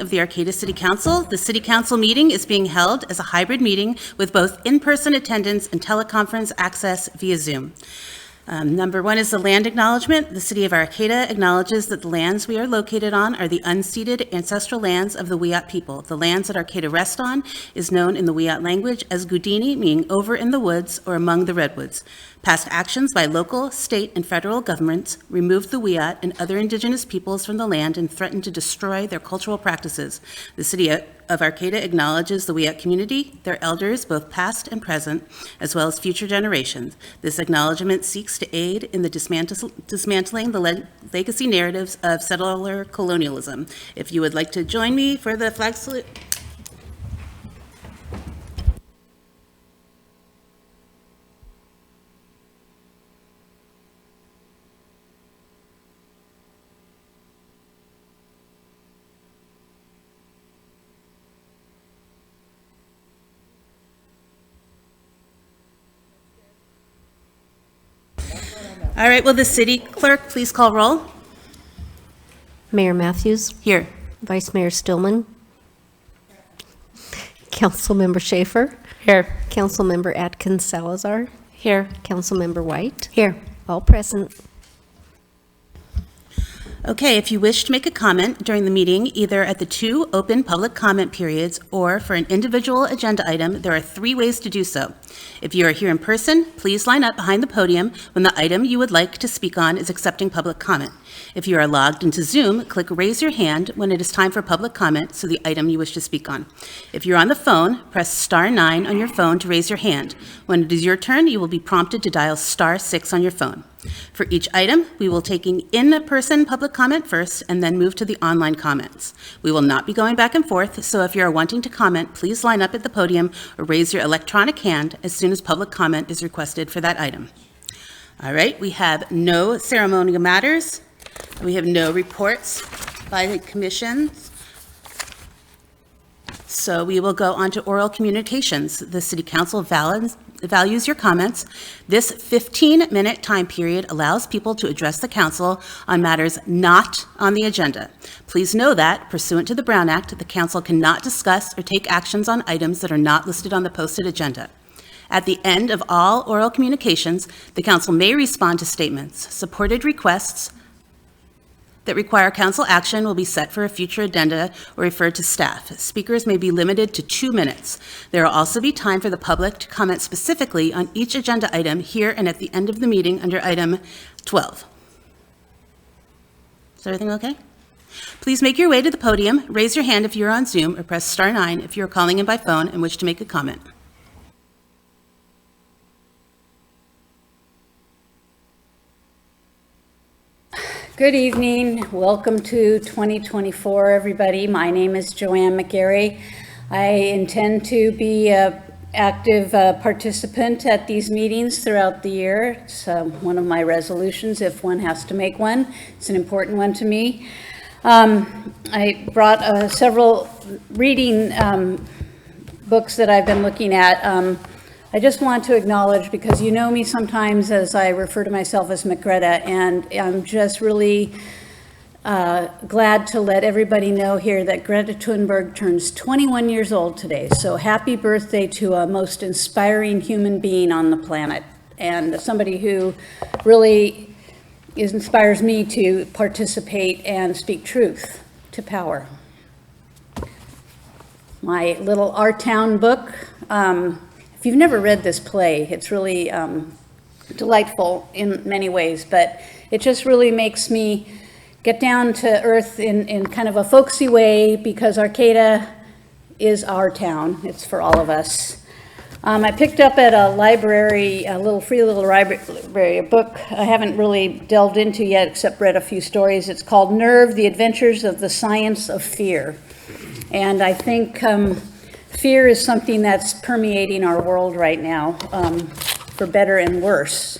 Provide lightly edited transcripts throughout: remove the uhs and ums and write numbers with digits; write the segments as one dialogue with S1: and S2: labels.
S1: Of the Arcata City Council. The City Council meeting is being held as a hybrid meeting with both in-person attendance and teleconference access via Zoom. Number one is the land acknowledgement. The City of Arcata acknowledges that the lands we are located on are the unceded ancestral lands of the Wiyot people. The lands that Arcata rest on is known in the Wiyot language as Gudini, meaning over in the woods or among the redwoods. Past actions by local, state, and federal governments removed the Wiyot and other indigenous peoples from the land and threatened to destroy their cultural practices. The City of Arcata acknowledges the Wiyot community, their elders, both past and present, as well as future generations. This acknowledgement seeks to aid in the dismantling the legacy narratives of settler colonialism. If you would like to join me for the flag salute. All right, will the city clerk please call roll?
S2: Mayor Matthews.
S1: Here.
S2: Vice Mayor Stillman. Councilmember Schaefer.
S1: Here.
S2: Councilmember Atkins Salazar.
S1: Here.
S2: Councilmember White.
S1: Here.
S2: All present.
S1: Okay, if you wish to make a comment during the meeting, either at the 2 open public comment periods or for an individual agenda item, there are 3 ways to do so. If you are here in person, please line up behind the podium when the item you would like to speak on is accepting public comment. If you are logged into Zoom, click raise your hand when it is time for public comment so the item you wish to speak on. If you're on the phone, press *9 on your phone to raise your hand. When it is your turn, you will be prompted to dial *6 on your phone. For each item, we will take in-person public comment first and then move to the online comments. We will not be going back and forth, so if you are wanting to comment, please line up at the podium or raise your electronic hand as soon as public comment is requested for that item. All right, we have no ceremonial matters. We have no reports by the commissions. So we will go on to oral communications. The City Council values your comments. This 15-minute time period allows people to address the council on matters not on the agenda. Please know that, pursuant to the Brown Act, the council cannot discuss or take actions on items that are not listed on the posted agenda. At the end of all oral communications, the council may respond to statements. Supported requests that require council action will be set for a future agenda or referred to staff. Speakers may be limited to 2 minutes. There will also be time for the public to comment specifically on each agenda item here and at the end of the meeting under item 12. Is everything okay? Please make your way to the podium, raise your hand if you're on Zoom, or press *9 if you're calling in by phone and wish to make a comment.
S3: Good evening. Welcome to 2024, everybody. My name is Joanne McGarry. I intend to be an active participant at these meetings throughout the year. It's one of my resolutions, if one has to make one. It's an important one to me. I brought several reading books that I've been looking at. I just want to acknowledge, because you know me sometimes as I refer to myself as McGreta, and I'm just really glad to let everybody know here that Greta Thunberg turns 21 years old today. So happy birthday to a most inspiring human being on the planet, and somebody who really inspires me to participate and speak truth to power. My little Our Town book. If you've never read this play, it's really delightful in many ways, but it just really makes me get down to earth in kind of a folksy way, because Arcata is our town. It's for all of us. I picked up at a library, a free little library, a book I haven't really delved into yet, except read a few stories. It's called Nerve, The Adventures of the Science of Fear. And I think fear is something that's permeating our world right now, for better and worse.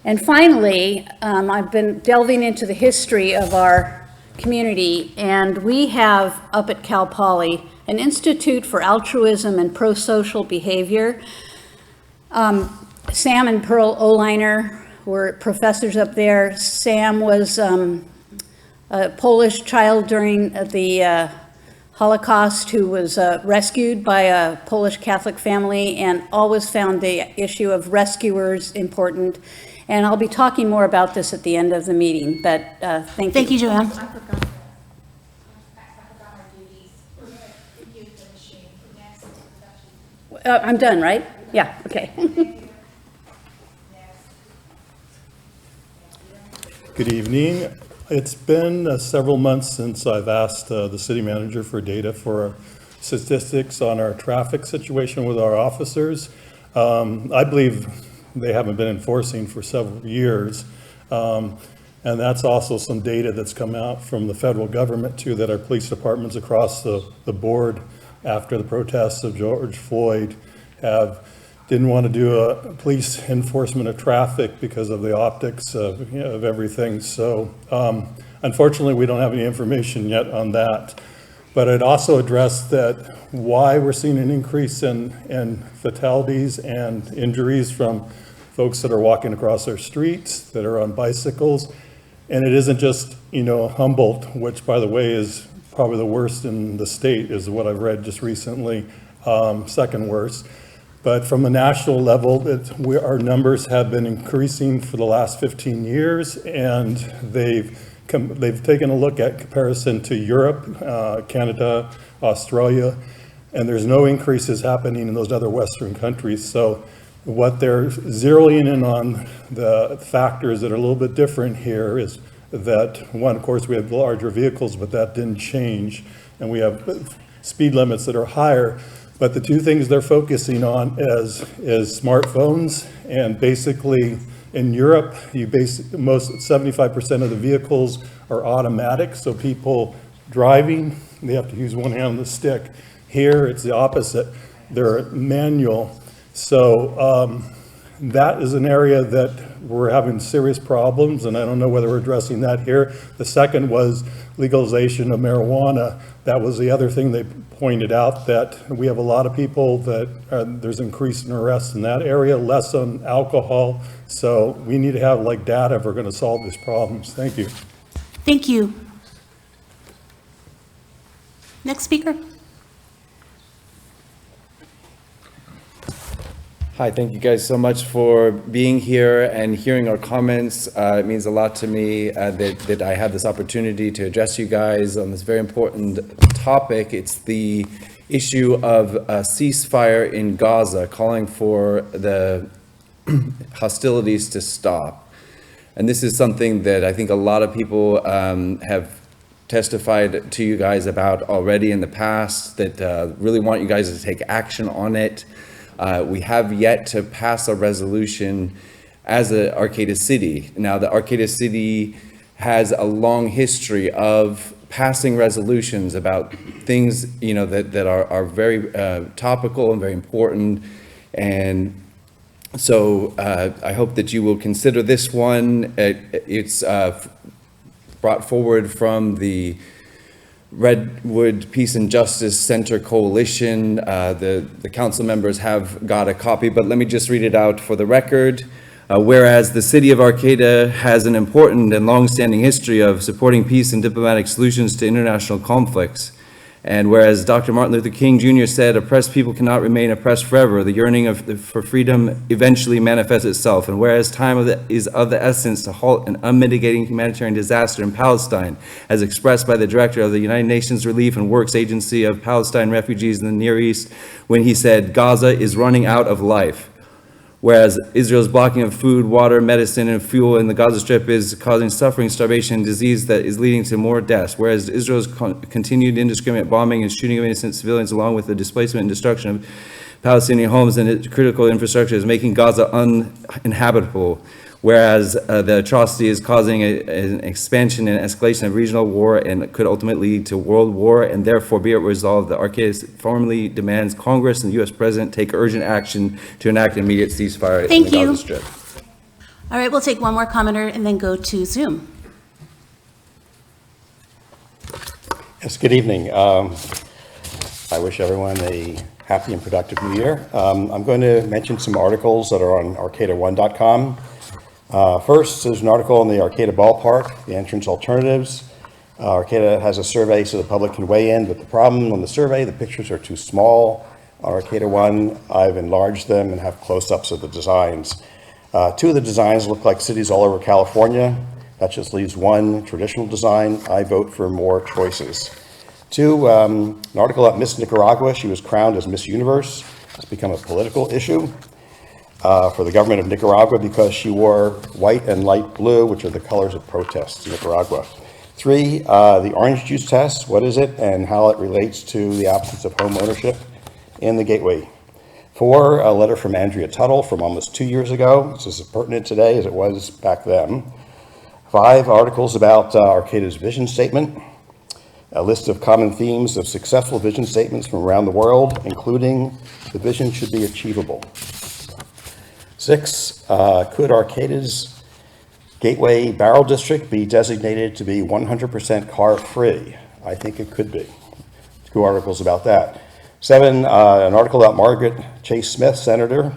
S3: And finally, I've been delving into the history of our community, and we have up at Cal Poly an Institute for Altruism and Pro-Social Behavior. Sam and Pearl Oliner were professors up there. Sam was a Polish child during the Holocaust who was rescued by a Polish Catholic family, and always found the issue of rescuers important. And I'll be talking more about this at the end of the meeting, but thank you.
S1: Thank you, Joanne.
S3: I'm done, right? Yeah, okay.
S4: Good evening. It's been several months since I've asked the city manager for data for statistics on our traffic situation with our officers. I believe they haven't been enforcing for several years. And that's also some data that's come out from the federal government too, that our police departments across the board after the protests of George Floyd didn't want to do a police enforcement of traffic because of the optics of everything. So unfortunately, we don't have any information yet on that. But I'd also address that why we're seeing an increase in fatalities and injuries from folks that are walking across our streets, that are on bicycles. And it isn't just, Humboldt, which by the way is probably the worst in the state, is what I've read just recently, second worst. But from a national level, our numbers have been increasing for the last 15 years, and they've taken a look at comparison to Europe, Canada, Australia, and there's no increases happening in those other Western countries. So what they're zeroing in on, the factors that are a little bit different here, is that one, of course, we have larger vehicles, but that didn't change, and we have speed limits that are higher. But the two things they're focusing on is smartphones, and basically in Europe, most 75% of the vehicles are automatic, so people driving, they have to use one hand on the stick. Here, it's the opposite. They're manual. So that is an area that we're having serious problems, and I don't know whether we're addressing that here. The second was legalization of marijuana. That was the other thing they pointed out, that we have a lot of people that there's increase in arrests in that area, less on alcohol. So we need to have data if we're going to solve these problems. Thank you.
S1: Thank you. Next speaker.
S5: Hi, thank you guys so much for being here and hearing our comments. It means a lot to me that I have this opportunity to address you guys on this very important topic. It's the issue of a ceasefire in Gaza, calling for the hostilities to stop. And this is something that I think a lot of people have testified to you guys about already in the past, that really want you guys to take action on it. We have yet to pass a resolution as an Arcata city. Now, the Arcata city has a long history of passing resolutions about things, that are very topical and very important. And so I hope that you will consider this one. It's brought forward from the Redwood Peace and Justice Center Coalition. The council members have got a copy, but let me just read it out for the record. Whereas the city of Arcata has an important and long-standing history of supporting peace and diplomatic solutions to international conflicts, and whereas Dr. Martin Luther King Jr. said, oppressed people cannot remain oppressed forever, the yearning for freedom eventually manifests itself, and whereas time is of the essence to halt an unmitigating humanitarian disaster in Palestine, as expressed by the director of the United Nations Relief and Works Agency of Palestine Refugees in the Near East, when he said, Gaza is running out of life. Whereas Israel's blocking of food, water, medicine, and fuel in the Gaza Strip is causing suffering, starvation, and disease that is leading to more deaths. Whereas Israel's continued indiscriminate bombing and shooting of innocent civilians, along with the displacement and destruction of Palestinian homes and its critical infrastructure, is making Gaza uninhabitable. Whereas the atrocity is causing an expansion and escalation of regional war and could ultimately lead to world war, and therefore be it resolved that Arcata formally demands Congress and the U.S. President take urgent action to enact an immediate ceasefire in the Gaza Strip.
S1: All right, we'll take one more commenter and then go to Zoom.
S6: Yes, good evening. I wish everyone a happy and productive new year. I'm going to mention some articles that are on arcata1.com. First, there's an article on the Arcata Ballpark, the entrance alternatives. Arcata has a survey so the public can weigh in, but the problem on the survey, the pictures are too small. On Arcata 1, I've enlarged them and have close-ups of the designs. Two of the designs look like cities all over California. That just leaves one traditional design. I vote for more choices. Two, an article about Miss Nicaragua. She was crowned as Miss Universe. It's become a political issue for the government of Nicaragua because she wore white and light blue, which are the colors of protests in Nicaragua. Three, the orange juice test. What is it and how it relates to the absence of home ownership in the Gateway. Four, a letter from Andrea Tuttle from almost 2 years ago. This is as pertinent today as it was back then. Five, articles about Arcata's vision statement. A list of common themes of successful vision statements from around the world, including the vision should be achievable. Six, could Arcata's Gateway Barrel District be designated to be 100% car-free? I think it could be. Two articles about that. Seven, an article about Margaret Chase Smith, Senator.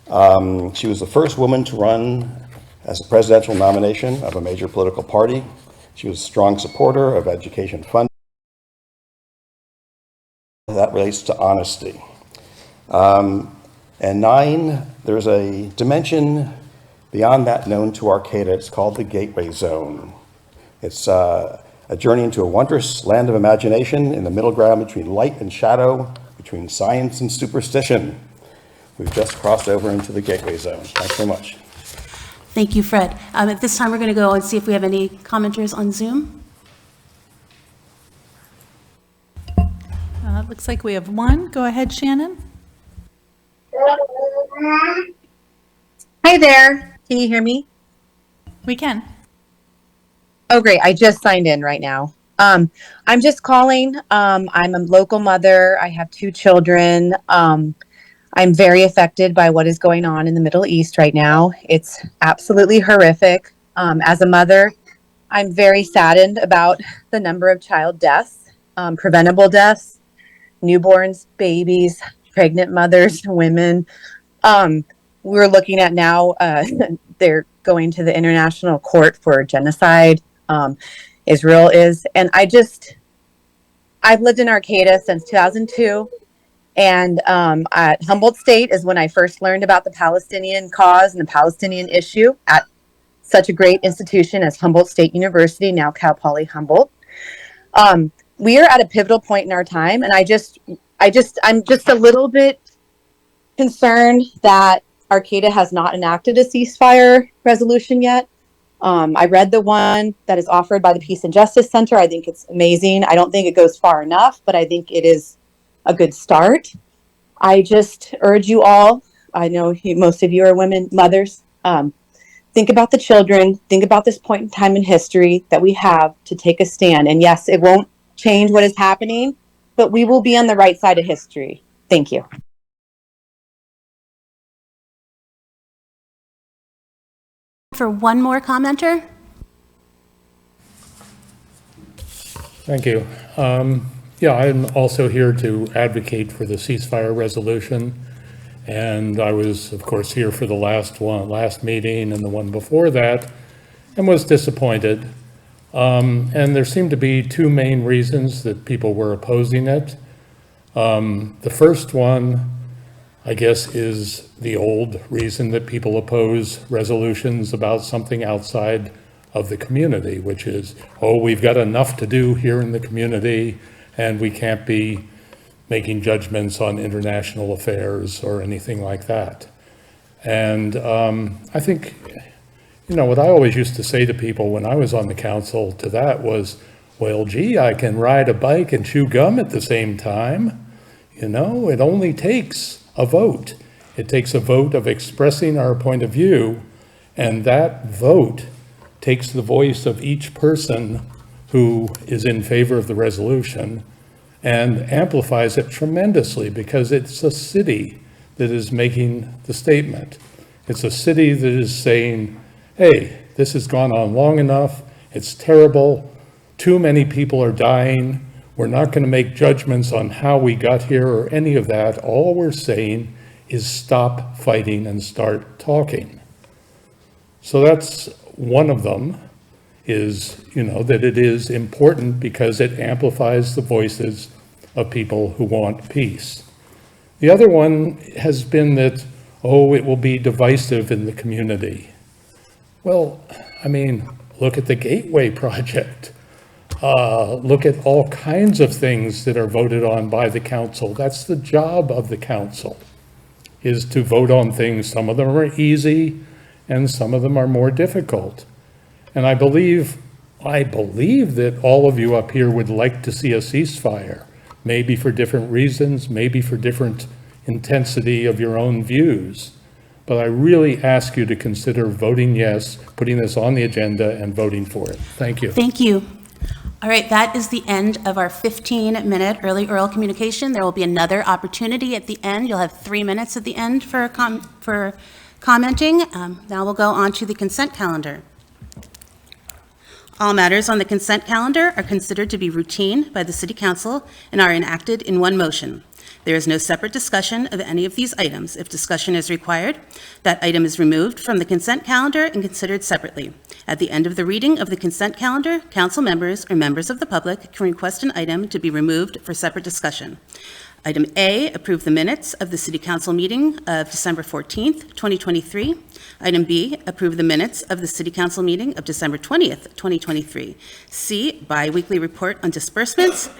S6: She was the first woman to run as a presidential nomination of a major political party. She was a strong supporter of education funding. That relates to honesty. And nine, there's a dimension beyond that known to Arcata. It's called the Gateway Zone. It's a journey into a wondrous land of imagination in the middle ground between light and shadow, between science and superstition. We've just crossed over into the Gateway Zone. Thanks so much.
S1: Thank you, Fred. At this time, we're going to go and see if we have any commenters on Zoom.
S7: Looks like we have one. Go ahead, Shannon.
S8: Hi there. Can you hear me?
S7: We can.
S8: Oh, great. I just signed in right now. I'm just calling. I'm a local mother. I have 2 children. I'm very affected by what is going on in the Middle East right now. It's absolutely horrific. As a mother, I'm very saddened about the number of child deaths, preventable deaths, newborns, babies, pregnant mothers, women. We're looking at now, they're going to the International Court for Genocide. Israel is, and I've lived in Arcata since 2002. And at Humboldt State is when I first learned about the Palestinian cause and the Palestinian issue at such a great institution as Humboldt State University, now Cal Poly Humboldt. We are at a pivotal point in our time, and I'm just a little bit concerned that Arcata has not enacted a ceasefire resolution yet. I read the one that is offered by the Peace and Justice Center. I think it's amazing. I don't think it goes far enough, but I think it is a good start. I just urge you all, I know most of you are women, mothers, think about the children, think about this point in time in history that we have to take a stand. And yes, it won't change what is happening, but we will be on the right side of history. Thank you.
S1: For one more commenter.
S9: Thank you. Yeah, I'm also here to advocate for the ceasefire resolution. And I was, of course, here for the last meeting and the one before that, and was disappointed. And there seemed to be 2 main reasons that people were opposing it. The first one, I guess, is the old reason that people oppose resolutions about something outside of the community, which is, oh, we've got enough to do here in the community, and we can't be making judgments on international affairs or anything like that. And I think, what I always used to say to people when I was on the council to that was, well, gee, I can ride a bike and chew gum at the same time. It only takes a vote. It takes a vote of expressing our point of view, and that vote takes the voice of each person who is in favor of the resolution and amplifies it tremendously, because it's a city that is making the statement. It's a city that is saying, hey, this has gone on long enough, it's terrible, too many people are dying, we're not going to make judgments on how we got here or any of that. All we're saying is stop fighting and start talking. So that's one of them. is, that it is important because it amplifies the voices of people who want peace. The other one has been that, it will be divisive in the community. Well, look at the Gateway project. Look at all kinds of things that are voted on by the council. That's the job of the council, is to vote on things. Some of them are easy and some of them are more difficult. And I believe that all of you up here would like to see a ceasefire, maybe for different reasons, maybe for different intensity of your own views. But I really ask you to consider voting yes, putting this on the agenda and voting for it. Thank you.
S1: Thank you. All right, that is the end of our 15-minute early oral communication. There will be another opportunity at the end. You'll have 3 minutes at the end for commenting. Now we'll go on to the consent calendar. All matters on the consent calendar are considered to be routine by the City Council and are enacted in one motion. There is no separate discussion of any of these items. If discussion is required, that item is removed from the consent calendar and considered separately. At the end of the reading of the consent calendar, council members or members of the public can request an item to be removed for separate discussion. Item A, approve the minutes of the City Council meeting of December 14th, 2023. Item B, approve the minutes of the City Council meeting of December 20th, 2023. C, bi-weekly report on disbursements.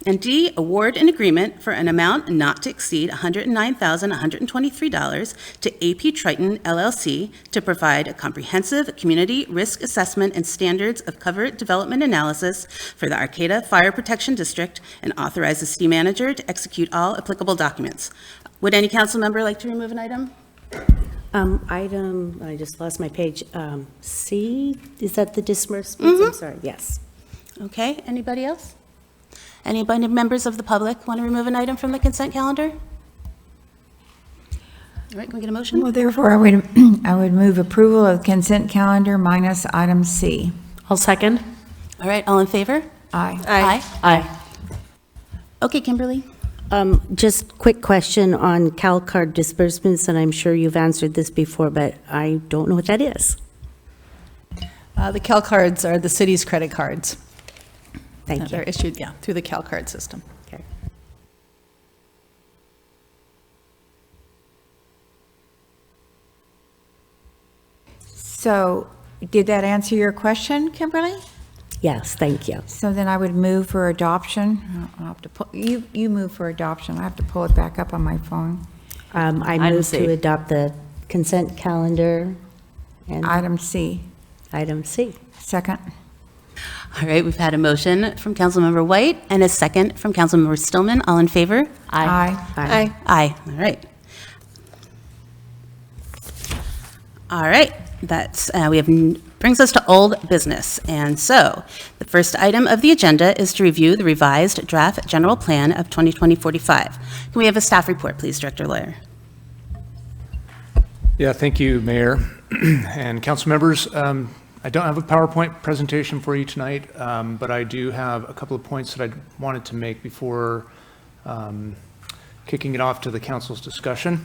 S1: And D, award an agreement for an amount not to exceed $109,123 to AP Triton LLC to provide a comprehensive community risk assessment and standards of cover development analysis for the Arcata Fire Protection District and authorize the city manager to execute all applicable documents. Would any council member like to remove an item?
S2: Item, I just lost my page. C, is that the disbursements? I'm sorry, yes.
S1: Okay, anybody else? Anybody, members of the public, want to remove an item from the consent calendar? All right, can we get a motion?
S10: Well, therefore, I would move approval of consent calendar minus item C.
S2: I'll second.
S1: All right, all in favor?
S10: Aye.
S2: Aye.
S1: Okay, Kimberly.
S2: Just quick question on CalCard disbursements, and I'm sure you've answered this before, but I don't know what that is.
S7: The Cal cards are the city's credit cards.
S2: Thank you.
S7: They're issued, through the Cal card system.
S2: Okay.
S10: So, did that answer your question, Kimberly?
S2: Yes, thank you.
S10: So then I would move for adoption. I'll have to you move for adoption. I have to pull it back up on my phone.
S2: I move to adopt the consent calendar and
S10: Item C.
S2: item C.
S10: Second.
S1: All right, we've had a motion from Councilmember White and a second from Councilmember Stillman. All in favor?
S10: Aye.
S1: Aye. All right. All right. That's brings us to old business. And so the first item of the agenda is to review the revised draft general plan of 2020-45. Can we have a staff report, please, Director Lawyer?
S11: Yeah, thank you, Mayor and council members. I don't have a PowerPoint presentation for you tonight, but I do have a couple of points that I wanted to make before kicking it off to the council's discussion.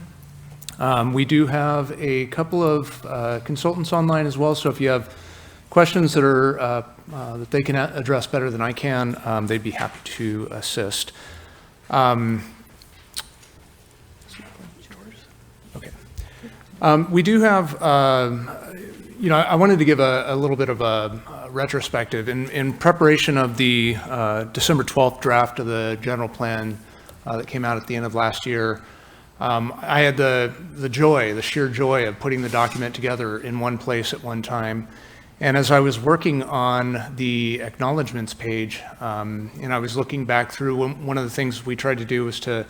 S11: We do have a couple of consultants online as well, so if you have questions that are that they can address better than I can, they'd be happy to assist. Okay. We do have, I wanted to give a little bit of a retrospective. In preparation of the December 12th draft of the general plan that came out at the end of last year, I had the sheer joy of putting the document together in one place at one time. And as I was working on the acknowledgements page, and I was looking back through, one of the things we tried to do was to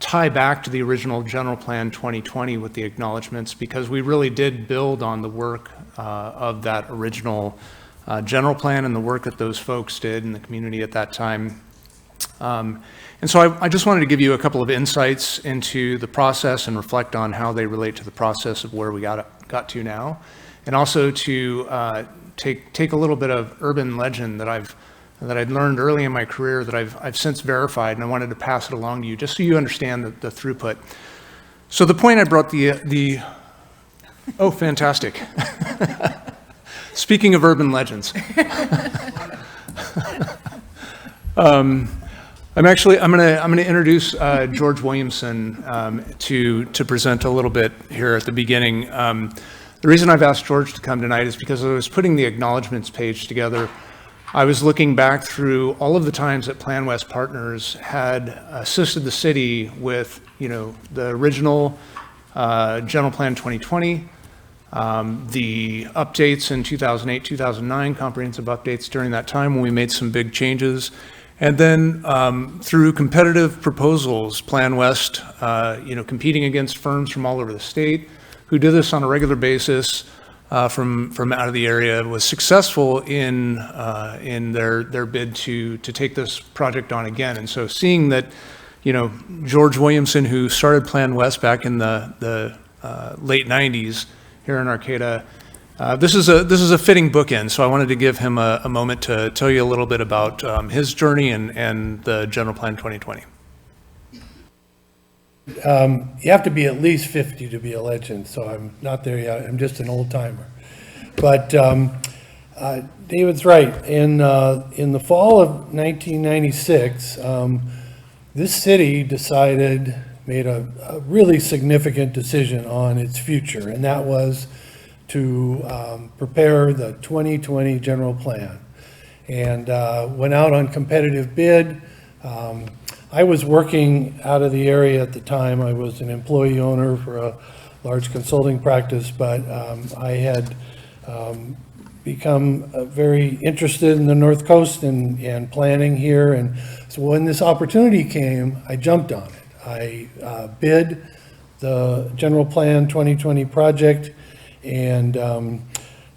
S11: tie back to the original general plan 2020 with the acknowledgements, because we really did build on the work of that original general plan and the work that those folks did in the community at that time. And so I just wanted to give you a couple of insights into the process and reflect on how they relate to the process of where we got to now, and also to take a little bit of urban legend that I'd learned early in my career that I've since verified, and I wanted to pass it along to you just so you understand the throughput. So the point I brought oh, fantastic. Speaking of urban legends. I'm going to introduce George Williamson to present a little bit here at the beginning. The reason I've asked George to come tonight is because I was putting the acknowledgements page together. I was looking back through all of the times that Plan West Partners had assisted the city with, the original General Plan 2020, the updates in 2008, 2009, comprehensive updates during that time when we made some big changes. And then through competitive proposals, Plan West, competing against firms from all over the state who did this on a regular basis from out of the area, was successful in their bid to take this project on again. And so seeing that, George Williamson, who started Plan West back in the late 90s here in Arcata, this is a fitting bookend, so I wanted to give him a moment to tell you a little bit about his journey and the General Plan 2020.
S12: You have to be at least 50 to be a legend, so I'm not there yet. I'm just an old timer. But David's right. In the fall of 1996, this city made a really significant decision on its future, and that was to prepare the 2020 general plan, and went out on competitive bid. I was working out of the area at the time. I was an employee owner for a large consulting practice, but I had become very interested in the North Coast and planning here. And so when this opportunity came, I jumped on it. I bid the General Plan 2020 project and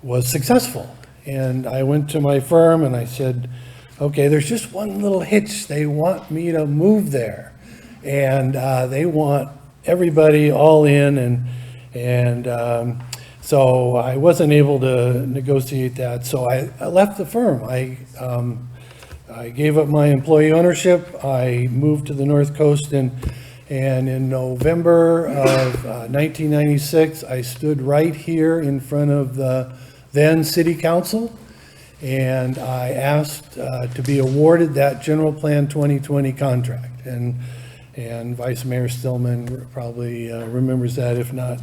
S12: was successful. And I went to my firm and I said, okay, there's just one little hitch. They want me to move there, and they want everybody all in, and so I wasn't able to negotiate that. So I left the firm. I gave up my employee ownership. I moved to the North Coast, and in November of 1996, I stood right here in front of the then City Council, and I asked to be awarded that General Plan 2020 contract. And Vice Mayor Stillman probably remembers that, if not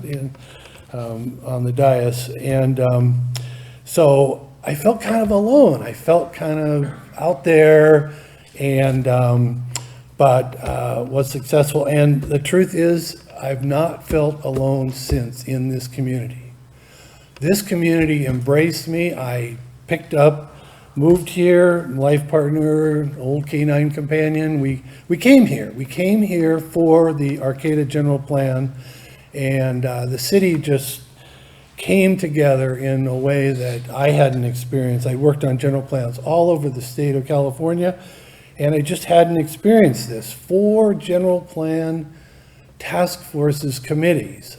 S12: on the dais. And so I felt kind of alone. I felt kind of out there, and but was successful. And the truth is, I've not felt alone since in this community. This community embraced me. I picked up, moved here, life partner, old canine companion. We came here. We came here for the Arcata General Plan, and the city just came together in a way that I hadn't experienced. I worked on general plans all over the state of California, and I just hadn't experienced this. 4 general plan task forces committees,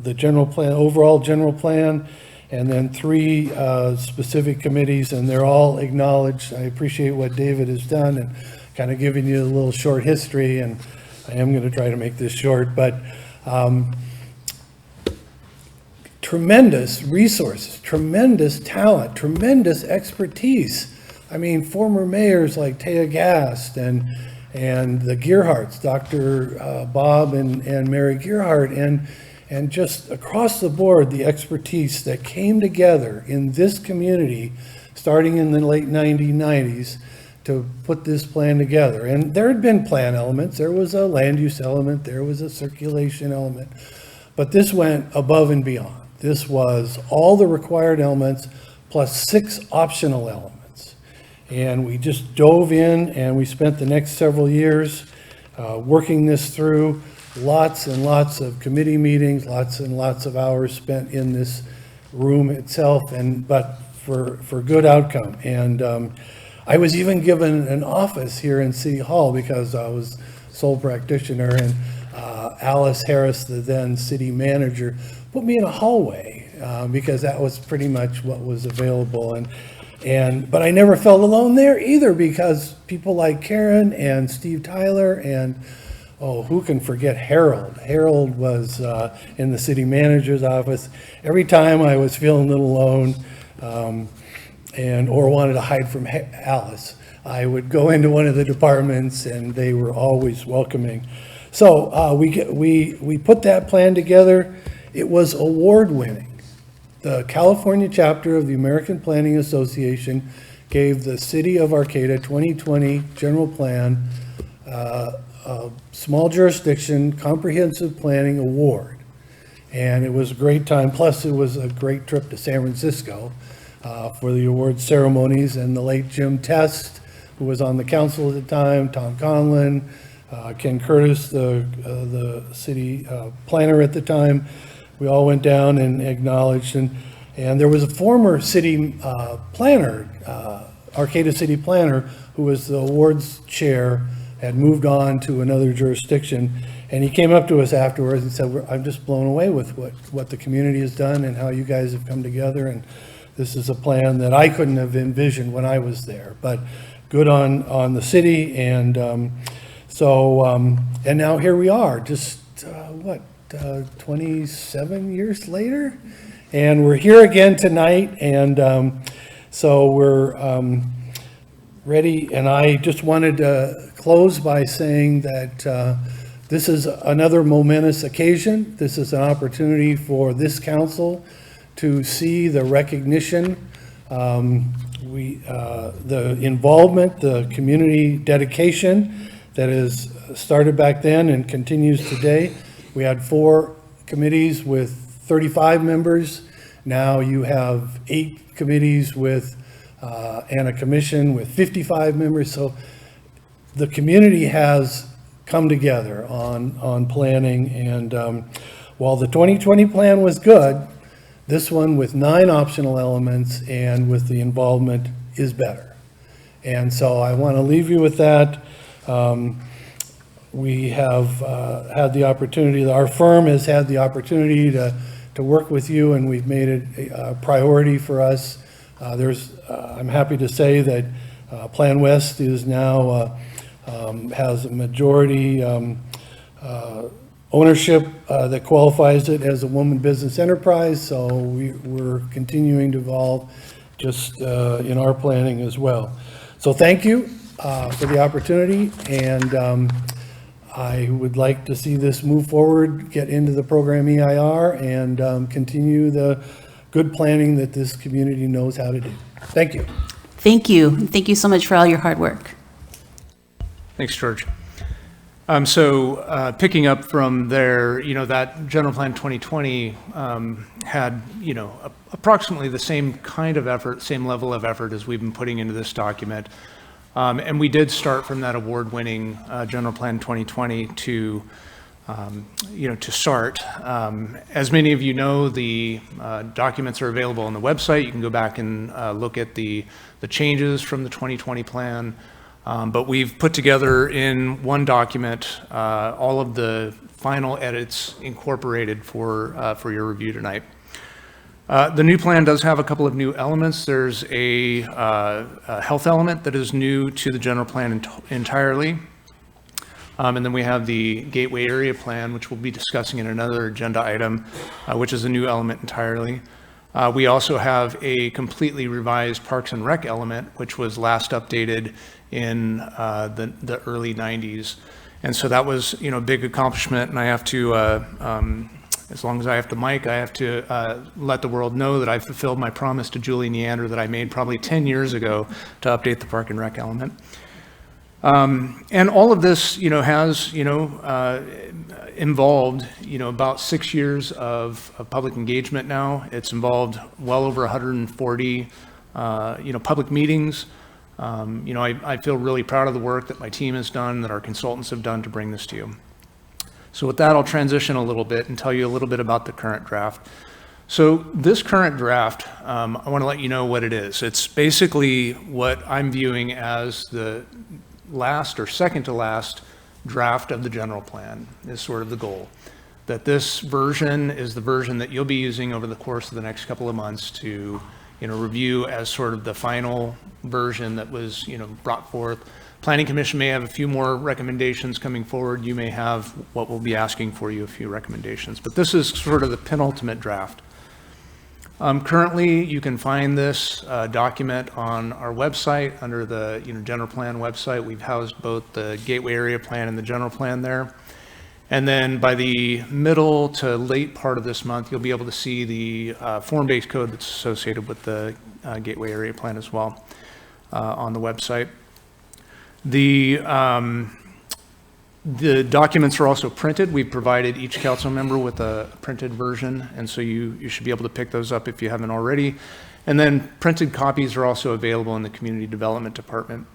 S12: the general plan, overall general plan, and then 3 specific committees, and they're all acknowledged. I appreciate what David has done and kind of giving you a little short history, and I am going to try to make this short, but tremendous resources, tremendous talent, tremendous expertise. I mean, former mayors like Taya Gast and the Gearharts, Dr. Bob and Mary Gearhart, and just across the board, the expertise that came together in this community starting in the late 1990s to put this plan together. And there had been plan elements. There was a land use element. There was a circulation element. But this went above and beyond. This was all the required elements plus 6 optional elements. And we just dove in, and we spent the next several years working this through. Lots and lots of committee meetings, lots and lots of hours spent in this room itself, but for good outcome. And I was even given an office here in City Hall because I was sole practitioner, and Alice Harris, the then city manager, put me in a hallway because that was pretty much what was available. But I never felt alone there either, because people like Karen and Steve Tyler and who can forget Harold? Harold was in the city manager's office. Every time I was feeling a little alone, or wanted to hide from Alice. I would go into one of the departments and they were always welcoming. So we put that plan together. It was award-winning. The California chapter of the American Planning Association gave the City of Arcata 2020 General Plan a Small Jurisdiction Comprehensive Planning Award. And it was a great time. Plus, it was a great trip to San Francisco for the award ceremonies, and the late Jim Test, who was on the council at the time, Tom Conlon, Ken Curtis, the city planner at the time. We all went down and acknowledged, and there was a former city planner, Arcata city planner, who was the awards chair, had moved on to another jurisdiction, and he came up to us afterwards and said, I'm just blown away with what the community has done and how you guys have come together, and this is a plan that I couldn't have envisioned when I was there, but good on the city. And and now here we are, just 27 years later, and we're here again tonight. And so we're ready, and I just wanted to close by saying that this is another momentous occasion. This is an opportunity for this council to see the recognition, the involvement, the community dedication that is started back then and continues today. We had 4 committees with 35 members. Now you have 8 committees with and a commission with 55 members. So the community has come together on planning. And while the 2020 plan was good, this one with 9 optional elements and with the involvement is better. And so I want to leave you with that. We have had the opportunity, our firm has had the opportunity to work with you, and we've made it a priority for us. I'm happy to say that Plan West is now, has a majority ownership that qualifies it as a woman business enterprise, so we're continuing to evolve just in our planning as well. So thank you for the opportunity, and I would like to see this move forward, get into the program EIR, and continue the good planning that this community knows how to do. Thank you.
S1: Thank you. Thank you so much for all your hard work.
S11: Thanks, George. Picking up from there, that General Plan 2020 had, approximately the same kind of effort, same level of effort as we've been putting into this document. And we did start from that award-winning General Plan 2020 to start. As many of you know, the documents are available on the website. You can go back and look at the changes from the 2020 plan. But we've put together in one document all of the final edits incorporated for your review tonight. The new plan does have a couple of new elements. There's a health element that is new to the general plan entirely. And then we have the Gateway Area Plan, which we'll be discussing in another agenda item, which is a new element entirely. We also have a completely revised Parks and Rec element, which was last updated in the early 90s. And so that was, a big accomplishment, and I have to, as long as I have the mic, I have to let the world know that I fulfilled my promise to Julie Neander that I made probably 10 years ago to update the Park and Rec element. And all of this, has, involved, about 6 years of public engagement now. It's involved well over 140, public meetings. I feel really proud of the work that my team has done, that our consultants have done to bring this to you. So with that, I'll transition a little bit and tell you a little bit about the current draft. So this current draft, I want to let you know what it is. It's basically what I'm viewing as the last or second to last draft of the general plan is sort of the goal. That this version is the version that you'll be using over the course of the next couple of months to, review as sort of the final version that was, brought forth. Planning Commission may have a few more recommendations coming forward. You may have what we'll be asking for you, a few recommendations, but this is sort of the penultimate draft. Currently, you can find this document on our website under the general plan website. We've housed both the gateway area plan and the general plan there. And then by the middle to late part of this month, you'll be able to see the form-based code that's associated with the gateway area plan as well on the website. The documents are also printed. We've provided each council member with a printed version, and so you should be able to pick those up if you haven't already. And then printed copies are also available in the Community Development Department.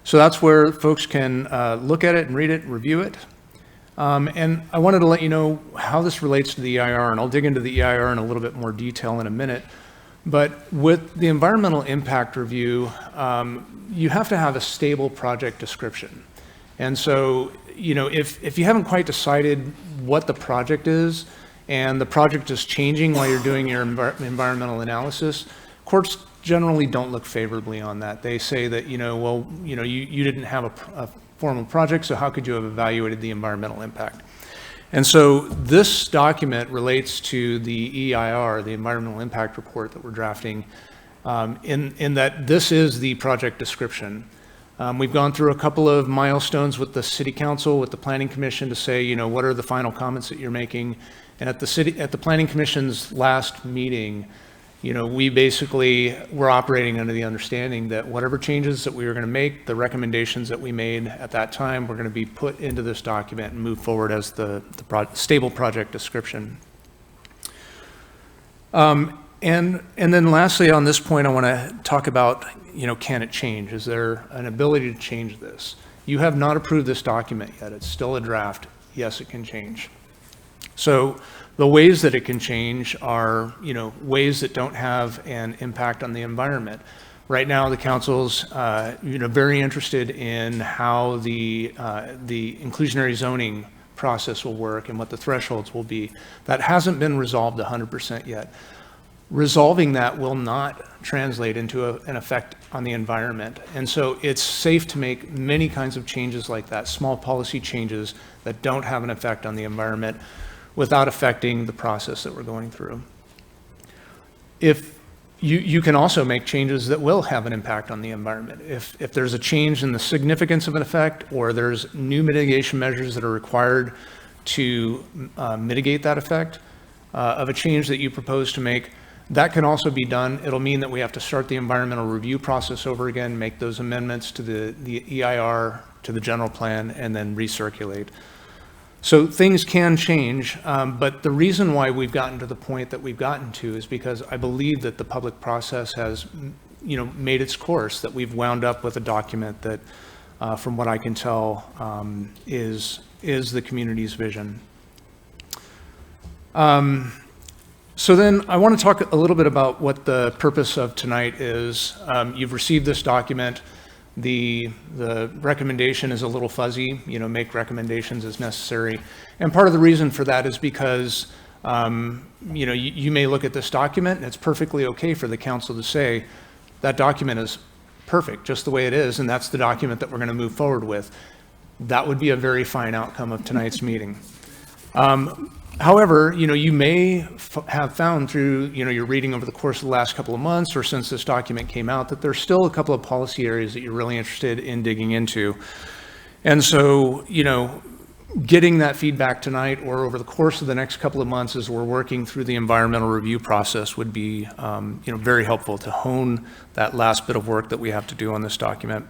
S11: So that's where folks can look at it and read it, review it. And I wanted to let you know how this relates to the EIR, and I'll dig into the EIR in a little bit more detail in a minute. But with the environmental impact review, you have to have a stable project description. And so, if you haven't quite decided what the project is, and the project is changing while you're doing your environmental analysis, courts generally don't look favorably on that. They say that, you didn't have a formal project, so how could you have evaluated the environmental impact? And so this document relates to the EIR, the Environmental Impact Report that we're drafting, in that this is the project description. We've gone through a couple of milestones with the City Council, with the Planning Commission to say, what are the final comments that you're making? And at the Planning Commission's last meeting, we basically were operating under the understanding that whatever changes that we were going to make, the recommendations that we made at that time, were going to be put into this document and move forward as the stable project description. And then lastly, on this point, I want to talk about, can it change? Is there an ability to change this? You have not approved this document yet. It's still a draft. Yes, it can change. So the ways that it can change are, ways that don't have an impact on the environment. Right now, the council's, very interested in how the inclusionary zoning process will work and what the thresholds will be. That hasn't been resolved 100% yet. Resolving that will not translate into an effect on the environment. And so it's safe to make many kinds of changes like that, small policy changes that don't have an effect on the environment without affecting the process that we're going through. If you can also make changes that will have an impact on the environment. If there's a change in the significance of an effect, or there's new mitigation measures that are required to mitigate that effect of a change that you propose to make, that can also be done. It'll mean that we have to start the environmental review process over again, make those amendments to the EIR, to the general plan, and then recirculate. So things can change, but the reason why we've gotten to the point that we've gotten to is because I believe that the public process has, made its course, that we've wound up with a document that, from what I can tell, is the community's vision. So then I want to talk a little bit about what the purpose of tonight is. You've received this document. The recommendation is a little fuzzy, make recommendations as necessary. And part of the reason for that is because, you may look at this document and it's perfectly okay for the council to say that document is perfect, just the way it is, and that's the document that we're going to move forward with. That would be a very fine outcome of tonight's meeting. However, you may have found through, your reading over the course of the last couple of months or since this document came out that there's still a couple of policy areas that you're really interested in digging into. And so, getting that feedback tonight or over the course of the next couple of months as we're working through the environmental review process would be, very helpful to hone that last bit of work that we have to do on this document.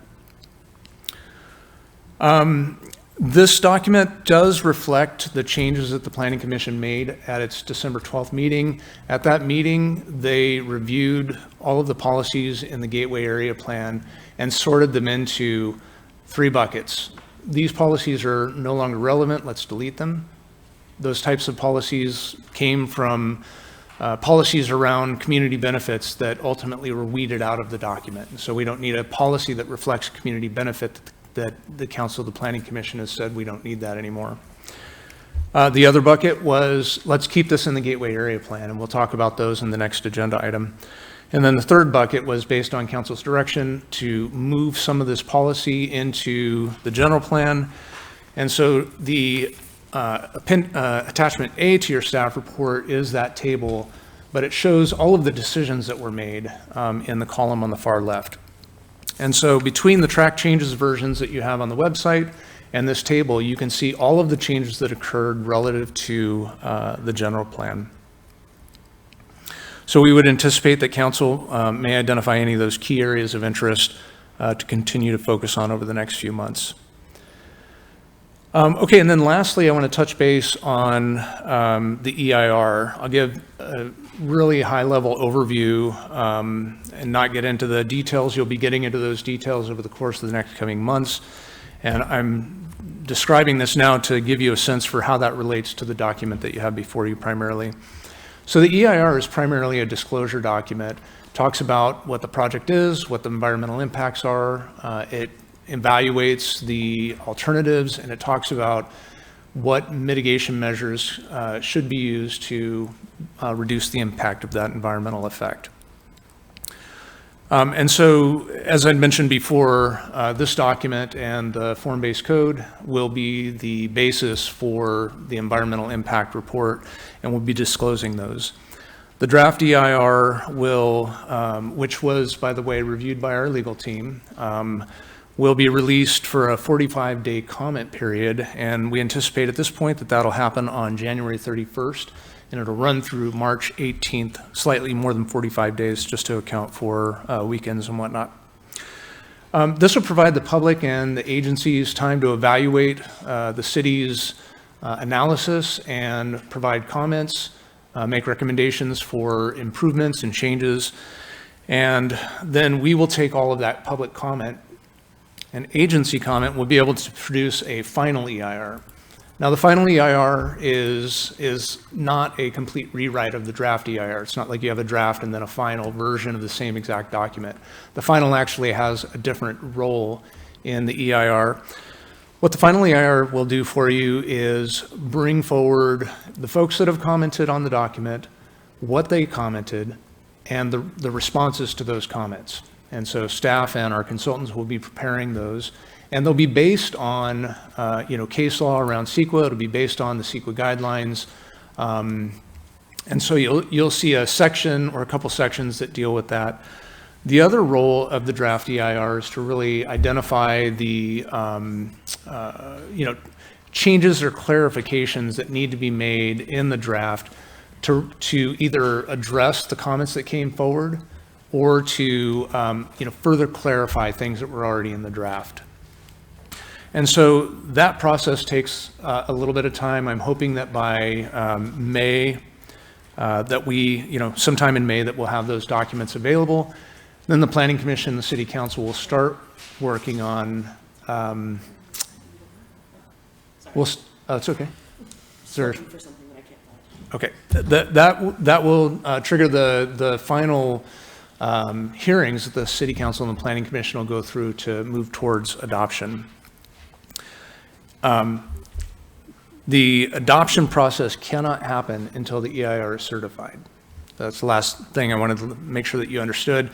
S11: This document does reflect the changes that the Planning Commission made at its December 12th meeting. At that meeting, they reviewed all of the policies in the Gateway Area Plan and sorted them into 3 buckets. These policies are no longer relevant, let's delete them. Those types of policies came from policies around community benefits that ultimately were weeded out of the document. And so we don't need a policy that reflects community benefit that the Council of the Planning Commission has said we don't need that anymore. The other bucket was, let's keep this in the Gateway Area Plan, and we'll talk about those in the next agenda item. And then the third bucket was based on Council's direction to move some of this policy into the general plan. And so the attachment A to your staff report is that table but it shows all of the decisions that were made in the column on the far left. And so between the track changes versions that you have on the website and this table, you can see all of the changes that occurred relative to the general plan. So we would anticipate that council may identify any of those key areas of interest to continue to focus on over the next few months. Okay, and then lastly, I want to touch base on the EIR. I'll give a really high-level overview and not get into the details. You'll be getting into those details over the course of the next coming months. And I'm describing this now to give you a sense for how that relates to the document that you have before you primarily. So the EIR is primarily a disclosure document. Talks about what the project is, what the environmental impacts are. It evaluates the alternatives, and it talks about what mitigation measures should be used to reduce the impact of that environmental effect. And so, as I mentioned before, this document and the form-based code will be the basis for the environmental impact report, and we'll be disclosing those. The draft EIR will, which was, by the way, reviewed by our legal team, will be released for a 45-day comment period, and we anticipate at this point that that'll happen on January 31st, and it'll run through March 18th, slightly more than 45 days, just to account for weekends and whatnot. This will provide the public and the agencies time to evaluate the city's analysis and provide comments, make recommendations for improvements and changes, and then we will take all of that public comment and agency comment. Will be able to produce a final EIR. Now, the final EIR is not a complete rewrite of the draft EIR. It's not like you have a draft and then a final version of the same exact document. The final actually has a different role in the EIR. What the final EIR will do for you is bring forward the folks that have commented on the document, what they commented, and the responses to those comments. And so staff and our consultants will be preparing those, and they'll be based on, case law around CEQA. It'll be based on the CEQA guidelines. And so you'll see a section or a couple sections that deal with that. The other role of the draft EIR is to really identify the, changes or clarifications that need to be made in the draft to either address the comments that came forward or to further clarify things that were already in the draft. And so that process takes a little bit of time. I'm hoping that by May, sometime in May, that we'll have those documents available. Then the Planning Commission, the City Council will start working on, it's okay. Sir. Okay, that will trigger the final hearings that the City Council and the Planning Commission will go through to move towards adoption. The adoption process cannot happen until the EIR is certified. That's the last thing I wanted to make sure that you understood.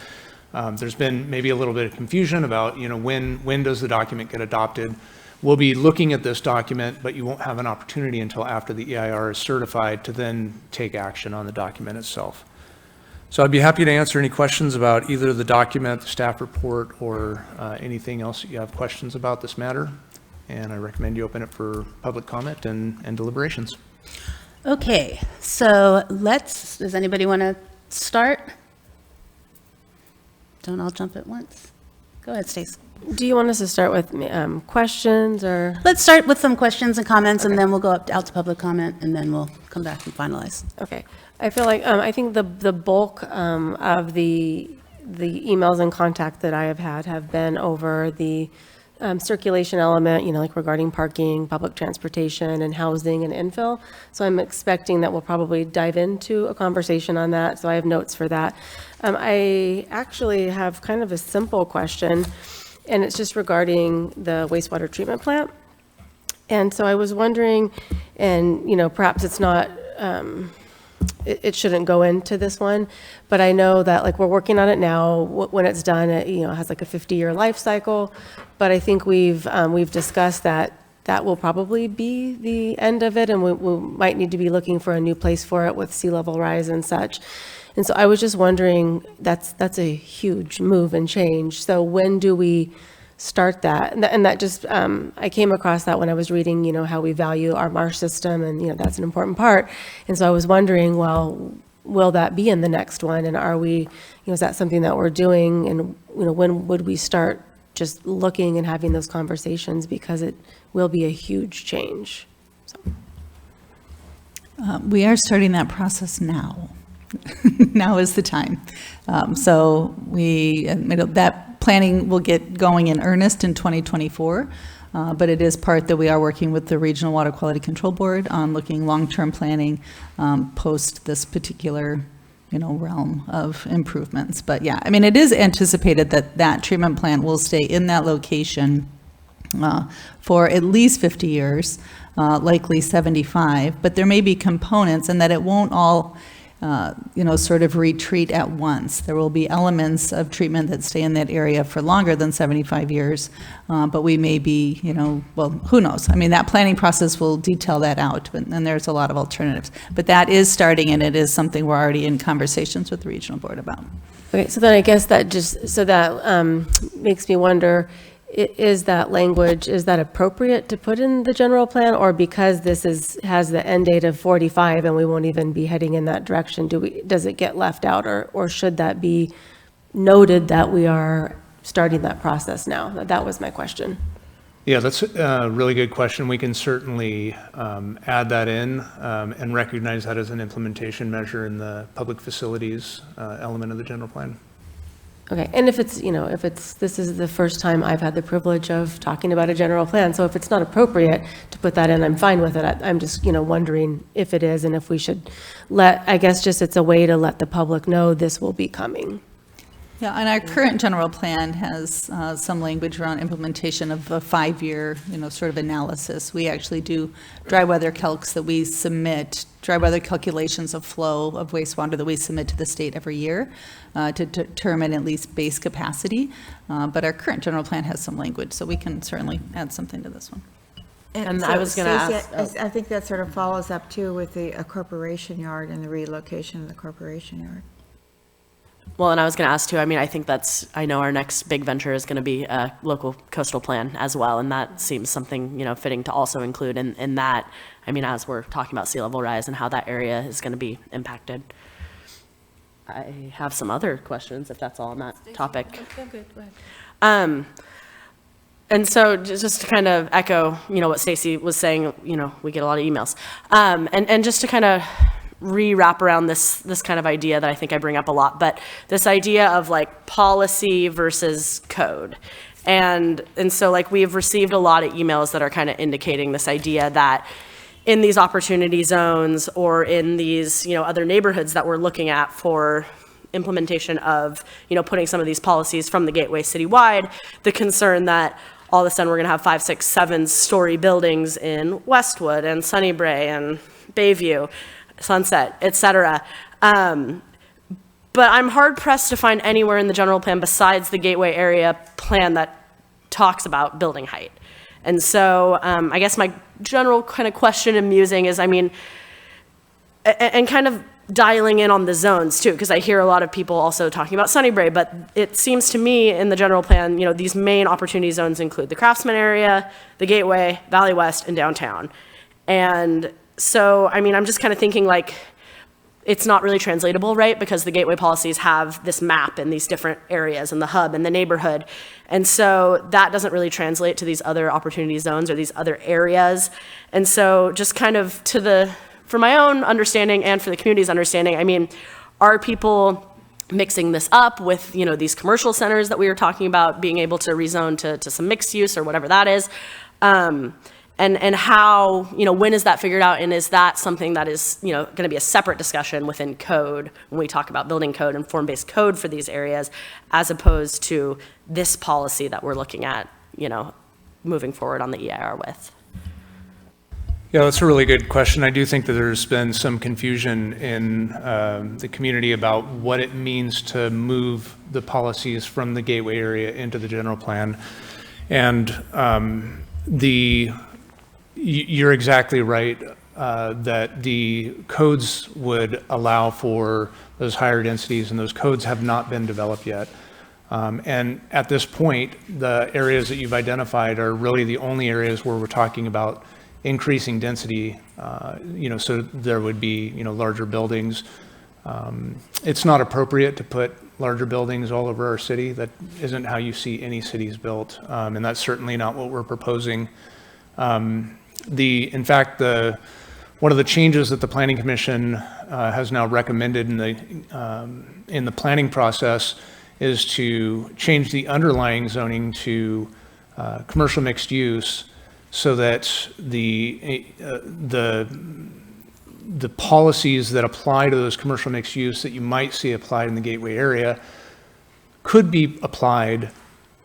S11: There's been maybe a little bit of confusion about, when does the document get adopted? We'll be looking at this document, but you won't have an opportunity until after the EIR is certified to then take action on the document itself. So I'd be happy to answer any questions about either the document, the staff report, or anything else that you have questions about this matter. And I recommend you open it for public comment and deliberations.
S1: Okay, so does anybody want to start? Don't all jump at once. Go ahead, Stace.
S13: Do you want us to start with questions or?
S1: Let's start with some questions and comments, and then we'll go out to public comment, and then we'll come back and finalize.
S13: Okay. I feel like, I think the bulk of the emails and contact that I have had have been over the circulation element, like regarding parking, public transportation, and housing and infill. So I'm expecting that we'll probably dive into a conversation on that. So I have notes for that. I actually have kind of a simple question, and it's just regarding the wastewater treatment plant. And so I was wondering, and perhaps it's not, it shouldn't go into this one, but I know that we're working on it now. When it's done, it has like a 50-year life cycle. But I think we've discussed that that will probably be the end of it, and we might need to be looking for a new place for it with sea level rise and such. And so I was just wondering, that's a huge move and change. So when do we start that? And that just, I came across that when I was reading, how we value our marsh system, and, that's an important part. And so I was wondering, well, will that be in the next one? And are we, is that something that we're doing? And, when would we start just looking and having those conversations, because it will be a huge change. So.
S7: We are starting that process now. Now is the time. So that planning will get going in earnest in 2024, but it is part that we are working with the Regional Water Quality Control Board on looking long-term planning post this particular realm of improvements. But yeah, it is anticipated that that treatment plant will stay in that location for at least 50 years, likely 75, but there may be components, and that it won't all, sort of retreat at once. There will be elements of treatment that stay in that area for longer than 75 years, but we may be, well, who knows? That planning process will detail that out, and there's a lot of alternatives. But that is starting, and it is something we're already in conversations with the regional board about.
S13: Okay, so then I guess that makes me wonder, is that language, is that appropriate to put in the general plan, or because this has the end date of 45 and we won't even be heading in that direction, does it get left out, or should that be noted that we are starting that process now? That was my question.
S11: Yeah, that's a really good question. We can certainly add that in and recognize that as an implementation measure in the public facilities element of the general plan.
S13: Okay, and if it's, this is the first time I've had the privilege of talking about a general plan, so if it's not appropriate to put that in, I'm fine with it. I'm just, wondering if it is, and if we should I guess just it's a way to let the public know this will be coming.
S7: Yeah, and our current general plan has some language around implementation of a 5-year, sort of analysis. We actually do dry weather calcs that we submit, dry weather calculations of flow of wastewater that we submit to the state every year to determine at least base capacity. But our current general plan has some language, so we can certainly add something to this one.
S10: And
S13: so,
S10: I was going to ask,
S13: oh.
S10: I think that sort of follows up too with the corporation yard and the relocation of the corporation yard.
S14: Well, and I was going to ask too, I think I know our next big venture is going to be a local coastal plan as well. And that seems something, fitting to also include in that, as we're talking about sea level rise and how that area is going to be impacted. I have some other questions if that's all on that topic.
S13: Okay, good, go ahead.
S14: And so just to kind of echo, what Stacy was saying, we get a lot of emails. And just to kind of wrap around this kind of idea that I think I bring up a lot, but this idea of like policy versus code. And so like we've received a lot of emails that are kind of indicating this idea that in these opportunity zones or in these, other neighborhoods that we're looking at for implementation of, putting some of these policies from the gateway citywide, the concern that all of a sudden we're going to have 5, 6, 7-story buildings in Westwood and Sunnybrae and Bayview, Sunset, et cetera. But I'm hard pressed to find anywhere in the general plan besides the gateway area plan that talks about building height. And so I guess my general kind of question and musing is, and kind of dialing in on the zones too, because I hear a lot of people also talking about Sunnybrae, but it seems to me in the general plan, these main opportunity zones include the Craftsman area, the Gateway, Valley West, and downtown. And so, I'm just kind of thinking like, it's not really translatable, right? Because the gateway policies have this map in these different areas and the hub and the neighborhood. And so that doesn't really translate to these other opportunity zones or these other areas. And so just kind of for my own understanding and for the community's understanding, are people mixing this up with, these commercial centers that we were talking about being able to rezone to some mixed use or whatever that is? And how, when is that figured out? And is that something that is, going to be a separate discussion within code when we talk about building code and form-based code for these areas, as opposed to this policy that we're looking at, moving forward on the EIR with?
S11: Yeah, that's a really good question. I do think that there's been some confusion in the community about what it means to move the policies from the gateway area into the general plan. And You're exactly right, that the codes would allow for those higher densities, and those codes have not been developed yet. And at this point, the areas that you've identified are really the only areas where we're talking about increasing density, so there would be, larger buildings. It's not appropriate to put larger buildings all over our city. That isn't how you see any cities built, and that's certainly not what we're proposing. In fact, one of the changes that the Planning Commission has now recommended in the planning process is to change the underlying zoning to commercial mixed use, so that the policies that apply to those commercial mixed use that you might see applied in the Gateway area could be applied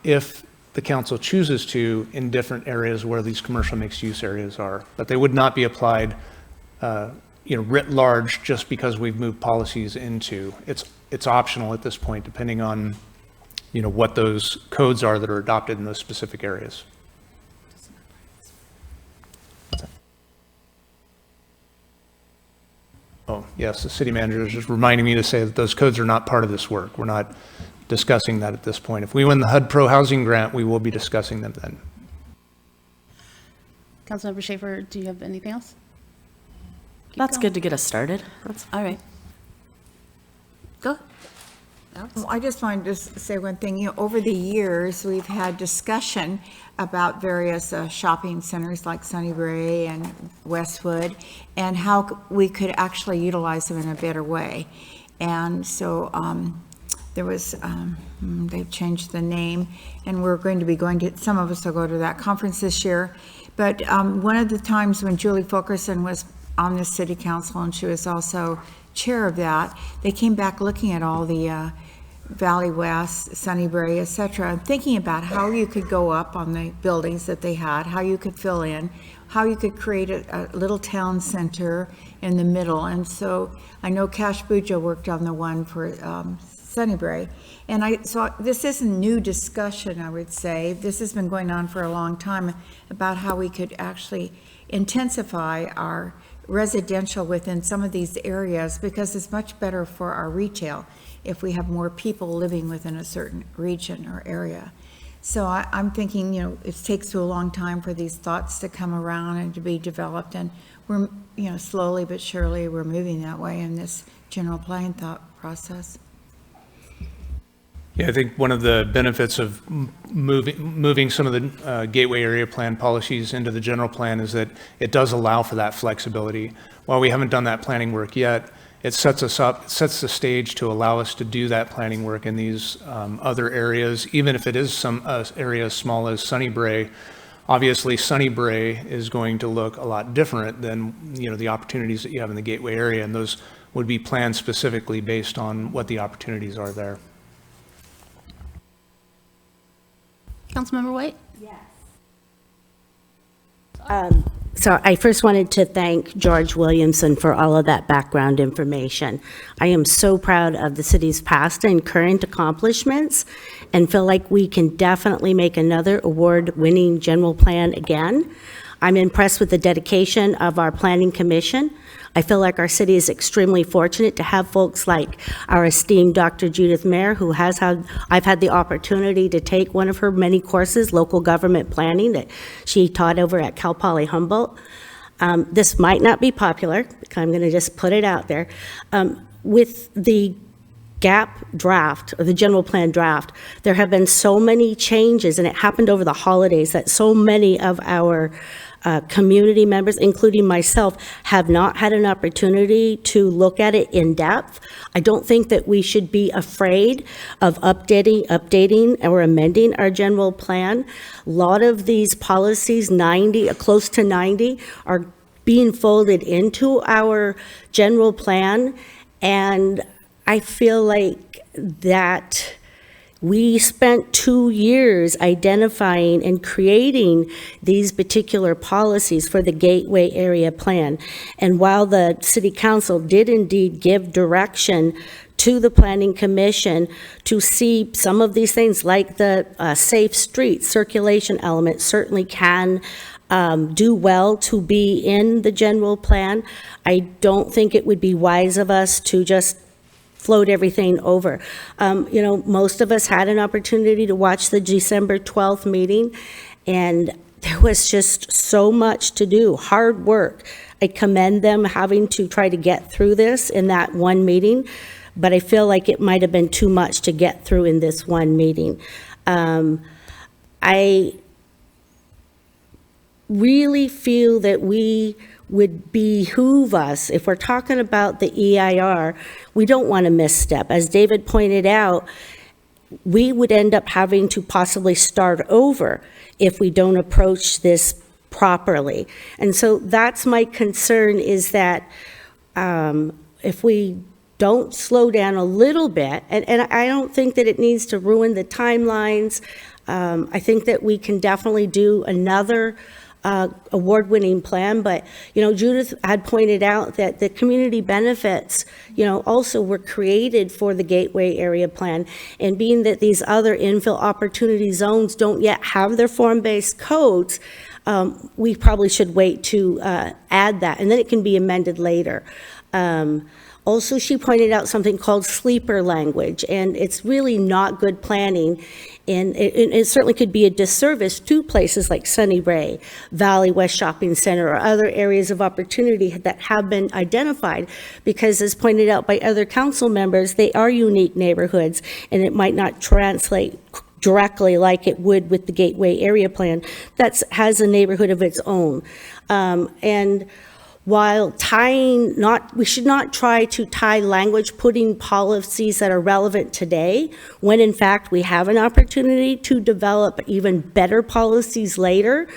S11: if the council chooses to in different areas where these commercial mixed use areas are, but they would not be applied writ large just because we've moved policies into. It's optional at this point, depending on what those codes are that are adopted in those specific areas. Oh, yes, the city manager is just reminding me to say that those codes are not part of this work. We're not discussing that at this point. If we win the HUD Pro Housing Grant, we will be discussing them then.
S1: Councilmember Schaefer, do you have anything else?
S14: That's good to get us started. That's
S1: All right. Go.
S10: Well, I just wanted to say one thing. Over the years, we've had discussion about various shopping centers like Sunnybury and Westwood, and how we could actually utilize them in a better way. And so there was, they've changed the name, and we're going to be going to, some of us will go to that conference this year. But one of the times when Julie Fulkerson was on the city council, and she was also chair of that, they came back looking at all the Valley West, Sunnybury, et cetera, and thinking about how you could go up on the buildings that they had, how you could fill in, how you could create a little town center in the middle. And so I know Cash Buja worked on the one for Sunnybury. And so this isn't new discussion, I would say. This has been going on for a long time about how we could actually intensify our residential within some of these areas, because it's much better for our retail if we have more people living within a certain region or area. So I'm thinking, it takes a long time for these thoughts to come around and to be developed, and we're, slowly but surely we're moving that way in this general plan thought process.
S11: Yeah, I think one of the benefits of moving some of the Gateway Area Plan policies into the general plan is that it does allow for that flexibility. While we haven't done that planning work yet, it sets us up, sets the stage to allow us to do that planning work in these other areas, even if it is some area as small as Sunnybury. Obviously, Sunnybury is going to look a lot different than the opportunities that you have in the Gateway area, and those would be planned specifically based on what the opportunities are there.
S1: Councilmember White?
S2: So I first wanted to thank George Williamson for all of that background information. I am so proud of the city's past and current accomplishments, and feel like we can definitely make another award-winning general plan again. I'm impressed with the dedication of our planning commission. I feel like our city is extremely fortunate to have folks like our esteemed Dr. Judith Mayer, who I've had the opportunity to take one of her many courses, local government planning, that she taught over at Cal Poly Humboldt. This might not be popular, I'm going to just put it out there. With the GAP draft, or the general plan draft, there have been so many changes, and it happened over the holidays, that so many of our community members, including myself, have not had an opportunity to look at it in depth. I don't think that we should be afraid of updating or amending our general plan. A lot of these policies, close to 90, are being folded into our general plan, and I feel like that we spent 2 years identifying and creating these particular policies for the Gateway Area Plan. And while the City Council did indeed give direction to the Planning Commission to see some of these things, like the safe streets circulation element certainly can do well to be in the general plan. I don't think it would be wise of us to just float everything over. Most of us had an opportunity to watch the December 12th meeting, and there was just so much to do, hard work. I commend them having to try to get through this in that one meeting, but I feel like it might have been too much to get through in this one meeting. I really feel that we would behoove us, if we're talking about the EIR, we don't want to misstep. As David pointed out, we would end up having to possibly start over if we don't approach this properly. And so that's my concern, is that if we don't slow down a little bit, and I don't think that it needs to ruin the timelines. I think that we can definitely do another award-winning plan, but, Judith had pointed out that the community benefits, also were created for the Gateway Area Plan, and being that these other infill opportunity zones don't yet have their form-based codes, we probably should wait to add that, and then it can be amended later. Also, she pointed out something called sleeper language, and it's really not good planning. And it certainly could be a disservice to places like Sunny Ray, Valley West Shopping Center, or other areas of opportunity that have been identified, because as pointed out by other council members, they are unique neighborhoods, and it might not translate directly like it would with the Gateway Area Plan that has a neighborhood of its own. And while we should not try to tie language putting policies that are relevant today, when in fact we have an opportunity to develop even better policies later,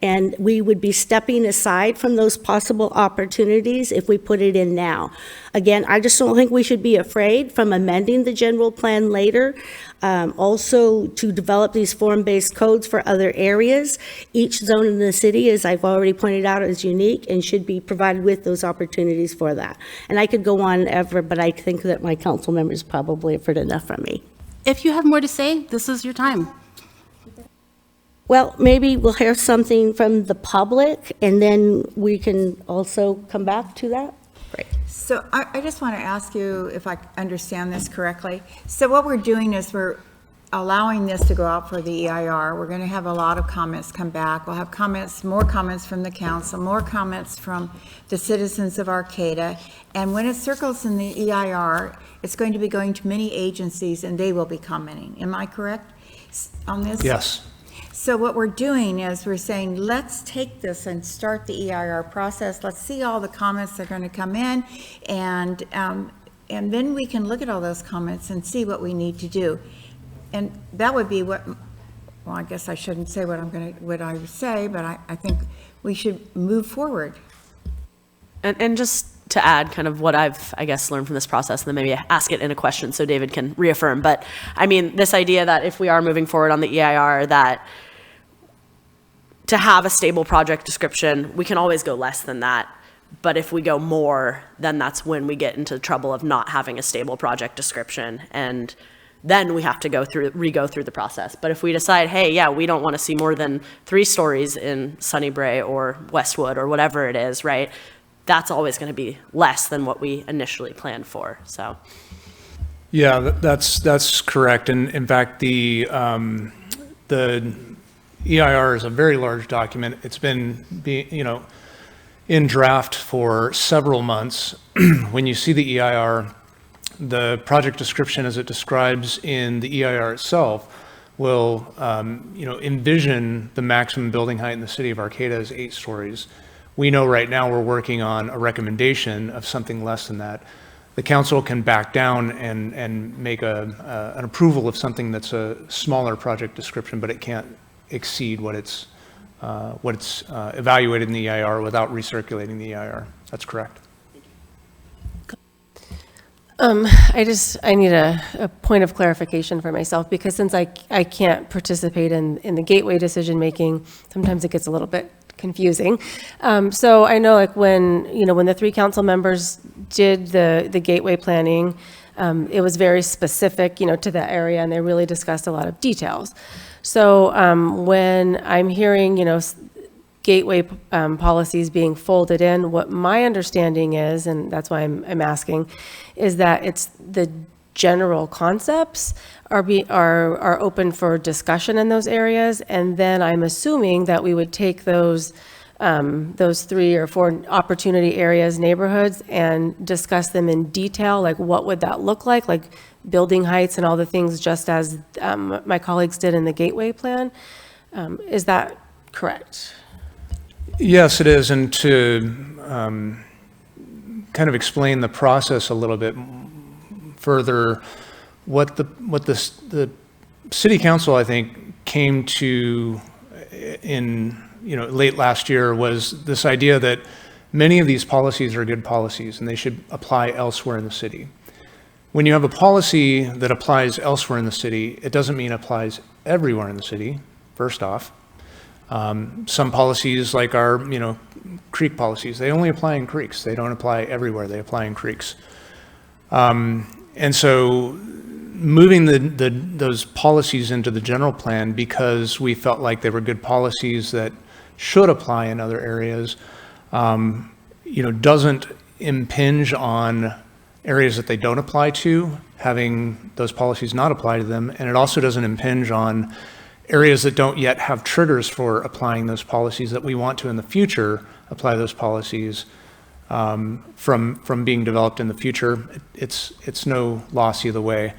S2: and we would be stepping aside from those possible opportunities if we put it in now. Again, I just don't think we should be afraid from amending the general plan later. Also, to develop these form-based codes for other areas. Each zone in the city, as I've already pointed out, is unique and should be provided with those opportunities for that. And I could go on ever, but I think that my council members probably have heard enough from me.
S1: If you have more to say, this is your time.
S2: Well, maybe we'll hear something from the public, and then we can also come back to that. Great.
S10: So I just want to ask you if I understand this correctly. So what we're doing is we're allowing this to go out for the EIR. We're going to have a lot of comments come back. We'll have more comments from the council, more comments from the citizens of Arcata. And when it circles in the EIR, it's going to be going to many agencies, and they will be commenting. Am I correct on this?
S11: Yes.
S10: So what we're doing is we're saying, let's take this and start the EIR process. Let's see all the comments that are going to come in, and then we can look at all those comments and see what we need to do. And that would be well, I guess I shouldn't say what I would say, but I think we should move forward.
S14: And just to add kind of what I've, I guess, learned from this process, and then maybe ask it in a question so David can reaffirm. But I mean, this idea that if we are moving forward on the EIR, that to have a stable project description, we can always go less than that. But if we go more, then that's when we get into the trouble of not having a stable project description. And then we have to re-go through the process. But if we decide, hey, yeah, we don't want to see more than 3 stories in Sunnybray or Westwood or whatever it is, right? That's always going to be less than what we initially planned for, so.
S11: Yeah, that's correct. And in fact, the EIR is a very large document. It's been in draft for several months. When you see the EIR, the project description as it describes in the EIR itself will envision the maximum building height in the city of Arcata as 8 stories. We know right now we're working on a recommendation of something less than that. The council can back down and make an approval of something that's a smaller project description, but it can't exceed what it's evaluated in the EIR without recirculating the EIR. That's correct.
S13: I need a point of clarification for myself, because since I can't participate in the gateway decision making, sometimes it gets a little bit confusing. So I know, like, when the 3 council members did the gateway planning, it was very specific, to that area, and they really discussed a lot of details. So when I'm hearing, gateway policies being folded in, what my understanding is, and that's why I'm asking, is that it's the general concepts are open for discussion in those areas, and then I'm assuming that we would take those 3 or 4 opportunity areas, neighborhoods, and discuss them in detail, like what would that look like building heights and all the things, just as my colleagues did in the gateway plan. Is that correct?
S11: Yes, it is. And to kind of explain the process a little bit further, what the city council, I think, came to in late last year was this idea that many of these policies are good policies and they should apply elsewhere in the city. When you have a policy that applies elsewhere in the city, it doesn't mean it applies everywhere in the city, first off. Some policies, like our creek policies, they only apply in creeks. They don't apply everywhere. They apply in creeks. And so moving those policies into the general plan because we felt like they were good policies that should apply in other areas, doesn't impinge on areas that they don't apply to, having those policies not apply to them. And it also doesn't impinge on areas that don't yet have triggers for applying those policies that we want to in the future apply those policies from being developed in the future. It's no loss either way.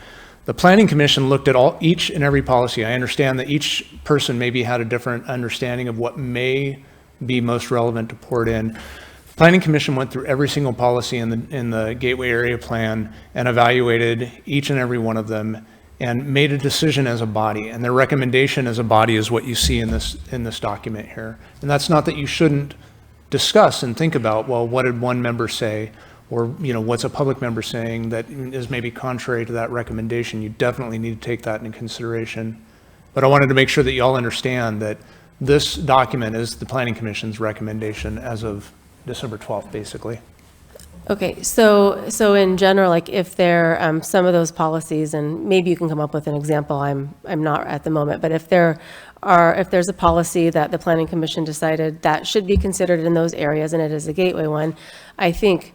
S11: The Planning Commission looked at each and every policy. I understand that each person maybe had a different understanding of what may be most relevant to port in. The Planning Commission went through every single policy in the Gateway Area Plan and evaluated each and every one of them and made a decision as a body. And their recommendation as a body is what you see in this document here. And that's not that you shouldn't discuss and think about, well, what did one member say? Or what's a public member saying that is maybe contrary to that recommendation? You definitely need to take that into consideration. But I wanted to make sure that you all understand that this document is the Planning Commission's recommendation as of December 12th, basically.
S13: Okay, so in general, like if there some of those policies, and maybe you can come up with an example, I'm not at the moment, but if there's a policy that the Planning Commission decided that should be considered in those areas, and it is a gateway one, I think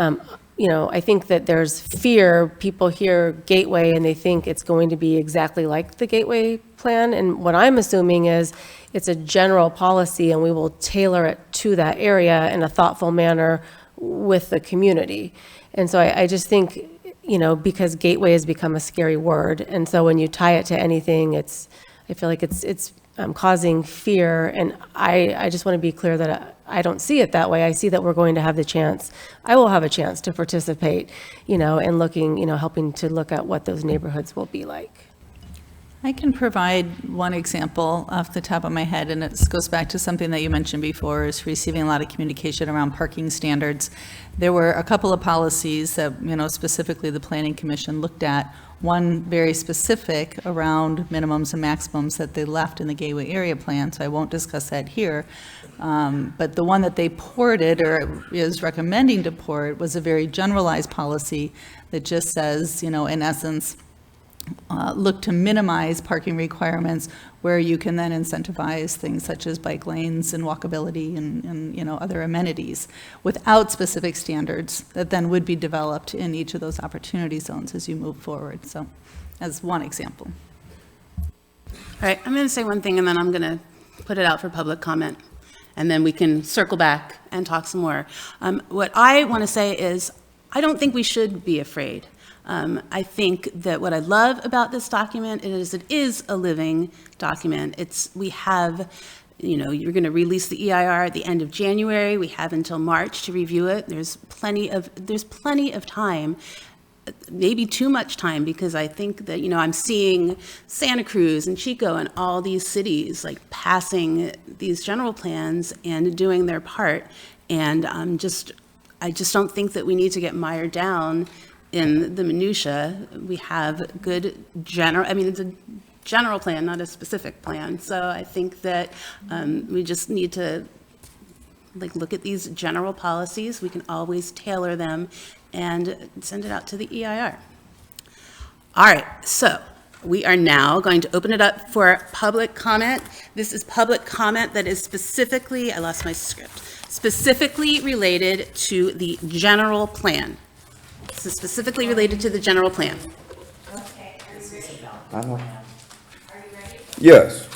S13: I think that there's fear. People hear gateway and they think it's going to be exactly like the gateway plan. And what I'm assuming is it's a general policy and we will tailor it to that area in a thoughtful manner with the community. And so I just think, because gateway has become a scary word. And so when you tie it to anything, I feel like it's causing fear. And I just want to be clear that I don't see it that way. I see that we're going to have I will have a chance to participate, in looking, helping to look at what those neighborhoods will be like.
S7: I can provide one example off the top of my head, and it goes back to something that you mentioned before, is receiving a lot of communication around parking standards. There were a couple of policies that, specifically the Planning Commission looked at, one very specific around minimums and maximums that they left in the Gateway Area Plan, so I won't discuss that here. But the one that they ported, or is recommending to port, was a very generalized policy that just says, in essence, look to minimize parking requirements where you can then incentivize things such as bike lanes and walkability and other amenities without specific standards that then would be developed in each of those opportunity zones as you move forward. So as one example.
S1: All right, I'm going to say one thing and then I'm going to put it out for public comment and then we can circle back and talk some more. What I want to say is I don't think we should be afraid. I think that what I love about this document is it is a living document. We have, you're going to release the EIR at the end of January. We have until March to review it. There's plenty of time, maybe too much time, because I think that, I'm seeing Santa Cruz and Chico and all these cities like passing these general plans and doing their part. And I just don't think that we need to get mired down in the minutia. We have good it's a general plan, not a specific plan. So I think that we just need to look at these general policies. We can always tailor them and send it out to the EIR. All right, so we are now going to open it up for public comment. This is public comment that is specifically, I lost my script, specifically related to the general plan. This is specifically related to the general plan.
S15: Okay, are you ready? Yes.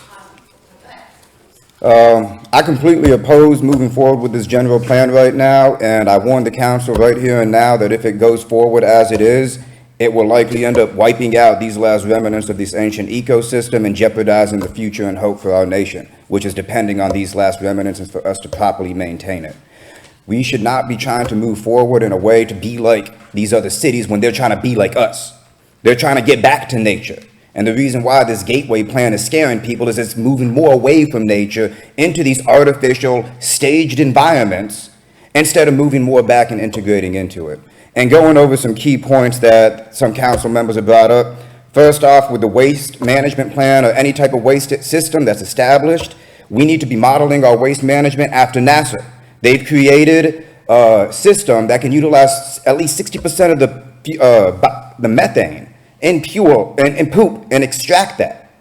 S16: I completely oppose moving forward with this general plan right now, and I warn the council right here and now that if it goes forward as it is, it will likely end up wiping out these last remnants of this ancient ecosystem and jeopardizing the future and hope for our nation, which is depending on these last remnants and for us to properly maintain it. We should not be trying to move forward in a way to be like these other cities when they're trying to be like us. They're trying to get back to nature. And the reason why this gateway plan is scaring people is it's moving more away from nature into these artificial, staged environments instead of moving more back and integrating into it. And going over some key points that some council members have brought up. First off, with the waste management plan or any type of waste system that's established, we need to be modeling our waste management after NASA. They've created a system that can utilize at least 60% of the methane in poop and extract that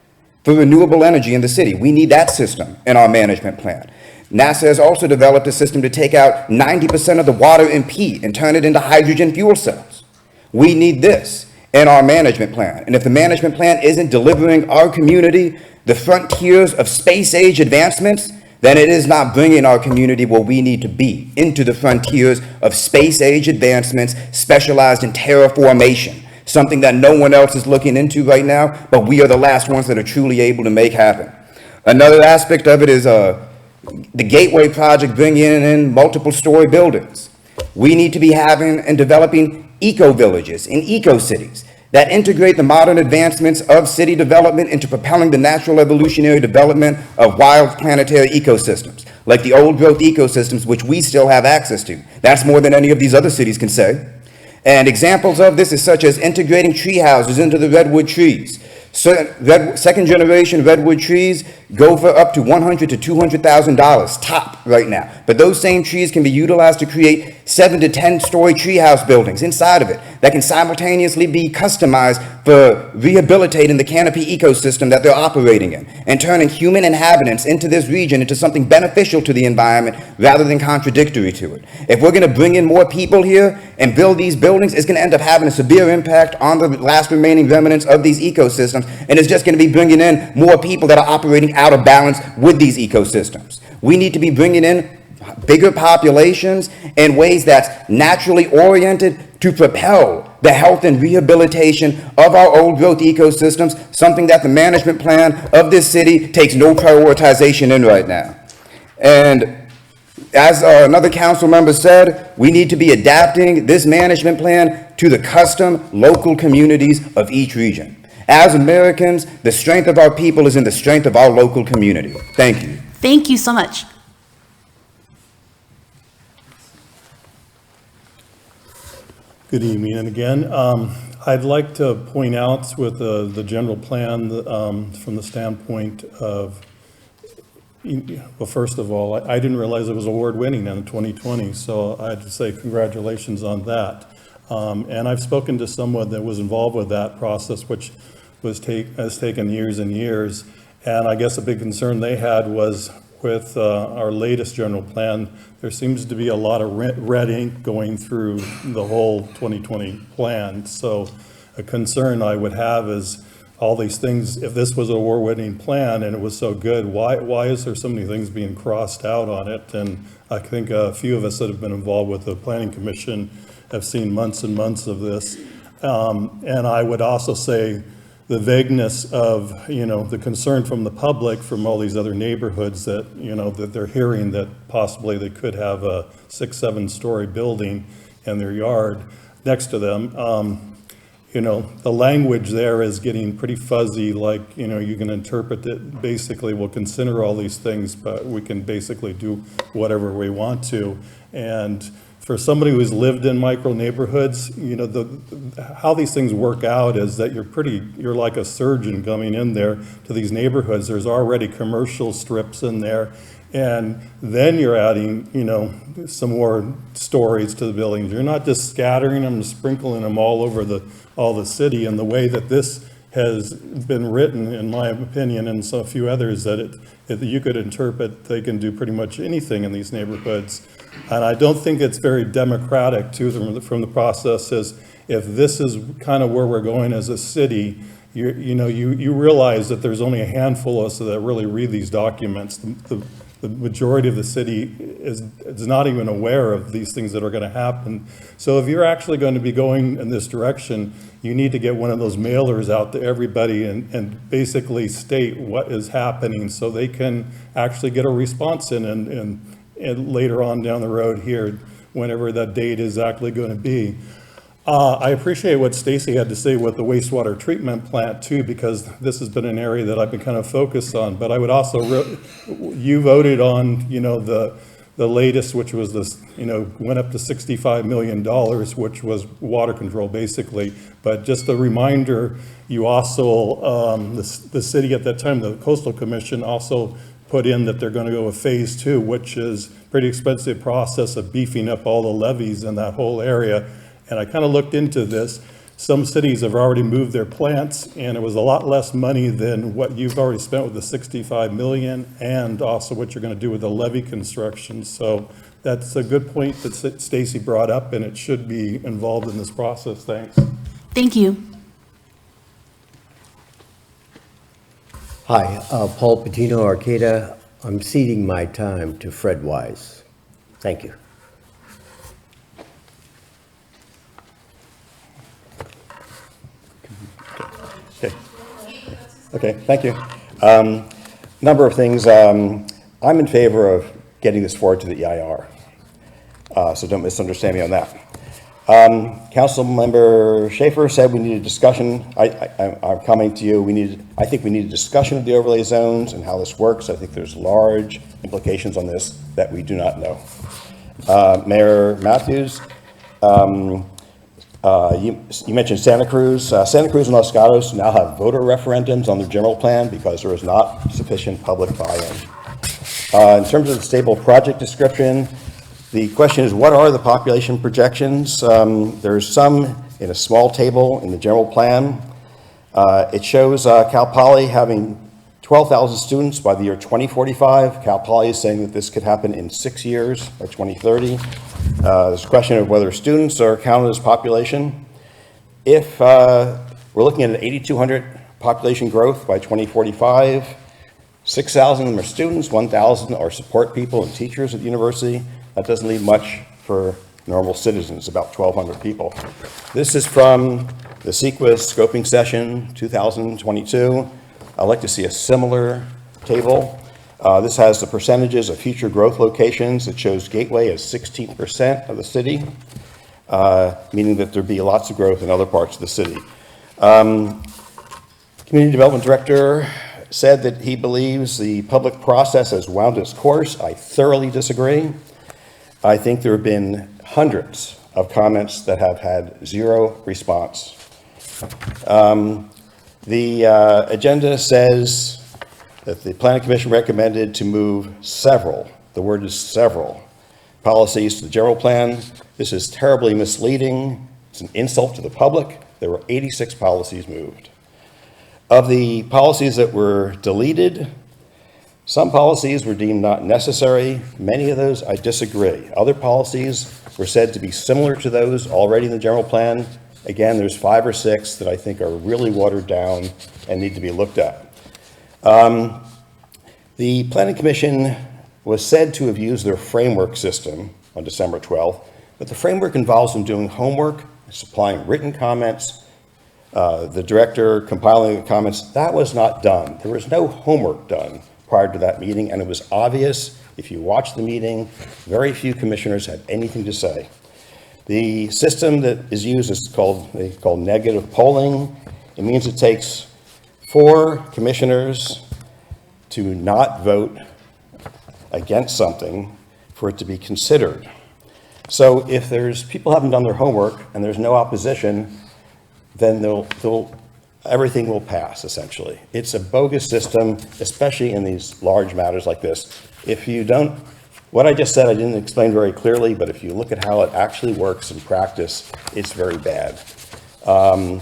S16: for renewable energy in the city. We need that system in our management plan. NASA has also developed a system to take out 90% of the water and peat and turn it into hydrogen fuel cells. We need this in our management plan. And if the management plan isn't delivering our community the frontiers of space-age advancements, then it is not bringing our community where we need to be, into the frontiers of space-age advancements specialized in terraformation, something that no one else is looking into right now, but we are the last ones that are truly able to make happen. Another aspect of it is the Gateway Project bringing in multiple-story buildings. We need to be having and developing eco-villages and eco-cities that integrate the modern advancements of city development into propelling the natural evolutionary development of wild planetary ecosystems, like the old-growth ecosystems which we still have access to. That's more than any of these other cities can say. And examples of this is such as integrating tree houses into the redwood trees. Second-generation redwood trees go for up to $100,000 to $200,000 top right now. But those same trees can be utilized to create 7 to 10-story treehouse buildings inside of it that can simultaneously be customized for rehabilitating the canopy ecosystem that they're operating in and turning human inhabitants into this region into something beneficial to the environment rather than contradictory to it. If we're going to bring in more people here and build these buildings, it's going to end up having a severe impact on the last remaining remnants of these ecosystems, and it's just going to be bringing in more people that are operating out of balance with these ecosystems. We need to be bringing in bigger populations in ways that's naturally oriented to propel the health and rehabilitation of our old growth ecosystems, something that the management plan of this city takes no prioritization in right now. And as another council member said, we need to be adapting this management plan to the custom local communities of each region. As Americans, the strength of our people is in the strength of our local community. Thank you.
S1: Thank you so much.
S4: Good evening, and again, I'd like to point out with the general plan from the standpoint of, well, first of all, I didn't realize it was award-winning in 2020, so I had to say congratulations on that. And I've spoken to someone that was involved with that process, which has taken years and years, and I guess a big concern they had was with our latest general plan, there seems to be a lot of red ink going through the whole 2020 plan. So a concern I would have is all these things, if this was an award-winning plan and it was so good, why is there so many things being crossed out on it? And I think a few of us that have been involved with the Planning Commission have seen months and months of this. And I would also say the vagueness of, the concern from the public from all these other neighborhoods that, that they're hearing that possibly they could have a 6-7-story building in their yard next to them. The language there is getting pretty fuzzy, like, you can interpret it, basically we'll consider all these things, but we can basically do whatever we want to. And for somebody who's lived in micro neighborhoods, how these things work out is that you're like a surgeon coming in there to these neighborhoods. There's already commercial strips in there, And then you're adding, you know, some more stories to the buildings. You're not just scattering them and sprinkling them all over all the city. And the way that this has been written, in my opinion, and so a few others, that you could interpret they can do pretty much anything in these neighborhoods. And I don't think it's very democratic to them from the process. Is if this is kind of where we're going as a city, you realize that there's only a handful of us that really read these documents. The majority of the city is not even aware of these things that are going to happen. So if you're actually going to be going in this direction, you need to get one of those mailers out to everybody and basically state what is happening so they can actually get a response in and later on down the road here, whenever that date is actually going to be. I appreciate what Stacy had to say with the wastewater treatment plant too, because this has been an area that I've been kind of focused on. But I would also, you voted on, the latest, which was this, went up to $65 million, which was water control basically. But just a reminder, you also, the city at that time, the Coastal Commission also put in that they're going to go with phase 2, which is pretty expensive process of beefing up all the levees in that whole area. And I kind of looked into this. Some cities have already moved their plants, and it was a lot less money than what you've already spent with the 65 million, and also what you're going to do with the levee construction. So that's a good point that Stacy brought up, and it should be involved in this process. Thanks.
S1: Thank you.
S17: Hi, Paul Patino, Arcata. I'm ceding my time to Fred Wise. Thank you.
S6: Okay, thank you. Number of things. I'm in favor of getting this forward to the EIR, so don't misunderstand me on that. Council Member Schaefer said we need a discussion. I'm coming to you. I think we need a discussion of the overlay zones and how this works. I think there's large implications on this that we do not know. Mayor Matthews, you mentioned Santa Cruz. Santa Cruz and Los Gatos now have voter referendums on their general plan because there is not sufficient public buy-in. In terms of the stable project description, the question is, what are the population projections? There's some in a small table in the general plan. It shows Cal Poly having 12,000 students by the year 2045. Cal Poly is saying that this could happen in 6 years, by 2030. There's a question of whether students are counted as population. If we're looking at an 8,200 population growth by 2045, 6,000 of them are students, 1,000 are support people and teachers at the university. That doesn't leave much for normal citizens, about 1,200 people. This is from the CEQA scoping session 2022. I'd like to see a similar table. This has the percentages of future growth locations. It shows Gateway as 16% of the city, meaning that there'd be lots of growth in other parts of the city. Community Development Director said that he believes the public process has wound its course. I thoroughly disagree. I think there have been hundreds of comments that have had zero response. The agenda says that the Planning Commission recommended to move several, the word is several, policies to the general plan. This is terribly misleading. It's an insult to the public. There were 86 policies moved. Of the policies that were deleted, some policies were deemed not necessary. Many of those I disagree. Other policies were said to be similar to those already in the general plan. Again, there's 5 or 6 that I think are really watered down and need to be looked at. The Planning Commission was said to have used their framework system on December 12th, but the framework involves them doing homework, supplying written comments, the director compiling the comments. That was not done. There was no homework done prior to that meeting, and it was obvious if you watched the meeting, very few commissioners had anything to say. The system that is used is called negative polling. It means it takes 4 commissioners to not vote against something for it to be considered. So if there's people haven't done their homework and there's no opposition, then everything will pass, essentially. It's a bogus system, especially in these large matters like this. If you don't, what I just said, I didn't explain very clearly, but if you look at how it actually works in practice, it's very bad. In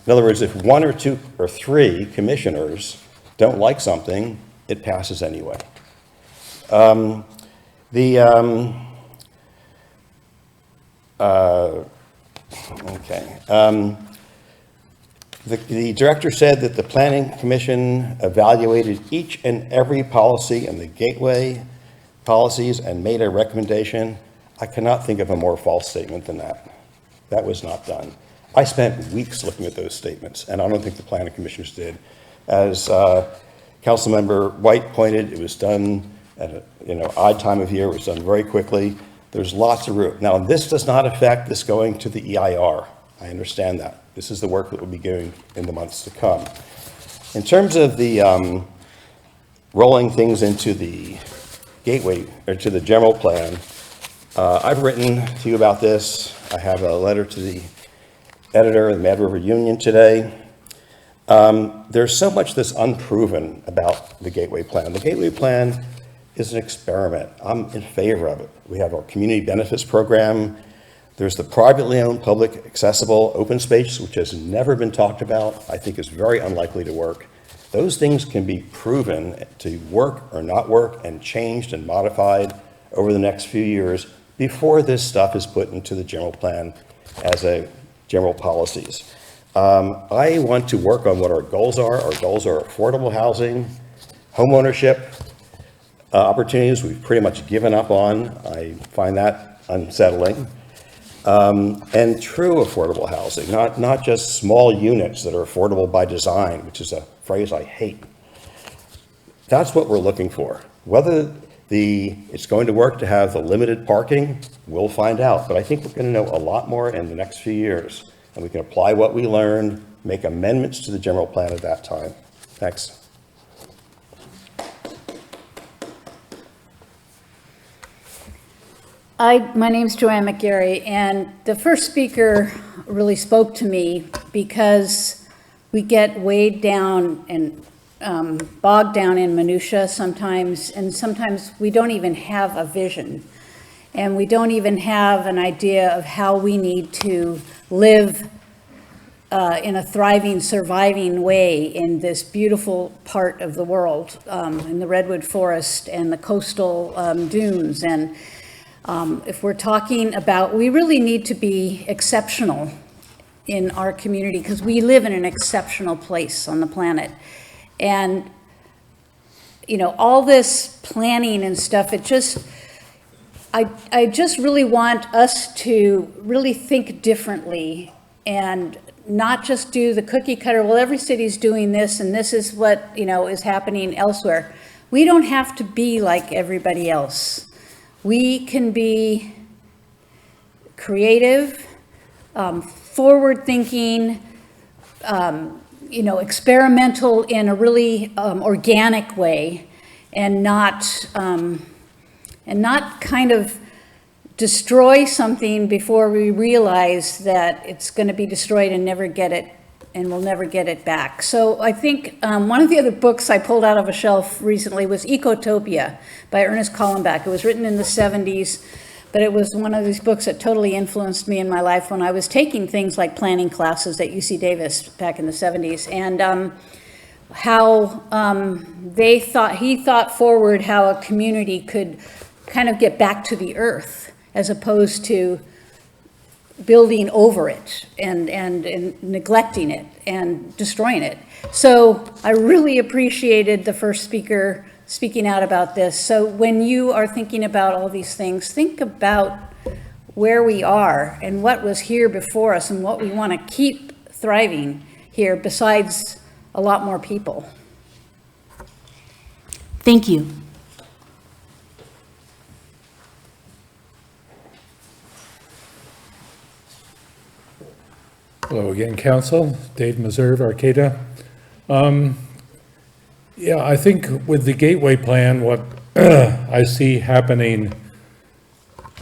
S6: other words, if 1 or 2 or 3 commissioners don't like something, it passes anyway. The director said that the Planning Commission evaluated each and every policy in the gateway policies and made a recommendation. I cannot think of a more false statement than that. That was not done. I spent weeks looking at those statements, and I don't think the Planning Commissioners did. As Councilmember White pointed, it was done at an odd time of year. It was done very quickly. There's lots of room. Now, this does not affect this going to the EIR. I understand that. This is the work that we'll be doing in the months to come. In terms of the rolling things into the gateway, or to the general plan, I've written to you about this. I have a letter to the editor of the Mad River Union today. There's so much that's unproven about the gateway plan. The gateway plan is an experiment. I'm in favor of it. We have our community benefits program. There's the privately owned, public accessible open space, which has never been talked about. I think is very unlikely to work. Those things can be proven to work or not work and changed and modified over the next few years before this stuff is put into the general plan as a general policies. I want to work on what our goals are. Our goals are affordable housing, home ownership, opportunities we've pretty much given up on. I find that unsettling. And true affordable housing, not just small units that are affordable by design, which is a phrase I hate. That's what we're looking for. Whether it's going to work to have the limited parking, we'll find out. But I think we're going to know a lot more in the next few years, and we can apply what we learned, make amendments to the general plan at that time. Thanks.
S3: My name's Joanne McGarry, and the first speaker really spoke to me because we get weighed down and bogged down in minutia sometimes, and sometimes we don't even have a vision, and we don't even have an idea of how we need to live in a thriving, surviving way in this beautiful part of the world, in the redwood forest and the coastal dunes. And if we're talking about, we really need to be exceptional in our community because we live in an exceptional place on the planet. And, all this planning and stuff, I just really want us to really think differently and not just do the cookie cutter, well, every city's doing this and this is what, is happening elsewhere. We don't have to be like everybody else. We can be creative, forward-thinking, experimental in a really organic way, and not kind of destroy something before we realize that it's going to be destroyed and we'll never get it back. So I think one of the other books I pulled out of a shelf recently was Ecotopia by Ernest Callenbach. It was written in the 70s, but it was one of these books that totally influenced me in my life when I was taking things like planning classes at UC Davis back in the 70s, and how he thought forward how a community could kind of get back to the earth as opposed to building over it and neglecting it and destroying it. So I really appreciated the first speaker speaking out about this. So when you are thinking about all these things, think about where we are and what was here before us and what we want to keep thriving here besides a lot more people.
S1: Thank you.
S9: Hello again, Council. Dave Meserve, Arcata. Yeah, I think with the Gateway Plan, what I see happening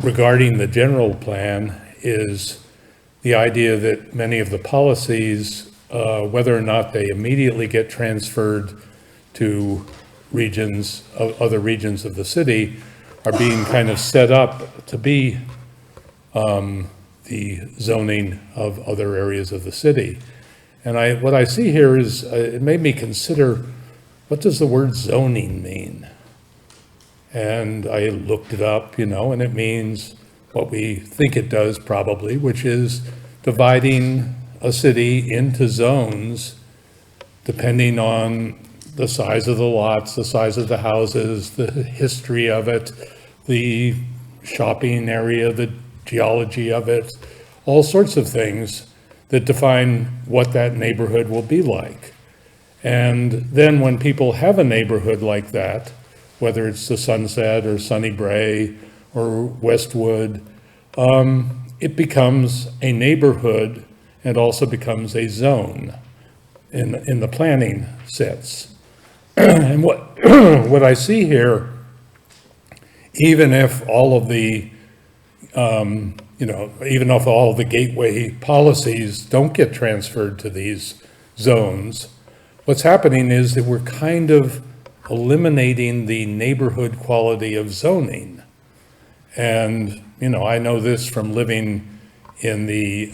S9: regarding the general plan is the idea that many of the policies, whether or not they immediately get transferred to regions, other regions of the city are being kind of set up to be the zoning of other areas of the city. And what I see here is, it made me consider, what does the word zoning mean? And I looked it up, and it means what we think it does probably, which is dividing a city into zones depending on the size of the lots, the size of the houses, the history of it, the shopping area, the geology of it, all sorts of things that define what that neighborhood will be like. And then when people have a neighborhood like that, whether it's the Sunset or Sunny Brae or Westwood, it becomes a neighborhood and also becomes a zone in the planning sense. And what I see here, even if all of the even if all of the gateway policies don't get transferred to these zones, what's happening is that we're kind of eliminating the neighborhood quality of zoning. And, I know this from living in the,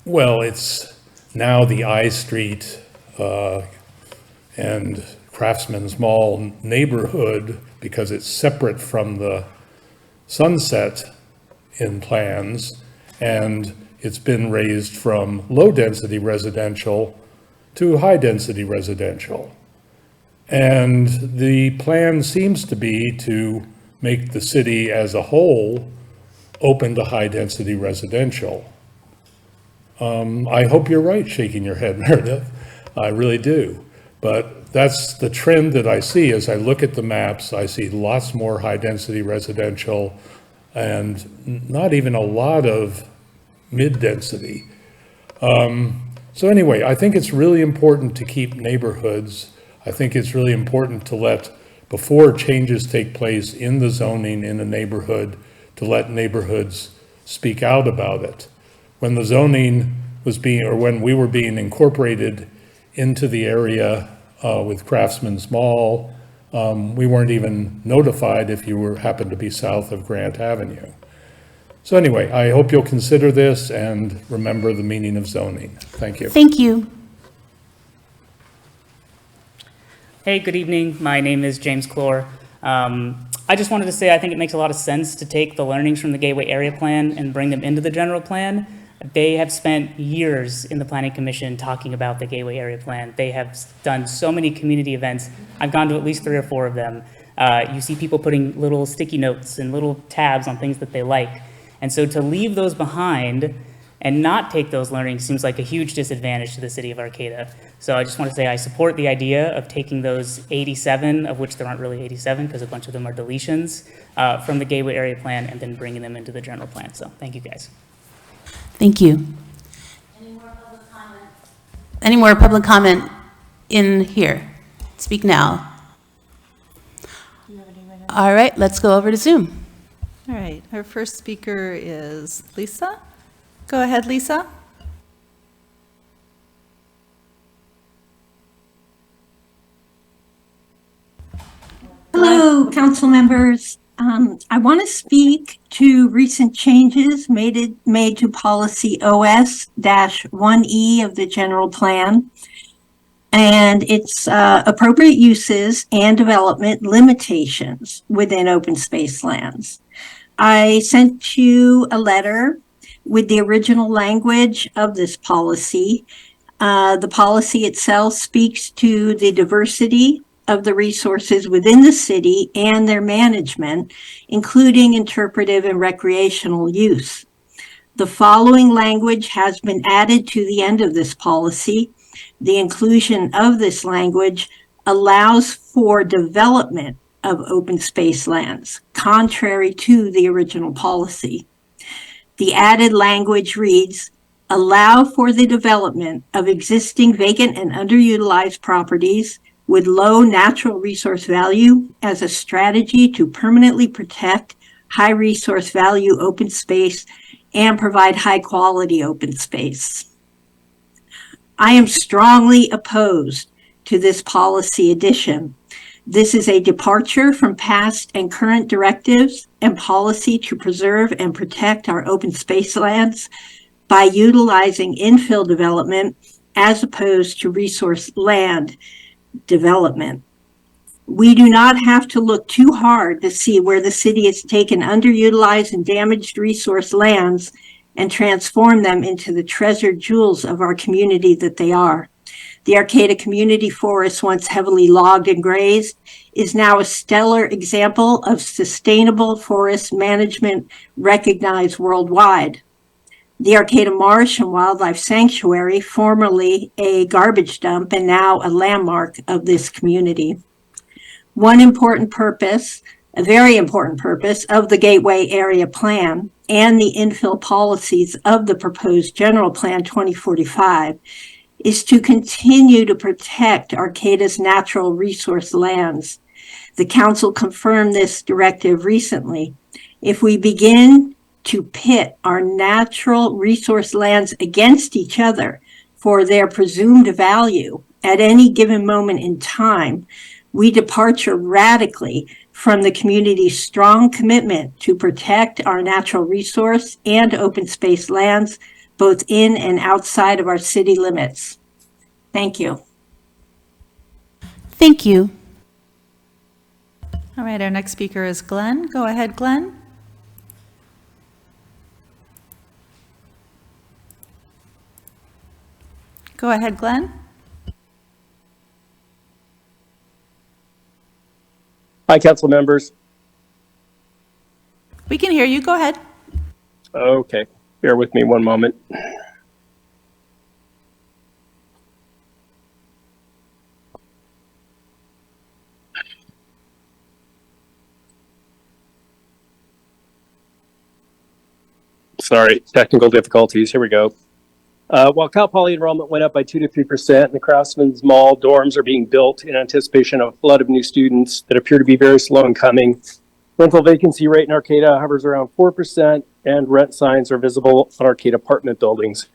S9: it's now the I Street and Craftsman's Mall neighborhood, because it's separate from the Sunset in plans, and it's been raised from low-density residential to high-density residential. And the plan seems to be to make the city as a whole open to high-density residential. I hope you're right, shaking your head, Meredith. I really do. But that's the trend that I see as I look at the maps. I see lots more high-density residential and not even a lot of mid-density. So anyway, I think it's really important to keep neighborhoods. I think it's really important to let, before changes take place in the zoning in a neighborhood, to let neighborhoods speak out about it. When the zoning was when we were being incorporated into the area with Craftsman's Mall, we weren't even notified if you happened to be south of Grant Avenue. So anyway, I hope you'll consider this and remember the meaning of zoning. Thank you.
S1: Thank you.
S18: Hey, good evening. My name is James Clore. I just wanted to say I think it makes a lot of sense to take the learnings from the Gateway Area Plan and bring them into the general plan. They have spent years in the Planning Commission talking about the Gateway Area Plan. They have done so many community events. I've gone to at least 3 or 4 of them. You see people putting little sticky notes and little tabs on things that they like. And so to leave those behind and not take those learnings seems like a huge disadvantage to the city of Arcata. So I just want to say I support the idea of taking those 87, of which there aren't really 87 because a bunch of them are deletions, from the Gateway Area Plan and then bringing them into the general plan. So thank you guys.
S1: Thank you. Any more public comment in here? Speak now. All right, let's go over to Zoom.
S7: All right, our first speaker is Lisa. Go ahead, Lisa.
S19: Hello, council members. I want to speak to recent changes made to policy OS-1E of the general plan and its appropriate uses and development limitations within open space lands. I sent you a letter with the original language of this policy. The policy itself speaks to the diversity of the resources within the city and their management, including interpretive and recreational use. The following language has been added to the end of this policy. The inclusion of this language allows for development of open space lands, contrary to the original policy. The added language reads, allow for the development of existing vacant and underutilized properties with low natural resource value as a strategy to permanently protect high resource value open space and provide high quality open space. I am strongly opposed to this policy addition. This is a departure from past and current directives and policy to preserve and protect our open space lands by utilizing infill development as opposed to resource land development. We do not have to look too hard to see where the city has taken underutilized and damaged resource lands and transformed them into the treasured jewels of our community that they are. The Arcata Community Forest, once heavily logged and grazed, is now a stellar example of sustainable forest management recognized worldwide. The Arcata Marsh and Wildlife Sanctuary, formerly a garbage dump and now a landmark of this community. One important purpose, a very important purpose of the Gateway Area Plan and the infill policies of the proposed General Plan 2045 is to continue to protect Arcata's natural resource lands. The council confirmed this directive recently. If we begin to pit our natural resource lands against each other for their presumed value at any given moment in time, we departure radically from the community's strong commitment to protect our natural resource and open space lands, both in and outside of our city limits. Thank you.
S1: Thank you.
S7: All right, our next speaker is Glenn. Go ahead, Glenn. Go ahead, Glenn.
S20: Hi, council members.
S7: We can hear you. Go ahead.
S20: Okay, bear with me one moment. Sorry, technical difficulties. Here we go. While Cal Poly enrollment went up by 2 to 3%, and the Craftsman's Mall dorms are being built in anticipation of a flood of new students that appear to be very slow in coming, rental vacancy rate in Arcata hovers around 4%, and rent signs are visible on Arcata apartment buildings.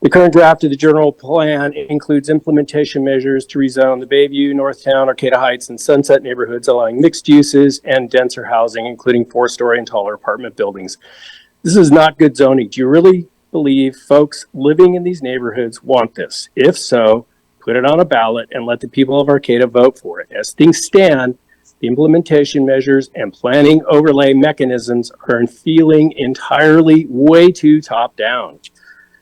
S20: The current draft of the general plan includes implementation measures to rezone the Bayview, Northtown, Arcata Heights, and Sunset neighborhoods, allowing mixed uses and denser housing, including 4-story and taller apartment buildings. This is not good zoning. Do you really believe folks living in these neighborhoods want this? If so, put it on a ballot and let the people of Arcata vote for it. As things stand, the implementation measures and planning overlay mechanisms are feeling entirely way too top down.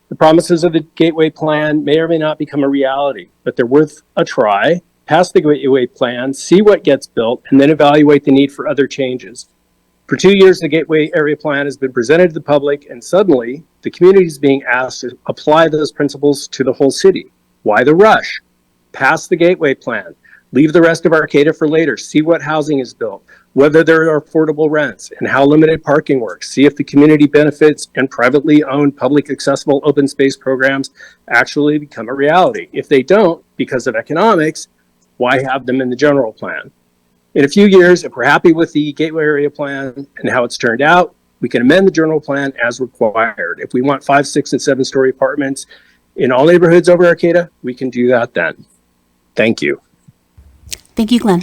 S20: The promises of the Gateway Plan may or may not become a reality, but they're worth a try. Pass the Gateway Plan, see what gets built, and then evaluate the need for other changes. For 2 years, the Gateway Area Plan has been presented to the public, and suddenly the community is being asked to apply those principles to the whole city. Why the rush? Pass the Gateway Plan. Leave the rest of Arcata for later. See what housing is built, whether there are affordable rents, and how limited parking works. See if the community benefits and privately owned public accessible open space programs actually become a reality. If they don't, because of economics, why have them in the general plan? In a few years, if we're happy with the Gateway Area Plan and how it's turned out, we can amend the general plan as required. If we want 5, 6, and 7-story apartments in all neighborhoods over Arcata, we can do that then. Thank you.
S1: Thank you, Glenn.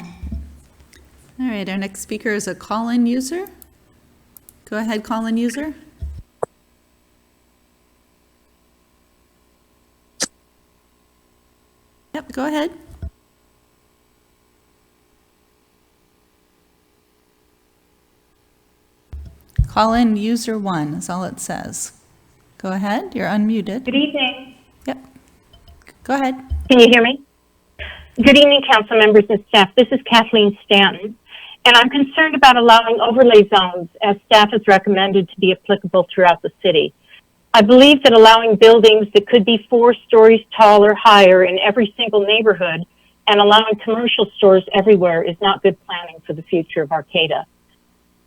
S7: All right, our next speaker is a call-in user. Go ahead, call-in user. Yep, go ahead. Call in user 1 is all it says. Go ahead, you're unmuted.
S21: Good evening.
S7: Yep. Go ahead.
S21: Can you hear me? Good evening, council members and staff. This is Kathleen Stanton, and I'm concerned about allowing overlay zones as staff has recommended to be applicable throughout the city. I believe that allowing buildings that could be 4 stories tall or higher in every single neighborhood and allowing commercial stores everywhere is not good planning for the future of Arcata.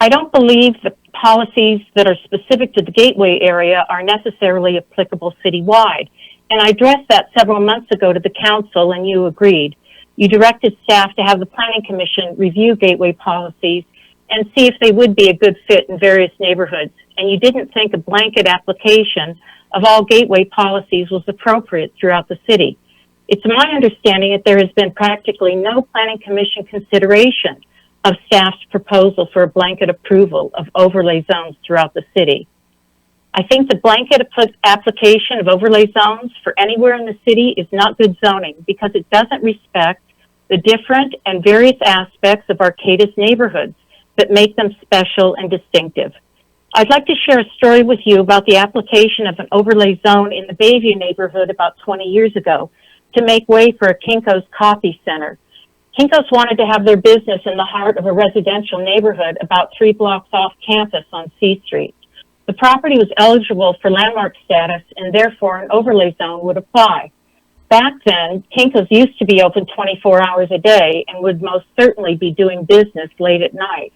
S21: I don't believe the policies that are specific to the Gateway area are necessarily applicable citywide. And I addressed that several months ago to the council and you agreed. You directed staff to have the Planning Commission review Gateway policies and see if they would be a good fit in various neighborhoods. And you didn't think a blanket application of all Gateway policies was appropriate throughout the city. It's my understanding that there has been practically no Planning Commission consideration of staff's proposal for a blanket approval of overlay zones throughout the city. I think the blanket application of overlay zones for anywhere in the city is not good zoning because it doesn't respect the different and various aspects of Arcata's neighborhoods that make them special and distinctive. I'd like to share a story with you about the application of an overlay zone in the Bayview neighborhood about 20 years ago to make way for a Kinko's Coffee Center. Kinko's wanted to have their business in the heart of a residential neighborhood about 3 blocks off campus on C Street. The property was eligible for landmark status and therefore an overlay zone would apply. Back then, Kinko's used to be open 24 hours a day and would most certainly be doing business late at night.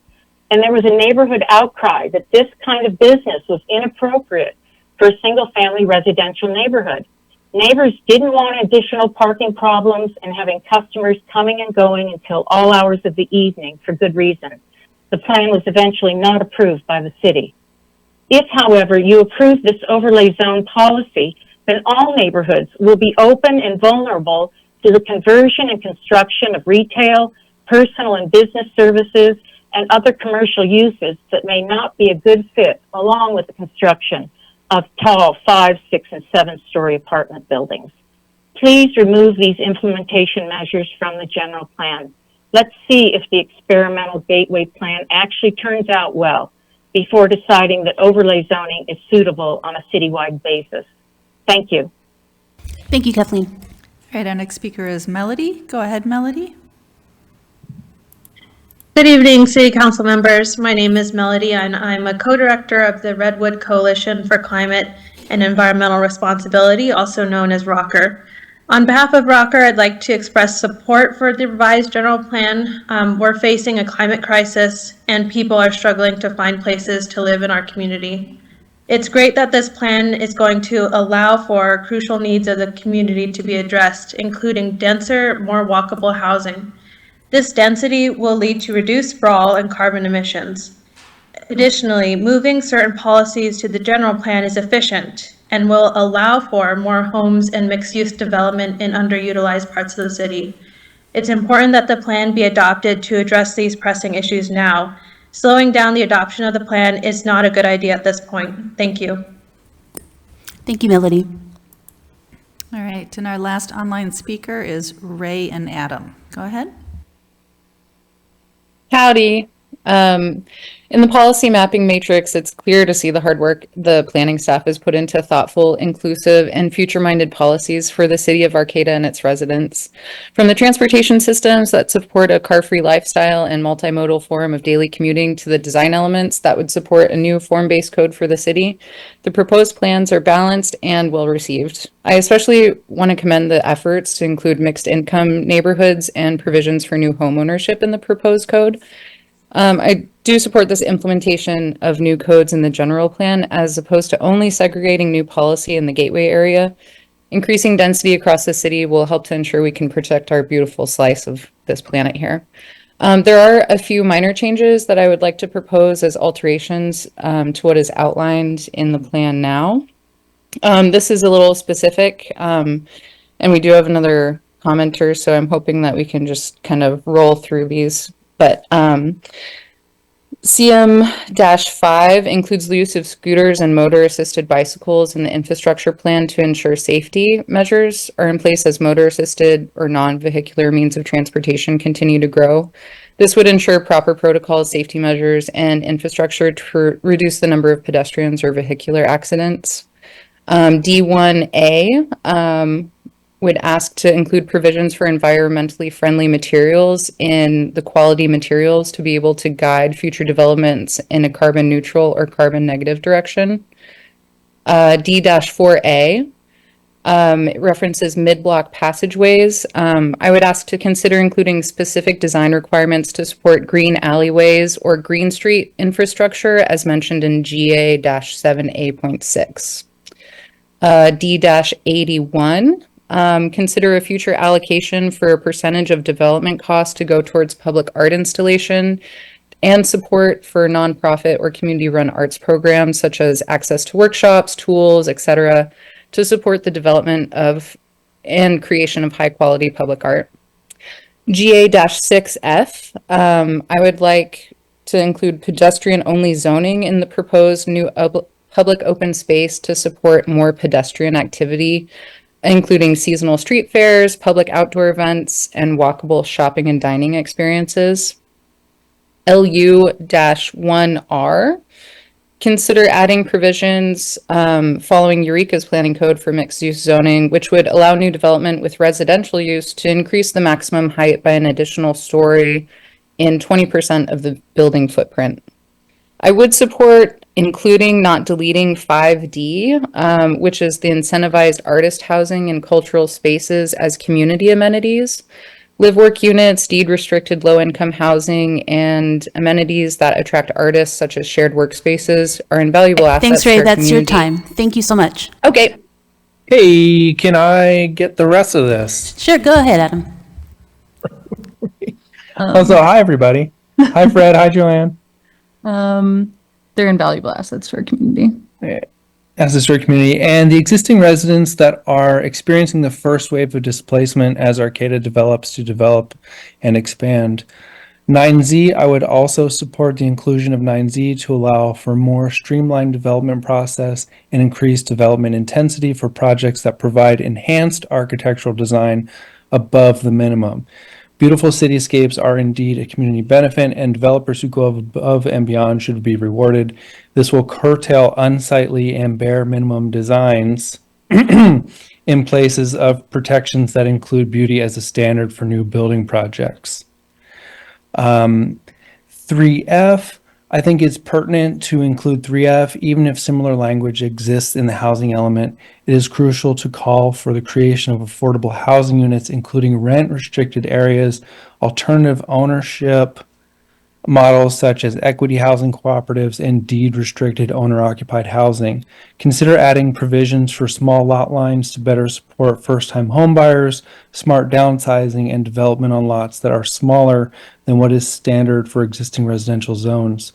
S21: And there was a neighborhood outcry that this kind of business was inappropriate for a single-family residential neighborhood. Neighbors didn't want additional parking problems and having customers coming and going until all hours of the evening for good reason. The plan was eventually not approved by the city. If, however, you approve this overlay zone policy, then all neighborhoods will be open and vulnerable to the conversion and construction of retail, personal and business services, and other commercial uses that may not be a good fit, along with the construction of tall 5, 6, and 7-story apartment buildings. Please remove these implementation measures from the general plan. Let's see if the experimental gateway plan actually turns out well before deciding that overlay zoning is suitable on a citywide basis. Thank you.
S1: Thank you, Kathleen.
S7: All right, our next speaker is Melody. Go ahead, Melody.
S5: Good evening, City Council members. My name is Melody, and I'm a co-director of the Redwood Coalition for Climate and Environmental Responsibility, also known as ROCKR. On behalf of ROCKR, I'd like to express support for the revised general plan. We're facing a climate crisis, and people are struggling to find places to live in our community. It's great that this plan is going to allow for crucial needs of the community to be addressed, including denser, more walkable housing. This density will lead to reduced sprawl and carbon emissions. Additionally, moving certain policies to the general plan is efficient and will allow for more homes and mixed-use development in underutilized parts of the city. It's important that the plan be adopted to address these pressing issues now. Slowing down the adoption of the plan is not a good idea at this point. Thank you.
S1: Thank you, Melody.
S7: All right, and our last online speaker is Ray and Adam. Go ahead.
S22: Howdy. In the policy mapping matrix, it's clear to see the hard work the planning staff has put into thoughtful, inclusive, and future-minded policies for the city of Arcata and its residents. From the transportation systems that support a car-free lifestyle and multimodal form of daily commuting to the design elements that would support a new form-based code for the city, the proposed plans are balanced and well-received. I especially want to commend the efforts to include mixed-income neighborhoods and provisions for new home ownership in the proposed code. I do support this implementation of new codes in the general plan as opposed to only segregating new policy in the gateway area. Increasing density across the city will help to ensure we can protect our beautiful slice of this planet here. There are a few minor changes that I would like to propose as alterations to what is outlined in the plan now. This is a little specific, and we do have another commenter, so I'm hoping that we can just kind of roll through these. But CM-5 includes the use of scooters and motor-assisted bicycles in the infrastructure plan to ensure safety measures are in place as motor-assisted or non-vehicular means of transportation continue to grow. This would ensure proper protocols, safety measures, and infrastructure to reduce the number of pedestrians or vehicular accidents. D1A would ask to include provisions for environmentally friendly materials in the quality materials to be able to guide future developments in a carbon neutral or carbon negative direction. D-4A references mid-block passageways. I would ask to consider including specific design requirements to support green alleyways or green street infrastructure as mentioned in GA-7A.6. D-81. Consider a future allocation for a percentage of development costs to go towards public art installation and support for nonprofit or community-run arts programs such as access to workshops, tools, etc., to support the development of and creation of high-quality public art. GA-6F, I would like to include pedestrian-only zoning in the proposed new public open space to support more pedestrian activity, including seasonal street fairs, public outdoor events, and walkable shopping and dining experiences. LU-1R, consider adding provisions following Eureka's planning code for mixed-use zoning, which would allow new development with residential use to increase the maximum height by an additional story in 20% of the building footprint. I would support including, not deleting, 5D, which is the incentivized artist housing and cultural spaces as community amenities. Live-work units, deed-restricted low-income housing, and amenities that attract artists, such as shared workspaces, are invaluable assets.
S1: Thanks, Ray.
S22: to our
S1: That's your
S22: community.
S1: time. Thank you so much.
S22: Okay.
S8: Hey, can I get the rest of this?
S1: Sure, go ahead, Adam.
S8: So hi, everybody. Hi, Fred. Hi, Joanne.
S22: They're invaluable assets for our community.
S8: As a story community, and the existing residents that are experiencing the first wave of displacement as Arcata develops to develop and expand. 9Z, I would also support the inclusion of 9Z to allow for more streamlined development process and increased development intensity for projects that provide enhanced architectural design above the minimum. Beautiful cityscapes are indeed a community benefit, and developers who go above and beyond should be rewarded. This will curtail unsightly and bare minimum designs in places of protections that include beauty as a standard for new building projects. 3F, I think it's pertinent to include 3F, even if similar language exists in the housing element. It is crucial to call for the creation of affordable housing units, including rent-restricted areas, alternative ownership models such as equity housing cooperatives, and deed-restricted owner-occupied housing. Consider adding provisions for small lot lines to better support first-time homebuyers, smart downsizing, and development on lots that are smaller than what is standard for existing residential zones.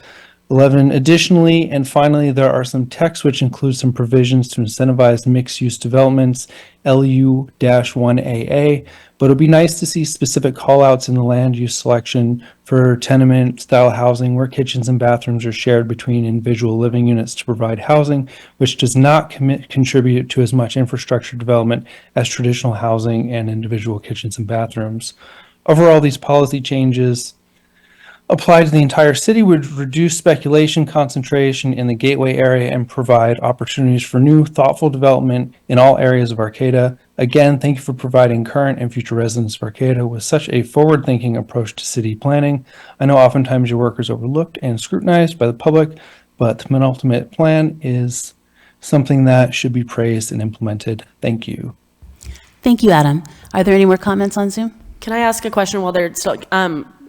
S8: 11, additionally, and finally, there are some text which include some provisions to incentivize mixed-use developments, LU-1AA, but it would be nice to see specific callouts in the land use selection for tenement-style housing where kitchens and bathrooms are shared between individual living units to provide housing, which does not contribute to as much infrastructure development as traditional housing and individual kitchens and bathrooms. Overall, these policy changes applied to the entire city would reduce speculation concentration in the gateway area and provide opportunities for new, thoughtful development in all areas of Arcata. Again, thank you for providing current and future residents of Arcata with such a forward-thinking approach to city planning. I know oftentimes your work is overlooked and scrutinized by the public, but the penultimate plan is something that should be praised and implemented. Thank you.
S1: Thank you, Adam. Are there any more comments on Zoom?
S14: Can I ask a question while they're still,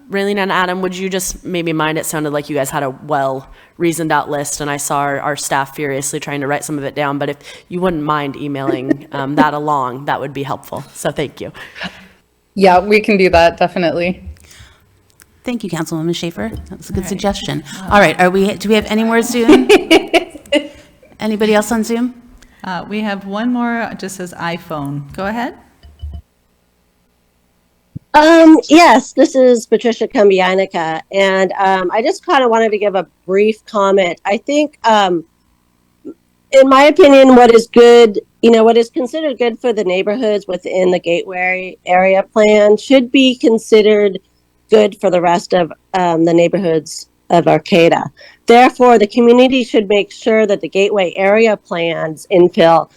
S14: Raylene and Adam, would you just maybe mind, it sounded like you guys had a well-reasoned out list, and I saw our staff furiously trying to write some of it down, but if you wouldn't mind emailing that along, that would be helpful. So thank you.
S22: Yeah, we can do that, definitely.
S1: Thank you, Councilwoman Schaefer. That was a good suggestion. All right, do we have any more Zoom? Anybody else on Zoom?
S7: We have one more, it just says iPhone. Go ahead.
S12: Yes, this is Patricia Kumbianica, and I just kind of wanted to give a brief comment. I think, in my opinion, what is good, what is considered good for the neighborhoods within the Gateway Area Plan should be considered good for the rest of the neighborhoods of Arcata. Therefore, the community should make sure that the Gateway Area Plan's infill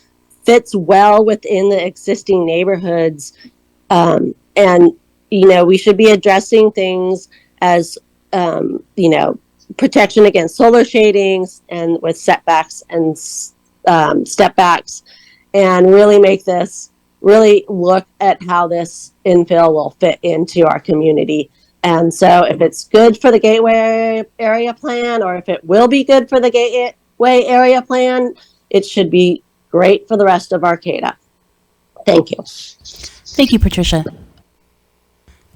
S12: fits well within the existing neighborhoods, and we should be addressing things as, protection against solar shadings and with setbacks and step backs, and really look at how this infill will fit into our community. And so if it's good for the Gateway Area Plan, or if it will be good for the Gateway Area Plan, it should be great for the rest of Arcata. Thank you.
S1: Thank you, Patricia.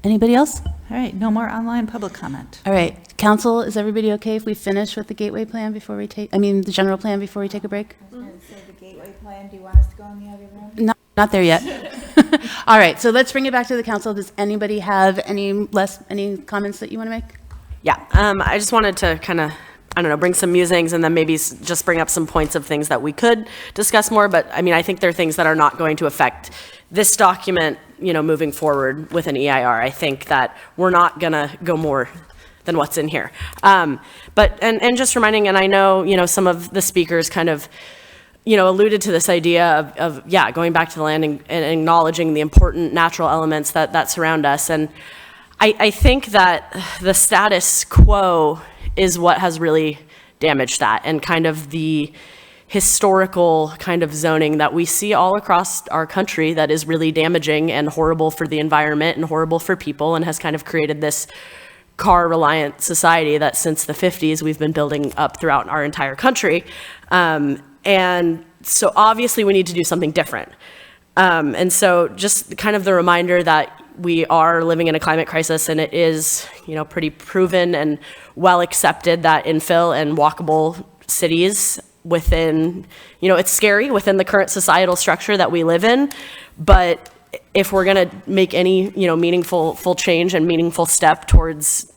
S1: Anybody else?
S7: All right, no more online public comment.
S1: All right, Council, is everybody okay if we finish with the Gateway Plan before we the general plan before we take a break?
S10: I was going to say the Gateway Plan. Do you want us to go in the other room?
S1: Not there yet. All right, so let's bring it back to the council. Does anybody have any comments that you want to make?
S14: Yeah, I just wanted to kind of, I don't know, bring some musings and then maybe just bring up some points of things that we could discuss more. But I mean, I think there are things that are not going to affect this document, you know, moving forward with an EIR. I think that we're not going to go more than what's in here. But just reminding, and I know, you know, some of the speakers kind of, you know, alluded to this idea of yeah, going back to the land and acknowledging the important natural elements that surround us. And I think that the status quo is what has really damaged that, and kind of the historical kind of zoning that we see all across our country that is really damaging and horrible for the environment and horrible for people, and has kind of created this car-reliant society that since the 50s we've been building up throughout our entire country. And so obviously we need to do something different. And so just kind of the reminder that we are living in a climate crisis, and it is, you know, pretty proven and well accepted that infill and walkable cities within, you know, it's scary within the current societal structure that we live in, but if we're going to make any, you know, meaningful change and meaningful step towards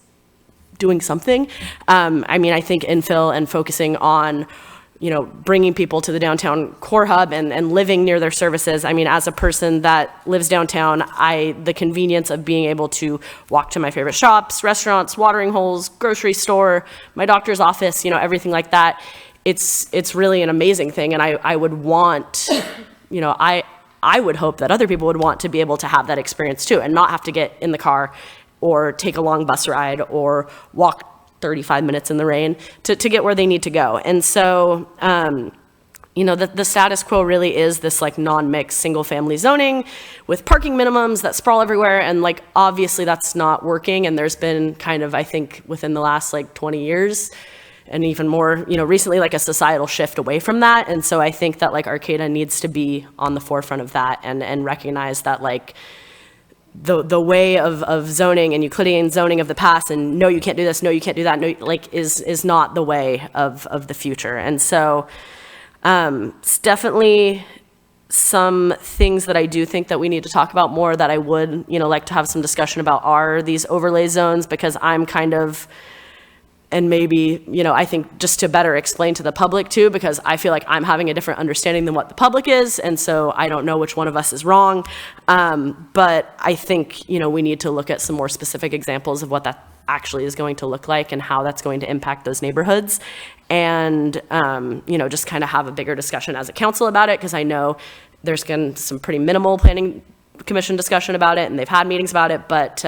S14: doing something, I mean, I think infill and focusing on, you know, bringing people to the downtown core hub and living near their services. I mean, as a person that lives downtown, the convenience of being able to walk to my favorite shops, restaurants, watering holes, grocery store, my doctor's office, you know, everything like that, it's really an amazing thing. And I would want, you know, I would hope that other people would want to be able to have that experience too, and not have to get in the car or take a long bus ride or walk 35 minutes in the rain to get where they need to go. And so, you know, the status quo really is this like non-mixed single family zoning with parking minimums that sprawl everywhere. And like, obviously that's not working. And there's been kind of, I think within the last like 20 years and even more, you know, recently, like a societal shift away from that. And so I think that like Arcata needs to be on the forefront of that and recognize that like, the way of zoning and Euclidean zoning of the past, and no, you can't do this, no, you can't do that, no, like is not the way of the future. And so it's definitely some things that I do think that we need to talk about more, that I would, you know, like to have some discussion about, are these overlay zones, because I'm kind of, and maybe, you know, I think just to better explain to the public too, because I feel like I'm having a different understanding than what the public is. And so I don't know which one of us is wrong. But I think, you know, we need to look at some more specific examples of what that actually is going to look like and how that's going to impact those neighborhoods. And, you know, just kind of have a bigger discussion as a council about it, because I know there's been some pretty minimal planning commission discussion about it, and they've had meetings about it, but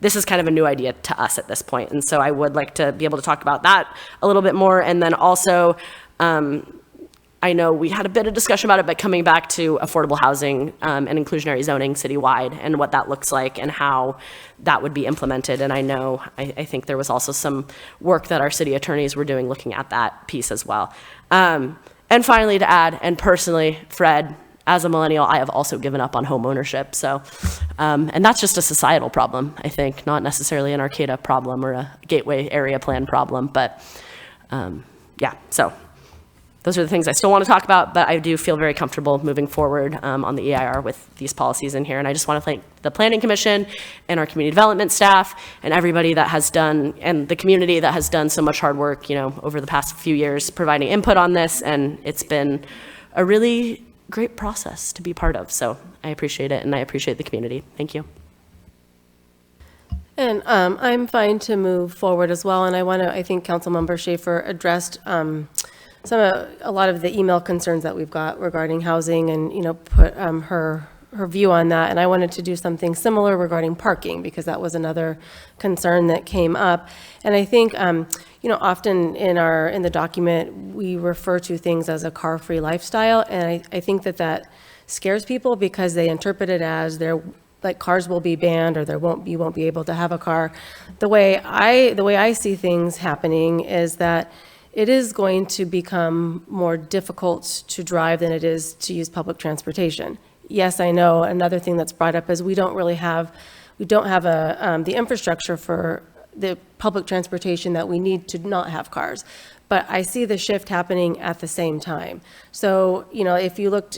S14: this is kind of a new idea to us at this point. And so I would like to be able to talk about that a little bit more. And then also, I know we had a bit of discussion about it, but coming back to affordable housing and inclusionary zoning citywide, and what that looks like and how that would be implemented. And I know, I think there was also some work that our city attorneys were doing looking at that piece as well. And finally, to add, and personally, Fred, as a millennial, I have also given up on home ownership. So, and that's just a societal problem, I think, not necessarily an Arcata problem or a gateway area plan problem. But yeah, so those are the things I still want to talk about, but I do feel very comfortable moving forward on the EIR with these policies in here. And I just want to thank the Planning Commission and our community development staff and everybody that has done, and the community that has done so much hard work, you know, over the past few years, providing input on this. And it's been a really great process to be part of. So I appreciate it, and I appreciate the community. Thank you.
S13: And I'm fine to move forward as well. And I think Councilmember Schaefer addressed a lot of the email concerns that we've got regarding housing, and, you know, put her view on that. And I wanted to do something similar regarding parking, because that was another concern that came up. And I think, you know, often in the document, we refer to things as a car-free lifestyle. And I think that scares people, because they interpret it as like cars will be banned, or you won't be able to have a car. The way I see things happening is that it is going to become more difficult to drive than it is to use public transportation. Yes, I know another thing that's brought up is we don't have the infrastructure for the public transportation that we need to not have cars. But I see the shift happening at the same time. So, you know, if you look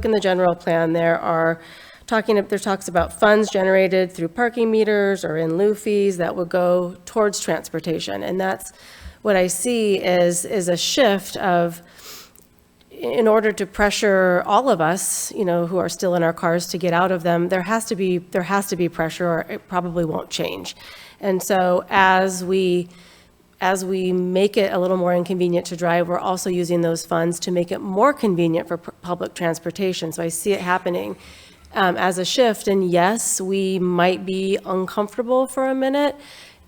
S13: in the general plan, there are there talks about funds generated through parking meters or in lieu fees that would go towards transportation. And that's what I see is a shift of, in order to pressure all of us, who are still in our cars to get out of them, there has to be pressure, or it probably won't change. And so as we make it a little more inconvenient to drive, we're also using those funds to make it more convenient for public transportation. So I see it happening as a shift. And yes, we might be uncomfortable for a minute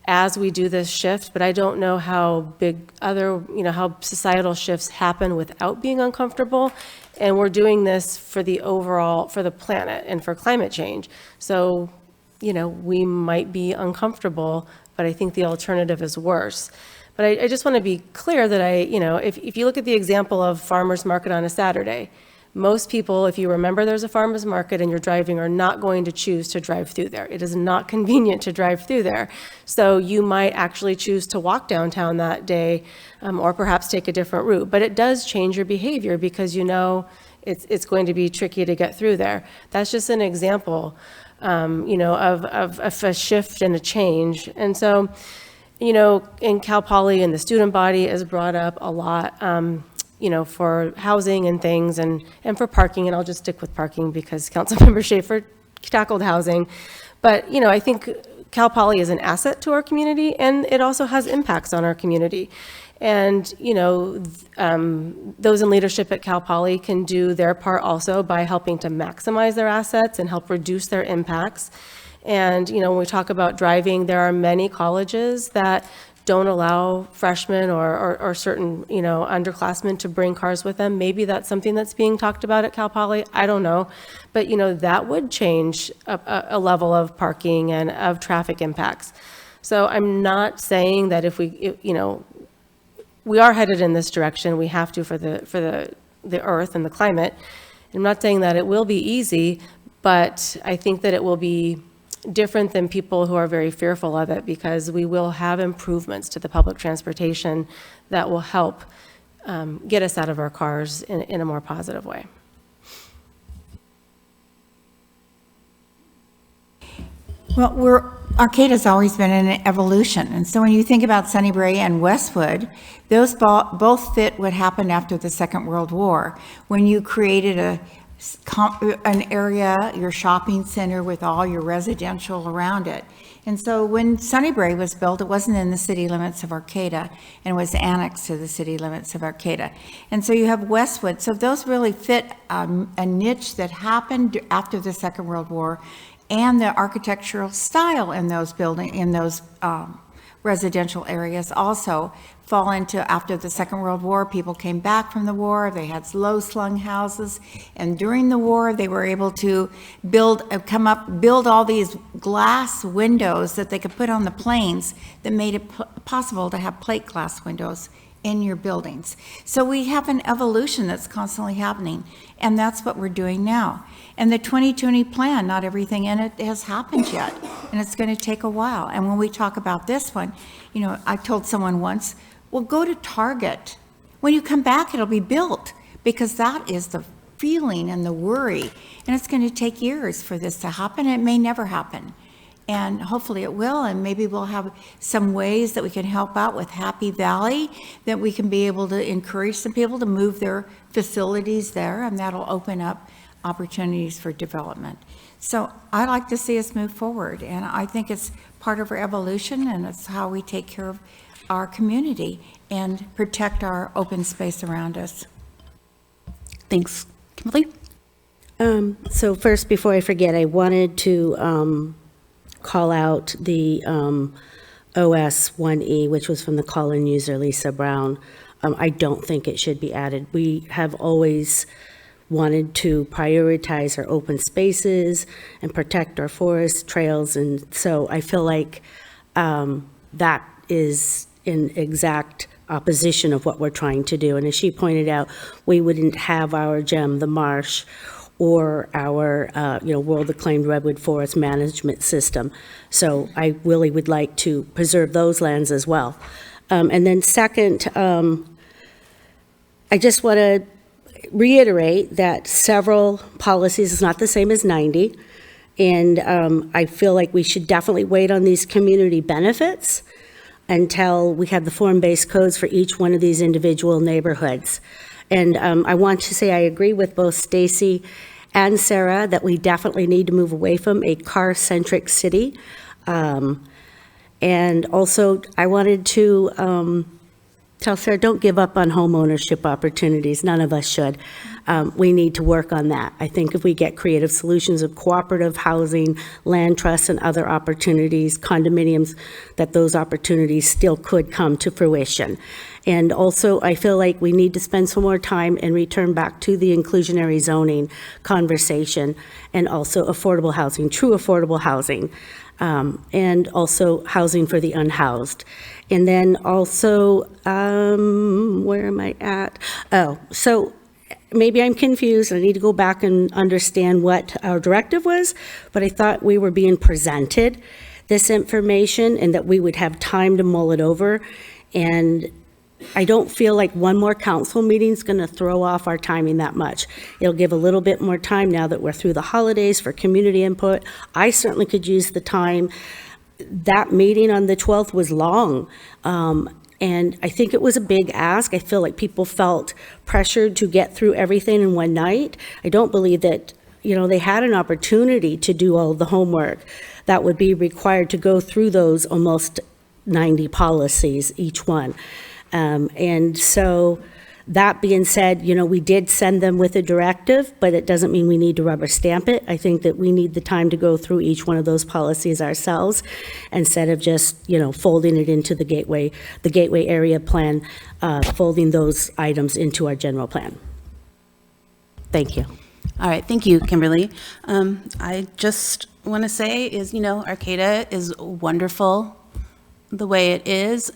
S13: as we do this shift, but I don't know how how societal shifts happen without being uncomfortable. And we're doing this for the planet and for climate change. So, we might be uncomfortable, but I think the alternative is worse. But I just want to be clear that if you look at the example of farmer's market on a Saturday, most people, if you remember there's a farmer's market and you're driving, are not going to choose to drive through there. It is not convenient to drive through there. So you might actually choose to walk downtown that day, or perhaps take a different route. But it does change your behavior because it's going to be tricky to get through there. That's just an example, of a shift and a change. And so, in Cal Poly and the student body is brought up a lot, for housing and things and for parking. And I'll just stick with parking because Councilmember Schaefer tackled housing. But, I think Cal Poly is an asset to our community, and it also has impacts on our community. And, those in leadership at Cal Poly can do their part also by helping to maximize their assets and help reduce their impacts. And, when we talk about driving, there are many colleges that don't allow freshmen or certain, underclassmen to bring cars with them. Maybe that's something that's being talked about at Cal Poly. I don't know. But, that would change a level of parking and of traffic impacts. So I'm not saying that if we are headed in this direction, we have to for the earth and the climate. I'm not saying that it will be easy, but I think that it will be different than people who are very fearful of it, because we will have improvements to the public transportation that will help get us out of our cars in a more positive way.
S10: Well, Arcata's always been in an evolution. And so when you think about Sunnybrae and Westwood, those both fit what happened after the Second World War, when you created an area, your shopping center with all your residential around it. And so when Sunnybrae was built, it wasn't in the city limits of Arcata and was annexed to the city limits of Arcata. And so you have Westwood. So those really fit a niche that happened after the Second World War, and the architectural style in those residential areas also fall into, after the Second World War, people came back from the war, they had low-slung houses, and during the war, they were able to build all these glass windows that they could put on the planes that made it possible to have plate glass windows in your buildings. So we have an evolution that's constantly happening, and that's what we're doing now. And the 2020 plan, not everything in it has happened yet, and it's going to take a while. And when we talk about this one, I told someone once, well, go to Target. When you come back, it'll be built, because that is the feeling and the worry. And it's going to take years for this to happen. It may never happen. And hopefully it will, and maybe we'll have some ways that we can help out with Happy Valley, that we can be able to encourage some people to move their facilities there, and that'll open up opportunities for development. So I like to see us move forward, and I think it's part of our evolution, and it's how we take care of our community and protect our open space around us.
S1: Thanks. Kimberly?
S2: So first, before I forget, I wanted to call out the OS 1E, which was from the call-in user, Lisa Brown. I don't think it should be added. We have always wanted to prioritize our open spaces and protect our forests, trails, and so I feel like that is in exact opposition of what we're trying to do. And as she pointed out, we wouldn't have our gem, the marsh, or our world-acclaimed redwood forest management system. So I really would like to preserve those lands as well. And then second, I just want to reiterate that several policies is not the same as 90. And I feel like we should definitely wait on these community benefits until we have the form-based codes for each one of these individual neighborhoods. And I want to say I agree with both Stacy and Sarah that we definitely need to move away from a car-centric city. And also, I wanted to tell Sarah, don't give up on home ownership opportunities. None of us should. We need to work on that. I think if we get creative solutions of cooperative housing, land trusts, and other opportunities, condominiums, that those opportunities still could come to fruition. And also, I feel like we need to spend some more time and return back to the inclusionary zoning conversation, and also affordable housing, true affordable housing, and also housing for the unhoused. And then also, where am I at? Oh, so maybe I'm confused. I need to go back and understand what our directive was, but I thought we were being presented this information and that we would have time to mull it over. And I don't feel like one more council meeting is going to throw off our timing that much. It'll give a little bit more time now that we're through the holidays for community input. I certainly could use the time. That meeting on the 12th was long, and I think it was a big ask. I feel like people felt pressured to get through everything in one night. I don't believe that, they had an opportunity to do all the homework that would be required to go through those almost 90 policies, each one. And so that being said, we did send them with a directive, but it doesn't mean we need to rubber stamp it. I think that we need the time to go through each one of those policies ourselves instead of just, folding it into the gateway area plan, folding those items into our general plan. Thank you.
S1: All right, thank you, Kimberly. I just want to say is, Arcata is wonderful the way it is,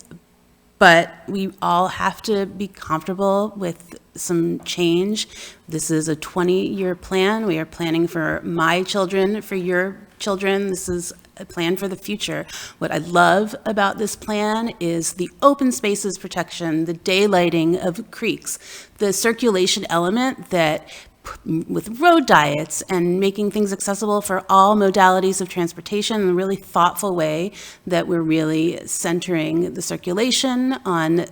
S1: but we all have to be comfortable with some change. This is a 20-year plan. We are planning for my children, for your children. This is a plan for the future. What I love about this plan is the open spaces protection, the daylighting of creeks, the circulation element that with road diets and making things accessible for all modalities of transportation in a really thoughtful way, that we're really centering the circulation on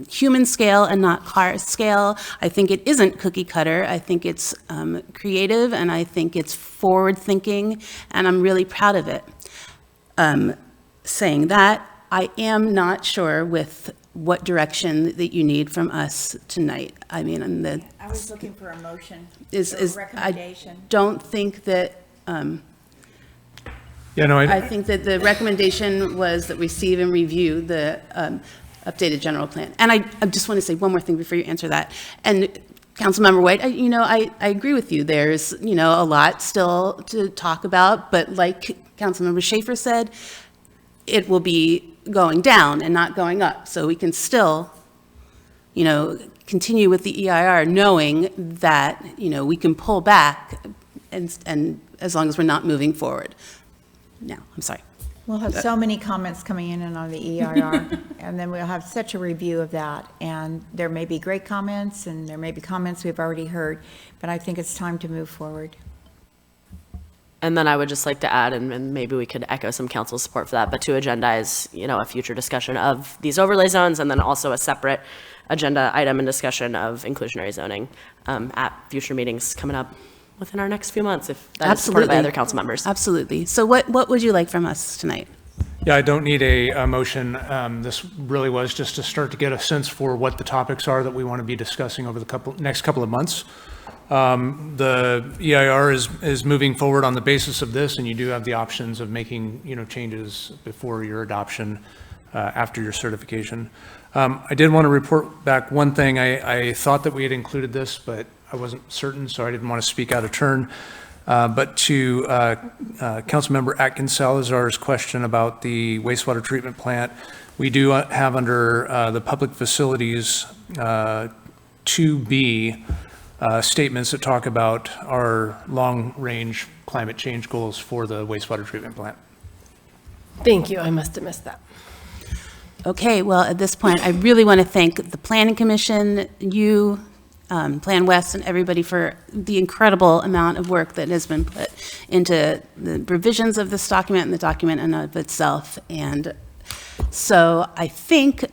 S1: human scale and not car scale. I think it isn't cookie cutter. I think it's creative, and I think it's forward thinking, and I'm really proud of it. Saying that, I am not sure with what direction that you need from us tonight. I mean,
S10: I was looking for a motion,
S1: is
S10: or a recommendation.
S1: I don't think that, I think that the recommendation was that receive and review the updated general plan. And I just want to say one more thing before you answer that. And Councilmember White, I agree with you. There's, a lot still to talk about, but like Councilmember Schaefer said, it will be going down and not going up. So we can still, continue with the EIR knowing that, we can pull back and as long as we're not moving forward. Now, I'm sorry.
S10: We'll have so many comments coming in and on the EIR, and then we'll have such a review of that. And there may be great comments, and there may be comments we've already heard, but I think it's time to move forward.
S14: And then I would just like to add, and maybe we could echo some council support for that, but to agendize, a future discussion of these overlay zones, and then also a separate agenda item and discussion of inclusionary zoning at future meetings coming up within our next few months, if that is supported by other council members.
S1: Absolutely. So what would you like from us tonight?
S11: Yeah, I don't need a motion. This really was just to start to get a sense for what the topics are that we want to be discussing over the next couple of months. The EIR is moving forward on the basis of this, and you do have the options of making, changes before your adoption, after your certification. I did want to report back one thing. I thought that we had included this, but I wasn't certain, so I didn't want to speak out of turn. But to Councilmember Atkins Salazar's question about the wastewater treatment plant, we do have under the public facilities 2B statements that talk about our long-range climate change goals for the wastewater treatment plant.
S13: Thank you. I must have missed that.
S1: Okay, well, at this point, I really want to thank the Planning Commission, you, Plan West and everybody for the incredible amount of work that has been put into the revisions of this document and the document in and of itself. And so I think,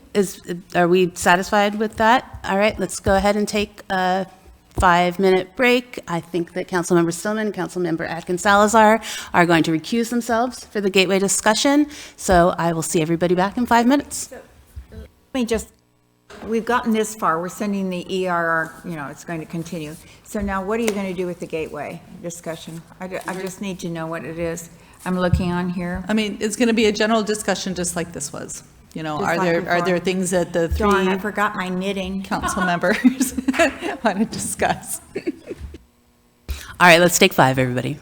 S1: are we satisfied with that? All right, let's go ahead and take a 5-minute break. I think that Councilmember Stillman and Councilmember Atkins Salazar are going to recuse themselves for the gateway discussion. So I will see everybody back in 5 minutes.
S10: Let me just, we've gotten this far, we're sending the ERR, it's going to continue. So now what are you going to do with the gateway discussion? I just need to know what it is. I'm looking on here.
S7: I mean, it's going to be a general discussion just like this was.
S10: Just
S7: are
S10: like
S7: there
S10: before.
S7: things that the three
S10: Darn, I forgot my knitting.
S7: council members want to discuss?
S1: All right, let's take 5, everybody.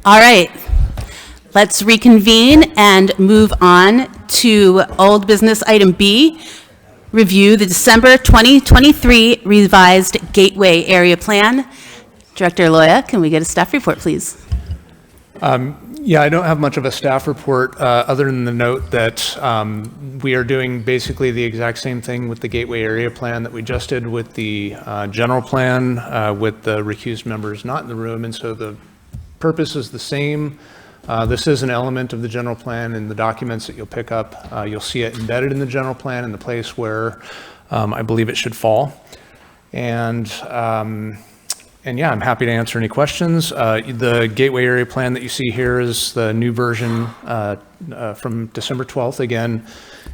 S1: All right, let's reconvene and move on to old business item B, review the December 2023 revised Gateway Area Plan. Director Loya, can we get a staff report, please?
S11: Yeah, I don't have much of a staff report other than the note that we are doing basically the exact same thing with the Gateway Area Plan that we just did with the general plan with the recused members not in the room, and so the purpose is the same. This is an element of the general plan in the documents that you'll pick up. You'll see it embedded in the general plan in the place where I believe it should fall. And yeah, I'm happy to answer any questions. The Gateway Area Plan that you see here is the new version from December 12th again,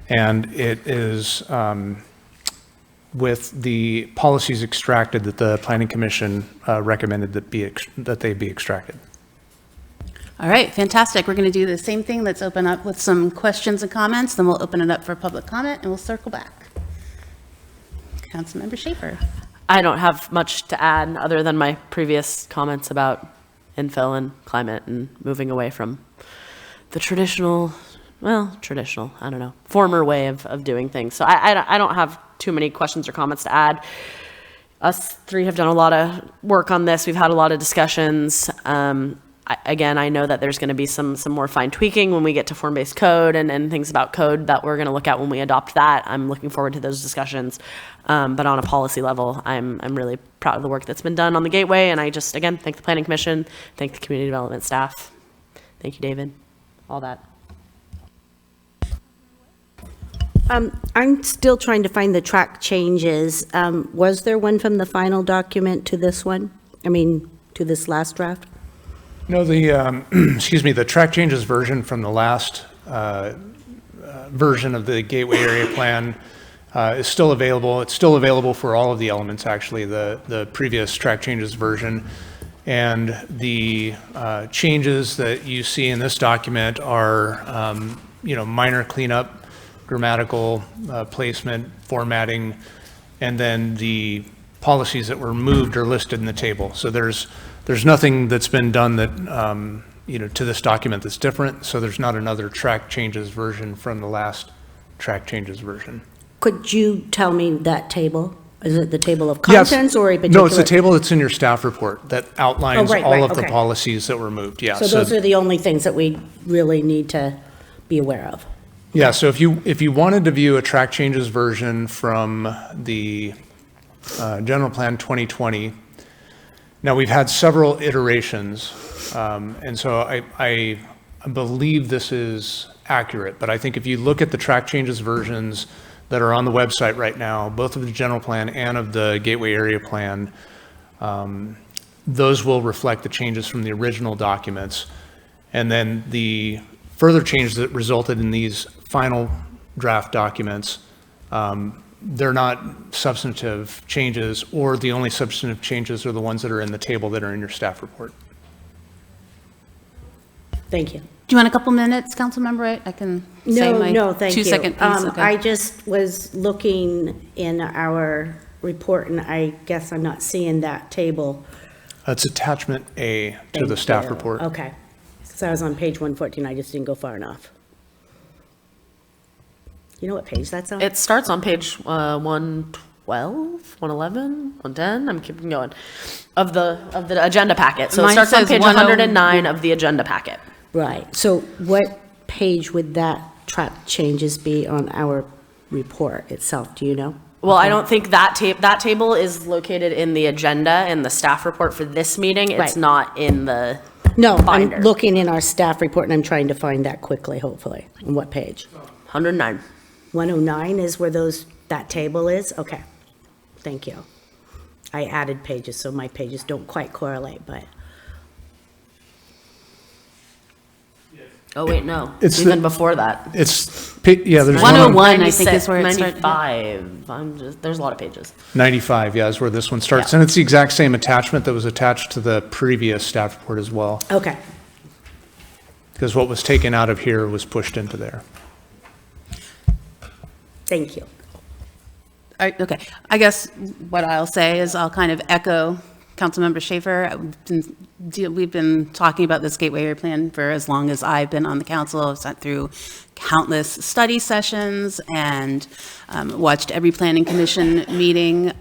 S11: and it is with the policies extracted that the Planning Commission recommended that they be extracted.
S1: All right, fantastic. We're going to do the same thing. Let's open up with some questions and comments, then we'll open it up for public comment, and we'll circle back. Councilmember Schaefer.
S14: I don't have much to add other than my previous comments about infill and climate and moving away from the traditional, I don't know, former way of doing things. So I don't have too many questions or comments to add. Us three have done a lot of work on this. We've had a lot of discussions. Again, I know that there's going to be some more fine tweaking when we get to form-based code and things about code that we're going to look at when we adopt that. I'm looking forward to those discussions. But on a policy level, I'm really proud of the work that's been done on the Gateway. And I just, again, thank the Planning Commission, thank the community development staff. Thank you, David, all that.
S2: I'm still trying to find the track changes. Was there one from the final document to this one? I mean, to this last draft?
S11: No, the, excuse me, the track changes version from the last version of the Gateway Area Plan is still available. It's still available for all of the elements, actually, the previous track changes version. And the changes that you see in this document are, minor cleanup, grammatical placement, formatting, and then the policies that were moved are listed in the table. So there's nothing that's been done that, to this document that's different. So there's not another track changes version from the last track changes version.
S2: Could you tell me that table? Is it the table of contents or a particular?
S11: No, it's the table that's in your staff report that outlines all of the policies that were moved. Yeah.
S2: So those are the only things that we really need to be aware of.
S11: Yeah. So if you wanted to view a track changes version from the General Plan 2020, now we've had several iterations, and so I believe this is accurate. But I think if you look at the track changes versions that are on the website right now, both of the general plan and of the Gateway Area Plan, those will reflect the changes from the original documents. And then the further changes that resulted in these final draft documents, they're not substantive changes, or the only substantive changes are the ones that are in the table that are in your staff report.
S2: Thank you.
S1: Do you want a couple minutes, Councilmember? I can say my
S2: No, thank you.
S1: 2-second piece. Okay.
S2: I just was looking in our report, and I guess I'm not seeing that table.
S11: It's attachment A to the staff report.
S2: Okay. So I was on page 114, I just didn't go far enough. You know what page that's on?
S14: It starts on page 112, 111, 110. I'm keeping going of the agenda packet. So
S1: Mine
S14: it starts on
S1: says
S14: page 109 of the agenda packet.
S2: Right. So what page would that track changes be on our report itself? Do you know?
S14: Well, I don't think that table is located in the agenda in the staff report for this meeting. It's
S2: Right.
S14: not in the
S2: No,
S14: binder.
S2: I'm looking in our staff report, and I'm trying to find that quickly, hopefully. On what page?
S14: 109.
S2: 109 is where that table is? Okay. Thank you. I added pages, so my pages don't quite correlate, but.
S14: Oh, wait, no.
S11: It's
S14: even before that.
S11: There's
S1: 101, I think is where it starts.
S14: 95. There's a lot of pages.
S11: 95, yeah, is where this one starts. And it's the exact same attachment that was attached to the previous staff report as well.
S2: Okay.
S11: Because what was taken out of here was pushed into there.
S2: Thank you.
S1: Okay. I guess what I'll say is I'll kind of echo Councilmember Schaefer, we've been talking about this Gateway Area Plan for as long as I've been on the council. I've sat through countless study sessions and watched every planning commission meeting.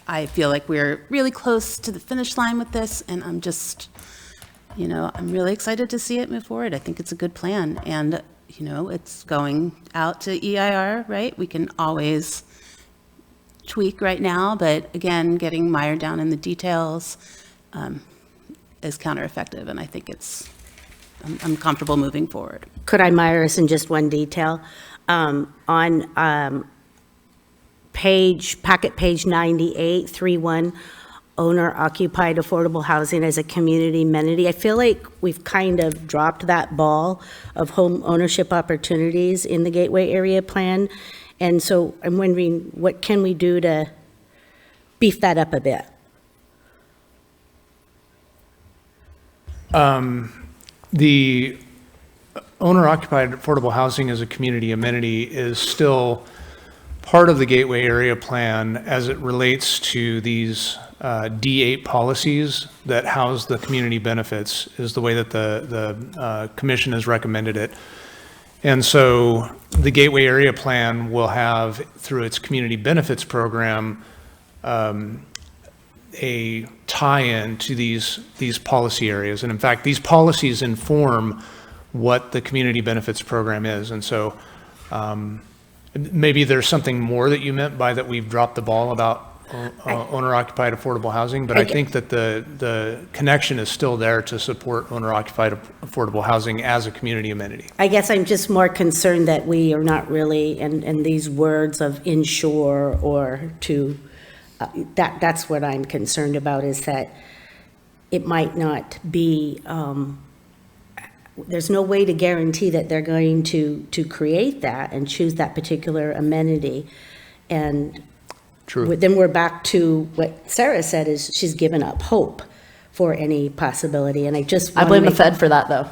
S1: I feel like we're really close to the finish line with this, and I'm just, I'm really excited to see it move forward. I think it's a good plan, and, it's going out to EIR, right? We can always tweak right now, but again, getting mired down in the details is counter-effective, and I think I'm comfortable moving forward.
S2: Could I mire us in just one detail? On packet page 98, 31, owner-occupied affordable housing as a community amenity. I feel like we've kind of dropped that ball of home ownership opportunities in the Gateway Area Plan. And so I'm wondering, what can we do to beef that up a bit?
S11: The owner-occupied affordable housing as a community amenity is still part of the Gateway Area Plan as it relates to these D8 policies that house the community benefits, is the way that the commission has recommended it. And so the Gateway Area Plan will have, through its community benefits program, a tie-in to these policy areas. And in fact, these policies inform what the community benefits program is. And so maybe there's something more that you meant by that we've dropped the ball about owner-occupied affordable housing, but I think that the connection is still there to support owner-occupied affordable housing as a community amenity.
S2: I guess I'm just more concerned that we are not really, and these words of insure or to, that's what I'm concerned about, is that it might not be, there's no way to guarantee that they're going to create that and choose that particular amenity. And
S11: True.
S2: Then we're back to what Sarah said, is she's given up hope for any possibility. And I
S14: blame the Fed for that, though.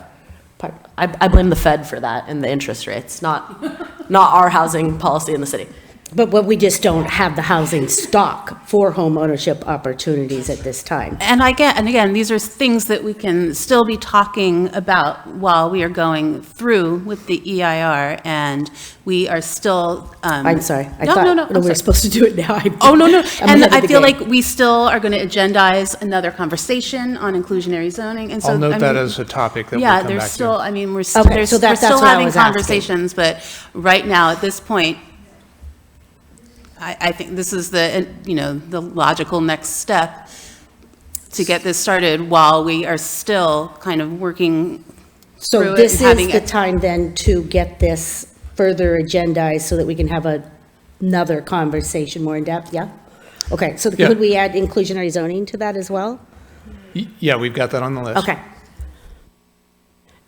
S14: I blame the Fed for that and the interest rates, not our housing policy in the city.
S2: But we just don't have the housing stock for home ownership opportunities at this time.
S1: And again, these are things that we can still be talking about while we are going through with the EIR, and we are still.
S2: I'm sorry. I
S1: thought
S2: we were supposed to do it now.
S1: No. And I feel like we still are going to agendize another conversation on inclusionary zoning. And so
S11: I'll note that as a topic that we'll come back to.
S1: We're still having conversations, but right now at this point, I think this is the logical next step to get this started while we are still kind of working through it.
S2: So this is the time then to get this further agendized so that we can have another conversation more in depth, yeah? Okay, so could we add inclusionary zoning to that as well?
S11: Yeah, we've got that on the list.
S2: Okay.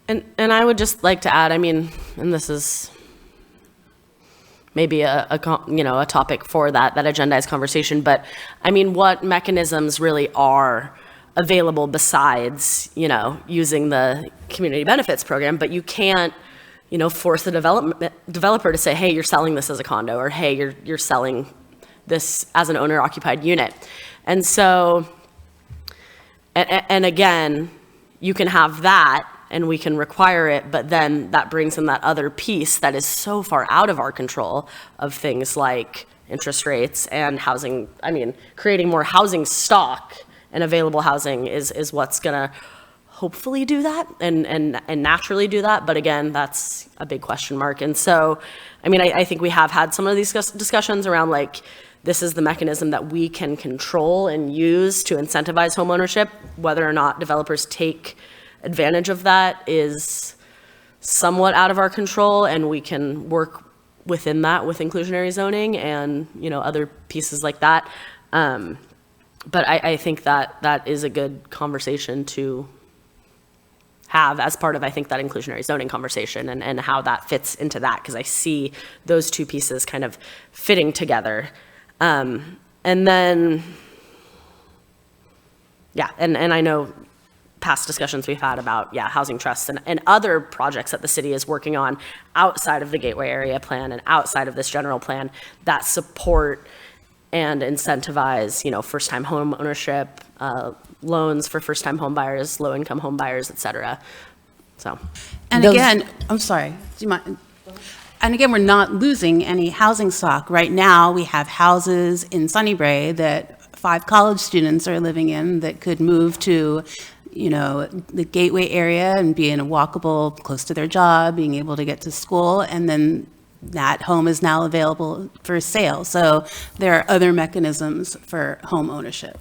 S14: And I would just like to add, and this is maybe a topic for that agendized conversation, but what mechanisms really are available besides using the community benefits program? But you can't force the developer to say, hey, you're selling this as a condo, or hey, you're selling this as an owner occupied unit. And so and again, you can have that and we can require it, but then that brings in that other piece that is so far out of our control of things like interest rates and housing. Creating more housing stock and available housing is what's gonna hopefully do that and naturally do that. But again, that's a big question mark. And so, I think we have had some of these discussions around this is the mechanism that we can control and use to incentivize homeownership. Whether or not developers take advantage of that is somewhat out of our control, and we can work within that with inclusionary zoning and other pieces like that. But I think that is a good conversation to have as part of, I think, that inclusionary zoning conversation and how that fits into that, because I see those two pieces kind of fitting together. And then, and I know past discussions we've had about, housing trusts and other projects that the city is working on outside of the Gateway Area Plan and outside of this general plan that support and incentivize, first-time home ownership, loans for first-time home buyers, low-income home buyers, et cetera. So.
S1: And again, I'm sorry, do you mind? And again, we're not losing any housing stock. Right now, we have houses in Sunnybrae that 5 college students are living in that could move to, the Gateway area and be in a walkable, close to their job, being able to get to school, and then that home is now available for sale. So there are other mechanisms for home ownership.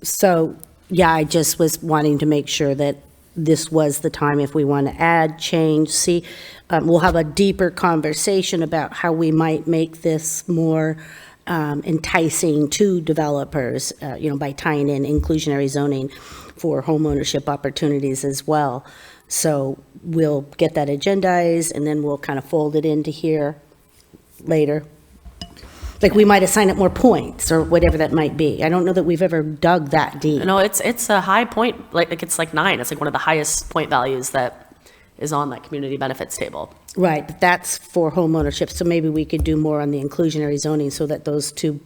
S2: So, yeah, I just was wanting to make sure that this was the time if we want to add, change, see. We'll have a deeper conversation about how we might make this more enticing to developers, by tying in inclusionary zoning for home ownership opportunities as well. So we'll get that agendized, and then we'll kind of fold it into here later. Like, we might assign it more points or whatever that might be. I don't know that we've ever dug that deep.
S14: No, it's a high point, like it's like 9. It's like one of the highest point values that is on that community benefits table.
S2: Right, but that's for home ownership, so maybe we could do more on the inclusionary zoning so that those two,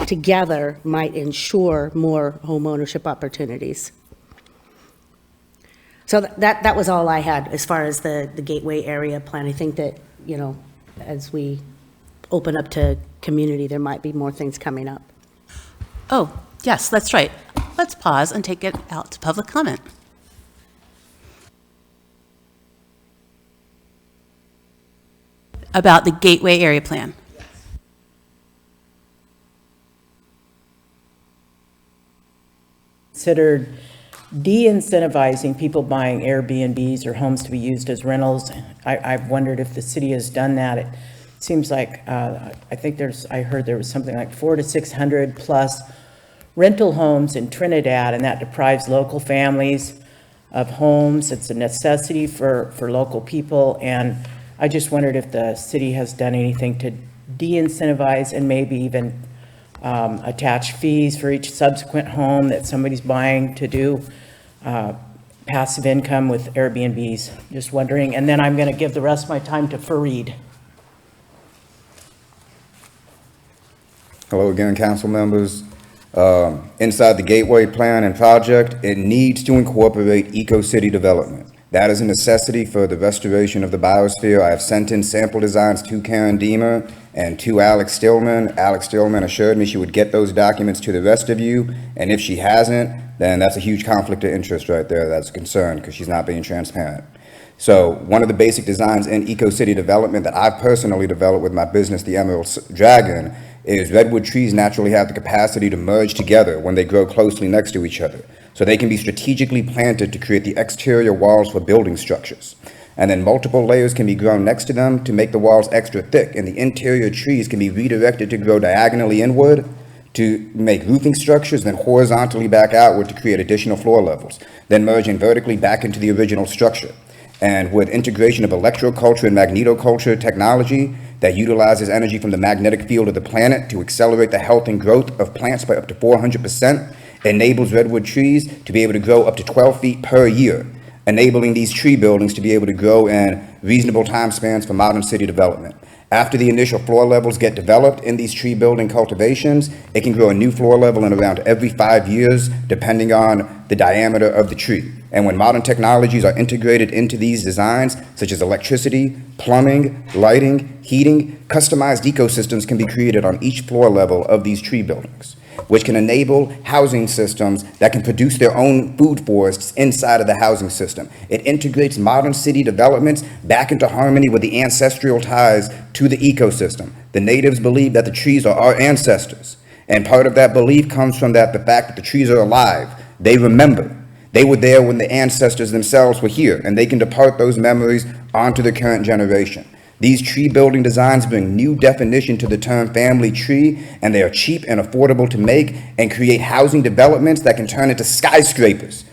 S2: together might ensure more home ownership opportunities. So that was all I had as far as the Gateway area plan. I think that, as we open up to community, there might be more things coming up.
S1: Oh, yes, that's right. Let's pause and take it out to public comment. About the Gateway area plan.
S15: Considered de-incentivizing people buying Airbnbs or homes to be used as rentals. I've wondered if the city has done that. It seems like, I heard there was something like 400 to 600 plus rental homes in Trinidad, and that deprives local families of homes. It's a necessity for local people, and I just wondered if the city has done anything to de-incentivize and maybe even attach fees for each subsequent home that somebody's buying to do passive income with Airbnbs. Just wondering. And then I'm going to give the rest of my time to Fareed.
S16: Hello again, council members. Inside the Gateway plan and project, it needs to incorporate eco-city development. That is a necessity for the restoration of the biosphere. I have sent in sample designs to Karen Deemer and to Alex Stillman. Alex Stillman assured me she would get those documents to the rest of you, and if she hasn't, then that's a huge conflict of interest right there. That's a concern because she's not being transparent. So one of the basic designs in eco-city development that I've personally developed with my business, the Emerald Dragon, is redwood trees naturally have the capacity to merge together when they grow closely next to each other. So they can be strategically planted to create the exterior walls for building structures. And then multiple layers can be grown next to them to make the walls extra thick, and the interior trees can be redirected to grow diagonally inward to make roofing structures, then horizontally back outward to create additional floor levels, then merging vertically back into the original structure. And with integration of electroculture and magnetoculture technology that utilizes energy from the magnetic field of the planet to accelerate the health and growth of plants by up to 400%, enables redwood trees to be able to grow up to 12 feet per year, enabling these tree buildings to be able to grow in reasonable time spans for modern city development. After the initial floor levels get developed in these tree building cultivations, it can grow a new floor level in around every 5 years, depending on the diameter of the tree. And when modern technologies are integrated into these designs, such as electricity, plumbing, lighting, heating, customized ecosystems can be created on each floor level of these tree buildings, which can enable housing systems that can produce their own food forests inside of the housing system. It integrates modern city developments back into harmony with the ancestral ties to the ecosystem. The natives believe that the trees are our ancestors, and part of that belief comes from the fact that the trees are alive. They remember. They were there when the ancestors themselves were here, and they can depart those memories onto the current generation. These tree building designs bring new definition to the term family tree, and they are cheap and affordable to make and create housing developments that can turn into skyscrapers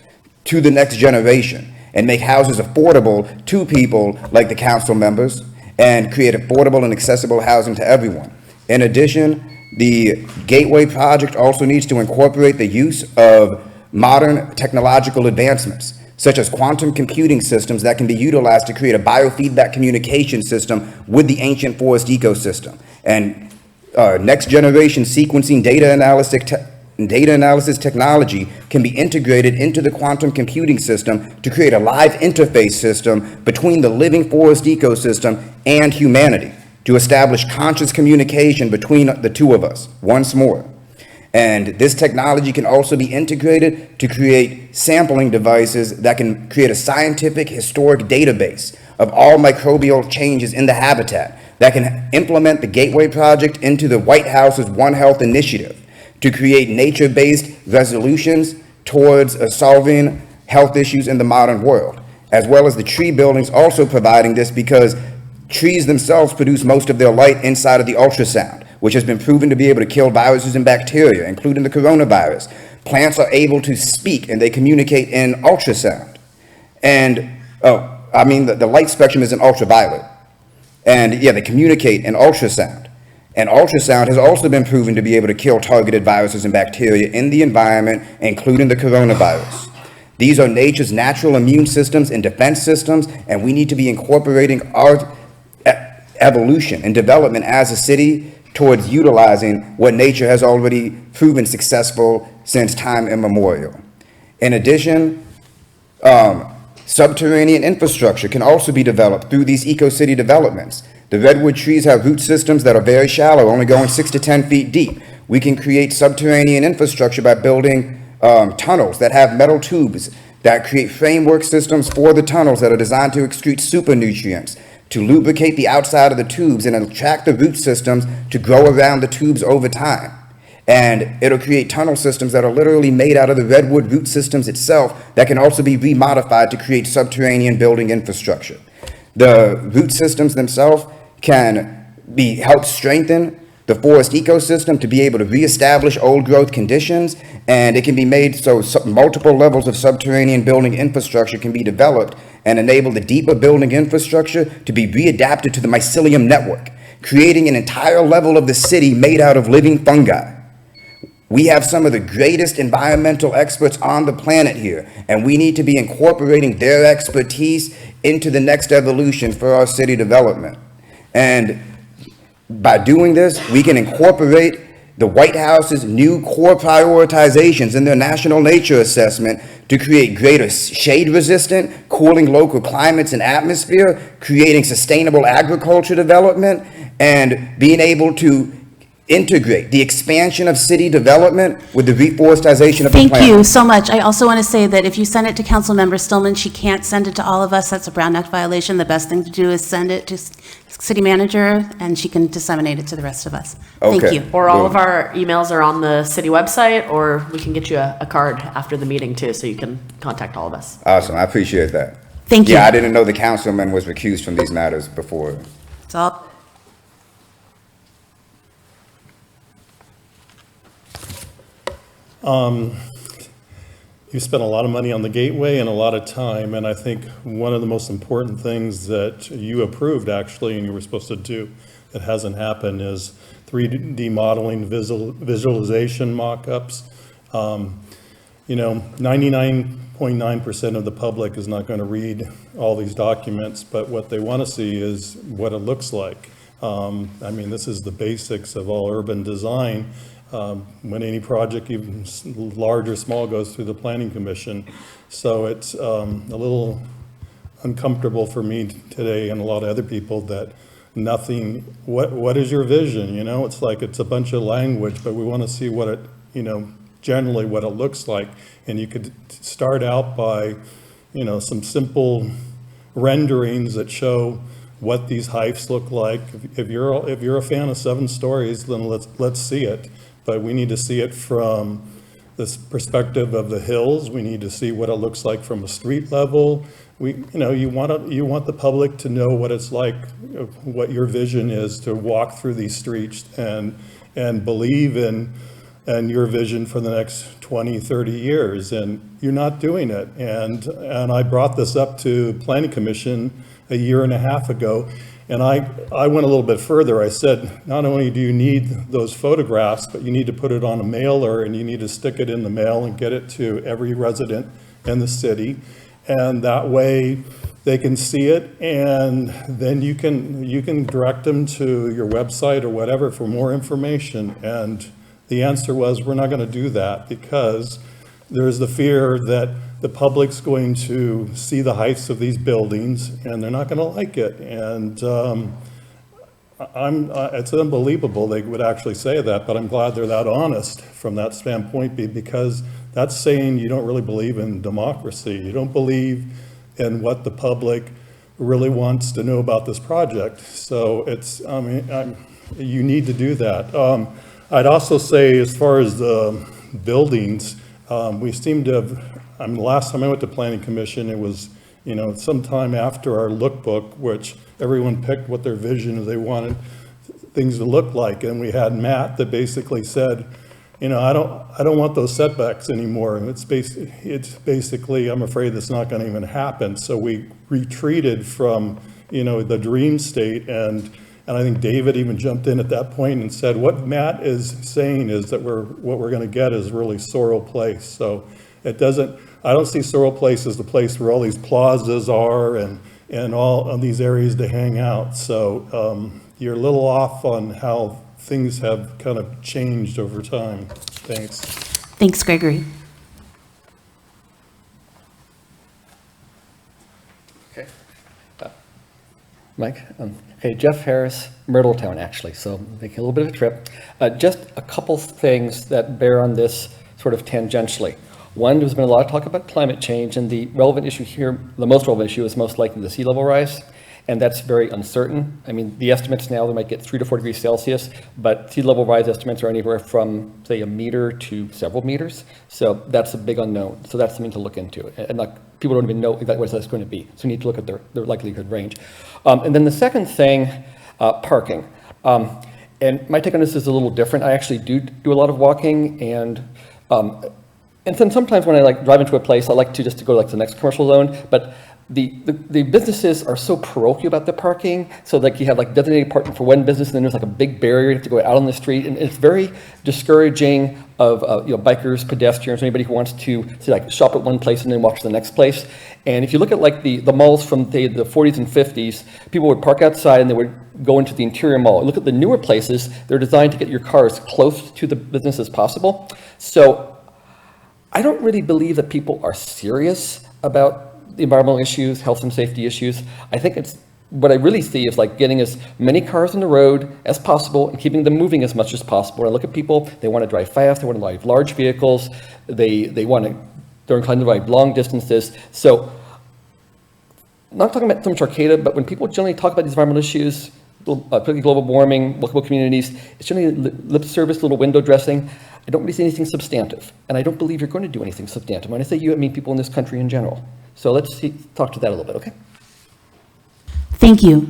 S16: to the next generation and make houses affordable to people like the council members and create affordable and accessible housing to everyone. In addition, the Gateway project also needs to incorporate the use of modern technological advancements. such as quantum computing systems that can be utilized to create a biofeedback communication system with the ancient forest ecosystem. And next generation sequencing data analysis technology can be integrated into the quantum computing system to create a live interface system between the living forest ecosystem and humanity to establish conscious communication between the two of us once more. And this technology can also be integrated to create sampling devices that can create a scientific historic database of all microbial changes in the habitat that can implement the Gateway Project into the White House's One Health initiative to create nature-based resolutions towards solving health issues in the modern world, as well as the tree buildings also providing this because trees themselves produce most of their light inside of the ultrasound, which has been proven to be able to kill viruses and bacteria, including the coronavirus. Plants are able to speak and they communicate in ultrasound. And, the light spectrum is in ultraviolet. And yeah, they communicate in ultrasound. And ultrasound has also been proven to be able to kill targeted viruses and bacteria in the environment, including the coronavirus. These are nature's natural immune systems and defense systems, and we need to be incorporating our evolution and development as a city towards utilizing what nature has already proven successful since time immemorial. In addition, subterranean infrastructure can also be developed through these eco-city developments. The redwood trees have root systems that are very shallow, only going 6 to 10 feet deep. We can create subterranean infrastructure by building tunnels that have metal tubes that create framework systems for the tunnels that are designed to excrete super nutrients, to lubricate the outside of the tubes and attract the root systems to grow around the tubes over time. And it'll create tunnel systems that are literally made out of the redwood root systems itself that can also be remodified to create subterranean building infrastructure. The root systems themselves can help strengthen the forest ecosystem to be able to reestablish old growth conditions, and it can be made so multiple levels of subterranean building infrastructure can be developed and enable the deeper building infrastructure to be readapted to the mycelium network, creating an entire level of the city made out of living fungi. We have some of the greatest environmental experts on the planet here, and we need to be incorporating their expertise into the next evolution for our city development. And by doing this, we can incorporate the White House's new core prioritizations in their national nature assessment to create greater shade-resistant, cooling local climates and atmosphere, creating sustainable agriculture development, and being able to integrate the expansion of city development with the reforestation of the planet.
S1: Thank you so much. I also want to say that if you send it to Councilmember Stillman, she can't send it to all of us. That's a Brown Act violation. The best thing to do is send it to City Manager, and she can disseminate it to the rest of us. Thank
S16: Okay.
S1: you.
S14: Or all of our emails are on the city website, or we can get you a card after the meeting too, so you can contact all of us.
S16: Awesome, I appreciate that.
S1: Thank you.
S16: Yeah, I didn't know the councilman was recused from these matters before.
S1: It's all.
S4: You spent a lot of money on the Gateway and a lot of time, and I think one of the most important things that you approved actually, and you were supposed to do, that hasn't happened is 3D modeling, visualization mock-ups. 99.9% of the public is not going to read all these documents, but what they want to see is what it looks like. This is the basics of all urban design. When any project, even large or small, goes through the Planning Commission. So it's a little uncomfortable for me today and a lot of other people that nothing, what is your vision? It's like it's a bunch of language, but we want to see what it, generally what it looks like. And you could start out by, some simple renderings that show what these heights look like. If you're a fan of 7 stories, then let's see it. But we need to see it from this perspective of the hills. We need to see what it looks like from a street level. You want the public to know what it's like, what your vision is to walk through these streets and believe in your vision for the next 20, 30 years. And you're not doing it. And I brought this up to Planning Commission a year and a half ago. And I went a little bit further. I said, not only do you need those photographs, but you need to put it on a mailer and you need to stick it in the mail and get it to every resident in the city. And that way they can see it, and then you can direct them to your website or whatever for more information. And the answer was, we're not going to do that because there's the fear that the public's going to see the heights of these buildings and they're not going to like it. And it's unbelievable they would actually say that, but I'm glad they're that honest from that standpoint, because that's saying you don't really believe in democracy. You don't believe in what the public really wants to know about this project. So it's, you need to do that. I'd also say, as far as the buildings, we seem to have, the last time I went to Planning Commission, it was, sometime after our lookbook, which everyone picked what their vision they wanted things to look like. And we had Matt that basically said, I don't want those setbacks anymore. And it's basically, I'm afraid that's not going to even happen. So we retreated from, the dream state. And I think David even jumped in at that point and said, what Matt is saying is that what we're going to get is really Sorrel Place. So I don't see Sorrel Place as the place where all these plazas are and all of these areas to hang out. So you're a little off on how things have kind of changed over time. Thanks.
S1: Thanks, Gregory.
S6: Okay. Mike? Okay, Jeff Harris, Myrtletown, actually, so making a little bit of a trip. Just a couple things that bear on this sort of tangentially. One, there's been a lot of talk about climate change, and the relevant issue here, the most relevant issue is most likely the sea level rise. And that's very uncertain. I mean, the estimates now, they might get 3 to 4 degrees Celsius, but sea level rise estimates are anywhere from, say, 1 meter to several meters. So that's a big unknown. So that's something to look into. And people don't even know exactly what that's going to be. So we need to look at their likelihood range. And then the second thing, parking. And my take on this is a little different. I actually do a lot of walking, and then sometimes when I drive into a place, I like to just to go to the next commercial zone. But the businesses are so parochial about the parking. So you have designated parking for one business, and then there's a big barrier. You have to go out on the street, and it's very discouraging of bikers, pedestrians, anybody who wants to say, shop at one place and then walk to the next place. And if you look at the malls from the 40s and 50s, people would park outside and they would go into the interior mall. Look at the newer places; they're designed to get your car as close to the business as possible. So I don't really believe that people are serious about the environmental issues, health and safety issues. I think what I really see is getting as many cars on the road as possible and keeping them moving as much as possible. When I look at people, they want to drive fast, they want to drive large vehicles, they're inclined to drive long distances. So I'm not talking about so much Arcata, but when people generally talk about these environmental issues, particularly global warming, workable communities, it's generally lip service, little window dressing. I don't really see anything substantive, and I don't believe you're going to do anything substantive. When I say you, I mean people in this country in general. So let's talk to that a little bit, okay?
S1: Thank you.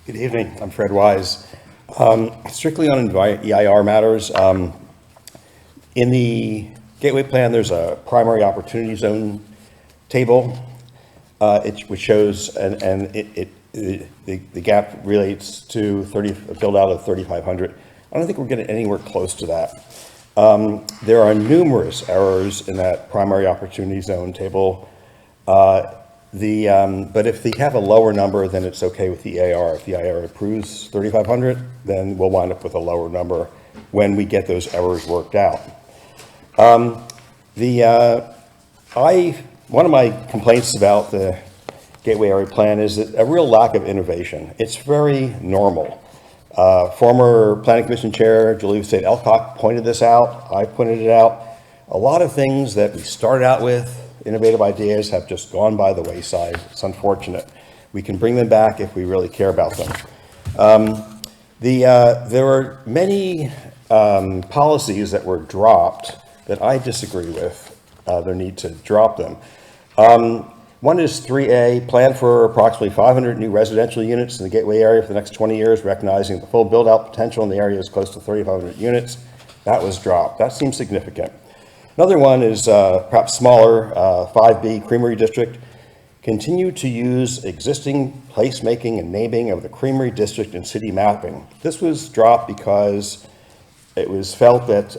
S17: Good evening. I'm Fred Wise. Strictly on EIR matters, in the Gateway Plan, there's a primary opportunity zone table, which shows, the gap relates to a build out of 3,500. I don't think we're getting anywhere close to that. There are numerous errors in that primary opportunity zone table. But if they have a lower number, then it's okay with the EIR. If the EIR approves 3,500, then we'll wind up with a lower number when we get those errors worked out. One of my complaints about the Gateway Area Plan is a real lack of innovation. It's very normal. Former Planning Commission Chair Julie St. Elcock pointed this out. I pointed it out. A lot of things that we started out with, innovative ideas, have just gone by the wayside. It's unfortunate. We can bring them back if we really care about them. There are many policies that were dropped that I disagree with. Their need to drop them. One is 3A, plan for approximately 500 new residential units in the Gateway area for the next 20 years, recognizing the full build-out potential in the area is close to 3,500 units. That was dropped. That seems significant. Another one is perhaps smaller, 5B, Creamery District. Continue to use existing placemaking and naming of the Creamery District in city mapping. This was dropped because It was felt that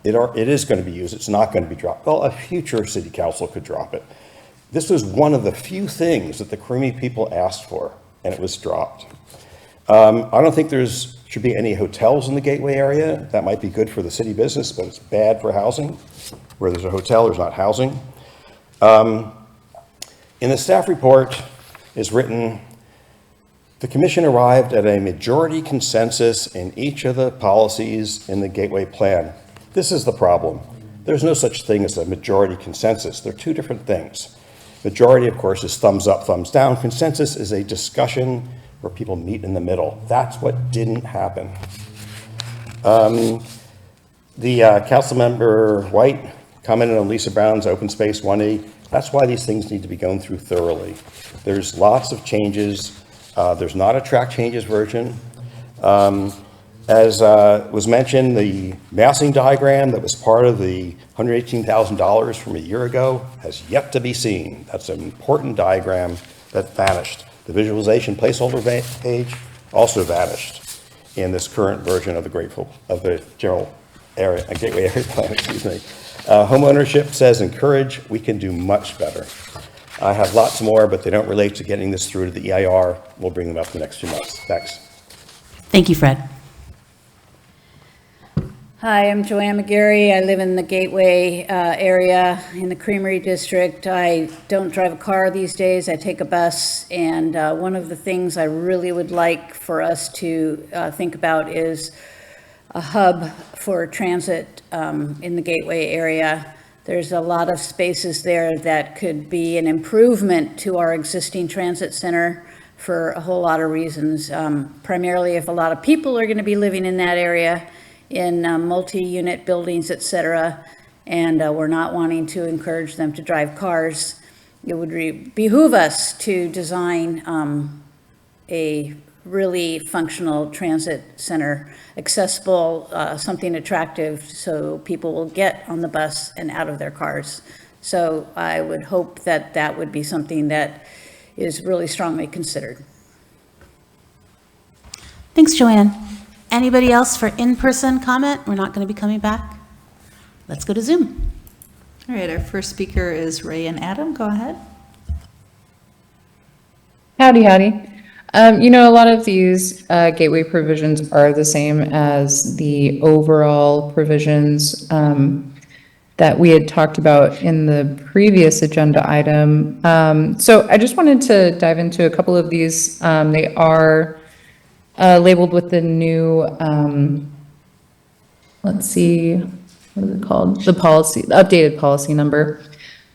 S17: it is going to be used, it's not going to be dropped. Well, a future city council could drop it. This was one of the few things that the Creamy people asked for, and it was dropped. I don't think should be any hotels in the Gateway area. That might be good for the city business, but it's bad for housing. Where there's a hotel, there's not housing. In the staff report is written, the commission arrived at a majority consensus in each of the policies in the Gateway Plan. This is the problem. There's no such thing as a majority consensus. They're two different things. Majority, of course, is thumbs up, thumbs down. Consensus is a discussion where people meet in the middle. That's what didn't happen. Council member White commented on Lisa Brown's open space 1E. That's why these things need to be gone through thoroughly. There's lots of changes. There's not a track changes version. As was mentioned, the massing diagram that was part of the $118,000 from a year ago has yet to be seen. That's an important diagram that vanished. The visualization placeholder page also vanished in this current version of the general area, Gateway Area Plan, excuse me. Homeownership says encourage, we can do much better. I have lots more, but they don't relate to getting this through to the EIR. We'll bring them up in the next few months. Thanks.
S1: Thank you, Fred.
S3: Hi, I'm Joanne McGarry. I live in the Gateway area in the Creamery District. I don't drive a car these days. I take a bus. And one of the things I really would like for us to think about is a hub for transit in the Gateway area. There's a lot of spaces there that could be an improvement to our existing transit center for a whole lot of reasons. Primarily if a lot of people are going to be living in that area, in multi-unit buildings, et cetera, and we're not wanting to encourage them to drive cars, it would behoove us to design a really functional transit center, accessible, something attractive so people will get on the bus and out of their cars. So I would hope that that would be something that is really strongly considered.
S1: Thanks, Joanne. Anybody else for in-person comment? We're not going to be coming back. Let's go to Zoom.
S7: All right, our first speaker is Ray and Adam. Go ahead.
S22: Howdy, howdy. A lot of these gateway provisions are the same as the overall provisions that we had talked about in the previous agenda item. So I just wanted to dive into a couple of these. They are labeled with the new, let's see, what is it called? The updated policy number.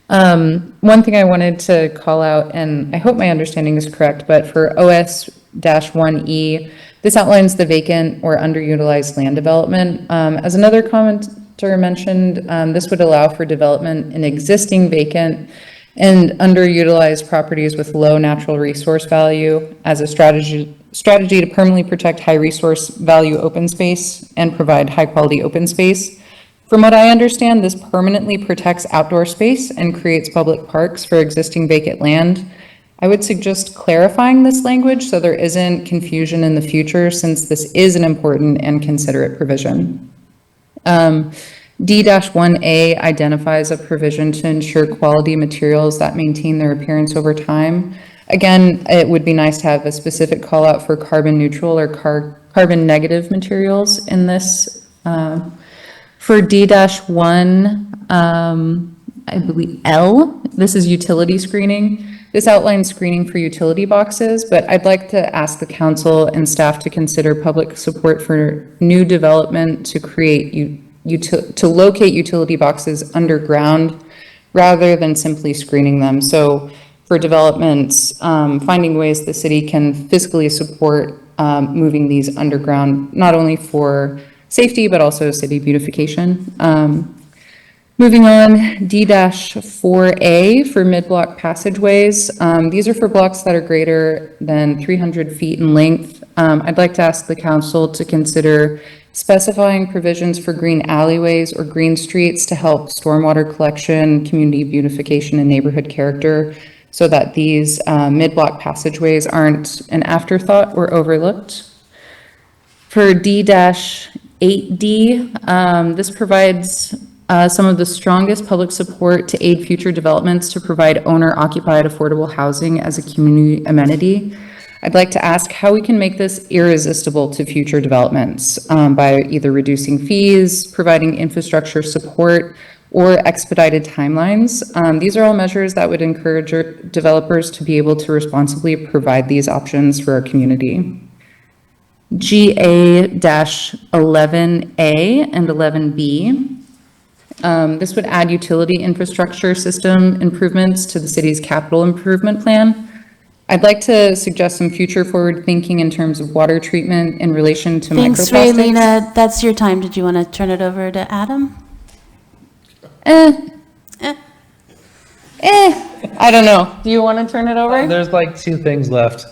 S22: One thing I wanted to call out, and I hope my understanding is correct, but for OS-1E, this outlines the vacant or underutilized land development. As another commenter mentioned, this would allow for development in existing vacant and underutilized properties with low natural resource value as a strategy to permanently protect high resource value open space and provide high quality open space. From what I understand, this permanently protects outdoor space and creates public parks for existing vacant land. I would suggest clarifying this language so there isn't confusion in the future, since this is an important and considerate provision. D-1A identifies a provision to ensure quality materials that maintain their appearance over time. Again, it would be nice to have a specific call out for carbon neutral or carbon negative materials in this. For D-1, I believe L, this is utility screening. This outlines screening for utility boxes, but I'd like to ask the council and staff to consider public support for new development to create to locate utility boxes underground rather than simply screening them. So for developments, finding ways the city can fiscally support moving these underground, not only for safety, but also city beautification. Moving on, D-4A for mid-block passageways. These are for blocks that are greater than 300 feet in length. I'd like to ask the council to consider specifying provisions for green alleyways or green streets to help stormwater collection, community beautification, and neighborhood character, so that these mid-block passageways aren't an afterthought or overlooked. For D-E, 8D, this provides some of the strongest public support to aid future developments to provide owner-occupied affordable housing as a community amenity. I'd like to ask how we can make this irresistible to future developments by either reducing fees, providing infrastructure support, or expedited timelines. These are all measures that would encourage developers to be able to responsibly provide these options for our community. GA-11A and 11B. This would add utility infrastructure system improvements to the city's capital improvement plan. I'd like to suggest some future forward thinking in terms of water treatment in relation to
S1: Thanks,
S22: microplastics.
S1: Raylene. That's your time. Did you want to turn it over to Adam?
S22: I don't know. Do you want to turn it over?
S8: There's like 2 things left.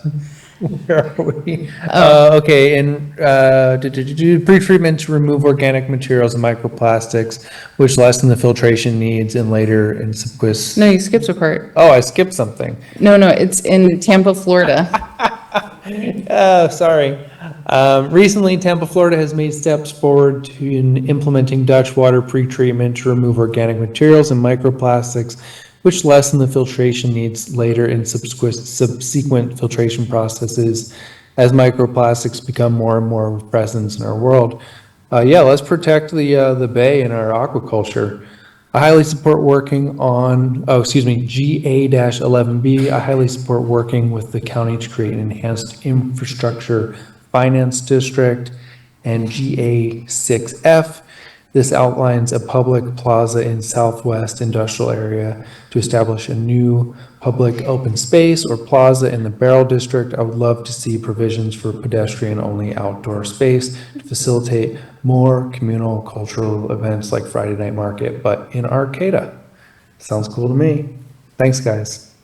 S8: Where are we?
S22: Oh.
S8: Okay, and pre-treatment to remove organic materials and microplastics, which lessen the filtration needs and later in subsequent.
S22: No, you skipped a part.
S8: Oh, I skipped something.
S22: No, it's in Tampa, Florida.
S8: Oh, sorry. Recently, Tampa, Florida has made steps forward in implementing Dutch water pre-treatment to remove organic materials and microplastics, which lessen the filtration needs later in subsequent filtration processes as microplastics become more and more of a presence in our world. Let's protect the bay and our aquaculture. I highly support working on, GA-11B. I highly support working with the county to create an enhanced infrastructure finance district. And GA-6F, this outlines a public plaza in Southwest Industrial Area to establish a new public open space or plaza in the Barrel District. I would love to see provisions for pedestrian-only outdoor space to facilitate more communal cultural events like Friday Night Market, but in Arcata. Sounds cool to me. Thanks, guys.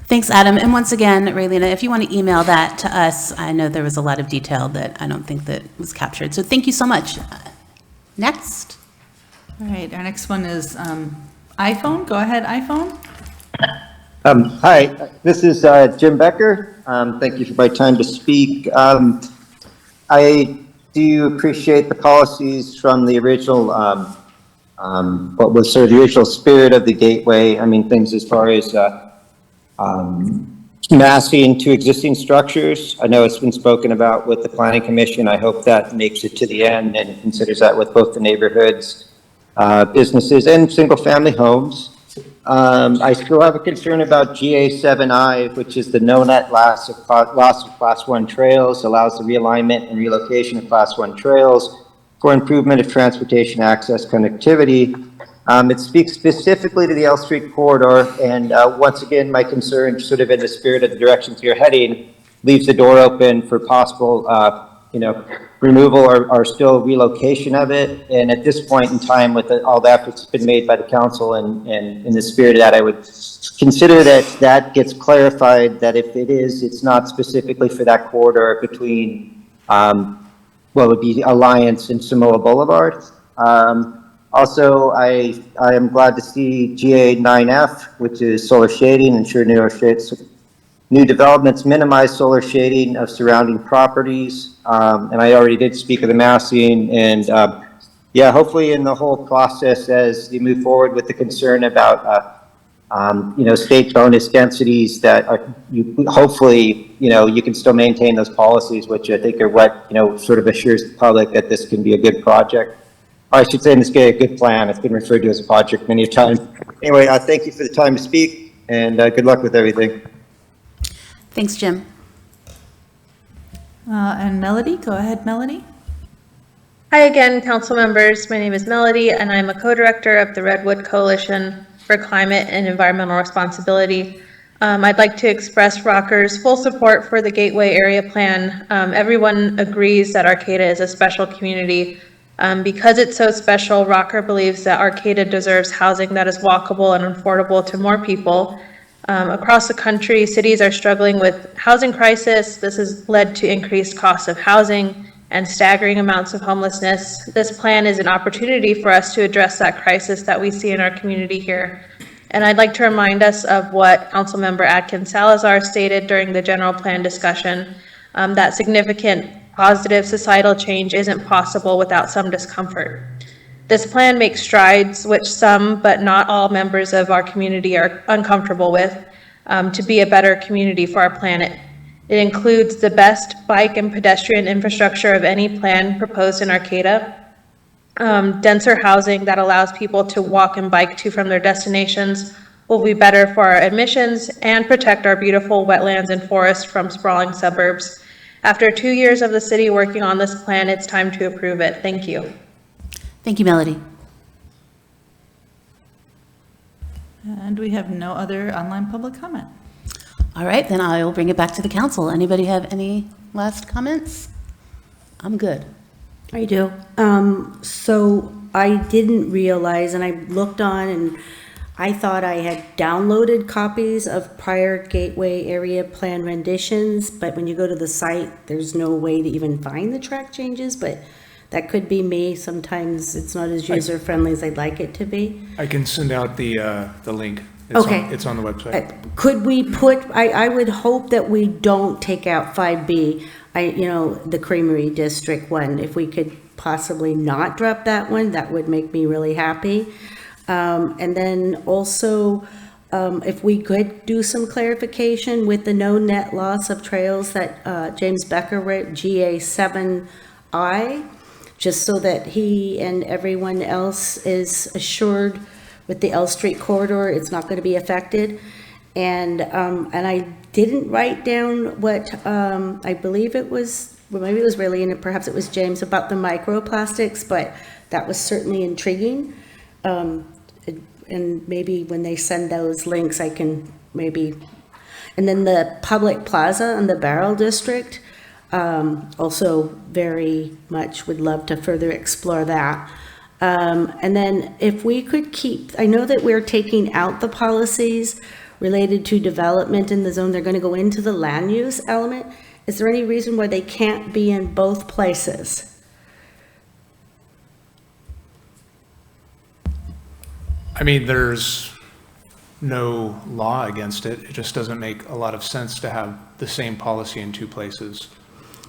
S1: Thanks, Adam. And once again, Raylene, if you want to email that to us, I know there was a lot of detail that I don't think that was captured. So thank you so much. Next.
S7: All right, our next one is iPhone. Go ahead, iPhone.
S9: Hi, this is Jim Becker. Thank you for my time to speak. I do appreciate the policies from the original, what was sort of the original spirit of the gateway. I mean, things as far as massing to existing structures. I know it's been spoken about with the Planning Commission. I hope that makes it to the end and considers that with both the neighborhoods, businesses, and single-family homes. I still have a concern about GA7I, which is the no net loss of Class 1 trails, allows the realignment and relocation of Class 1 trails for improvement of transportation access connectivity. It speaks specifically to the L Street corridor, and once again, my concern, sort of in the spirit of the directions you're heading, leaves the door open for possible, removal or still relocation of it. And at this point in time, with all the efforts that's been made by the council, and in the spirit of that, I would consider that gets clarified, that if it is, it's not specifically for that corridor between, what would be Alliance and Samoa Boulevard. Also, I am glad to see GA9F, which is solar shading, ensure new developments minimize solar shading of surrounding properties. And I already did speak of the massing, and hopefully in the whole process, as we move forward with the concern about state bonus densities, that are, hopefully you can still maintain those policies, which I think are what sort of assures the public that this can be a good project. Or I should say, in this case, a good plan. It's been referred to as a project many times. Anyway, thank you for the time to speak, and good luck with everything.
S1: Thanks, Jim.
S7: And Melody, go ahead, Melody.
S5: Hi again, council members. My name is Melody, and I'm a co-director of the Redwood Coalition for Climate and Environmental Responsibility. I'd like to express Rocker's full support for the Gateway Area Plan. Everyone agrees that Arcata is a special community. Because it's so special, Rocker believes that Arcata deserves housing that is walkable and affordable to more people. Across the country, cities are struggling with housing crisis. This has led to increased costs of housing and staggering amounts of homelessness. This plan is an opportunity for us to address that crisis that we see in our community here. And I'd like to remind us of what Councilmember Atkins Salazar stated during the general plan discussion, that significant positive societal change isn't possible without some discomfort. This plan makes strides, which some, but not all members of our community are uncomfortable with, to be a better community for our planet. It includes the best bike and pedestrian infrastructure of any plan proposed in Arcata, denser housing that allows people to walk and bike to from their destinations, will be better for our emissions and protect our beautiful wetlands and forests from sprawling suburbs. After 2 years of the city working on this plan, it's time to approve it. Thank you.
S1: Thank you, Melody.
S7: And we have no other online public comment.
S1: All right, then I will bring it back to the council. Anybody have any last comments? I'm good.
S2: I do. So I didn't realize, and I looked on and I thought I had downloaded copies of prior Gateway area plan renditions, but when you go to the site, there's no way to even find the track changes, but that could be me. Sometimes it's not as user-friendly as I'd like it to be.
S11: I can send out the link.
S2: Okay.
S11: It's on the website.
S2: Could we put, I would hope that we don't take out 5B, the Creamery District one. If we could possibly not drop that one, that would make me really happy. And then also, if we could do some clarification with the no net loss of trails that James Becker wrote, GA7I, just so that he and everyone else is assured with the L Street corridor, it's not going to be affected. And I didn't write down what I believe it was, well, maybe it was really, and perhaps it was James, about the microplastics, but that was certainly intriguing. And maybe when they send those links, I can maybe, and then the public plaza in the Barrel District, also very much would love to further explore that. And then if we could keep, I know that we're taking out the policies related to development in the zone, they're going to go into the land use element. Is there any reason why they can't be in both places?
S11: I mean, there's no law against it. It just doesn't make a lot of sense to have the same policy in two places.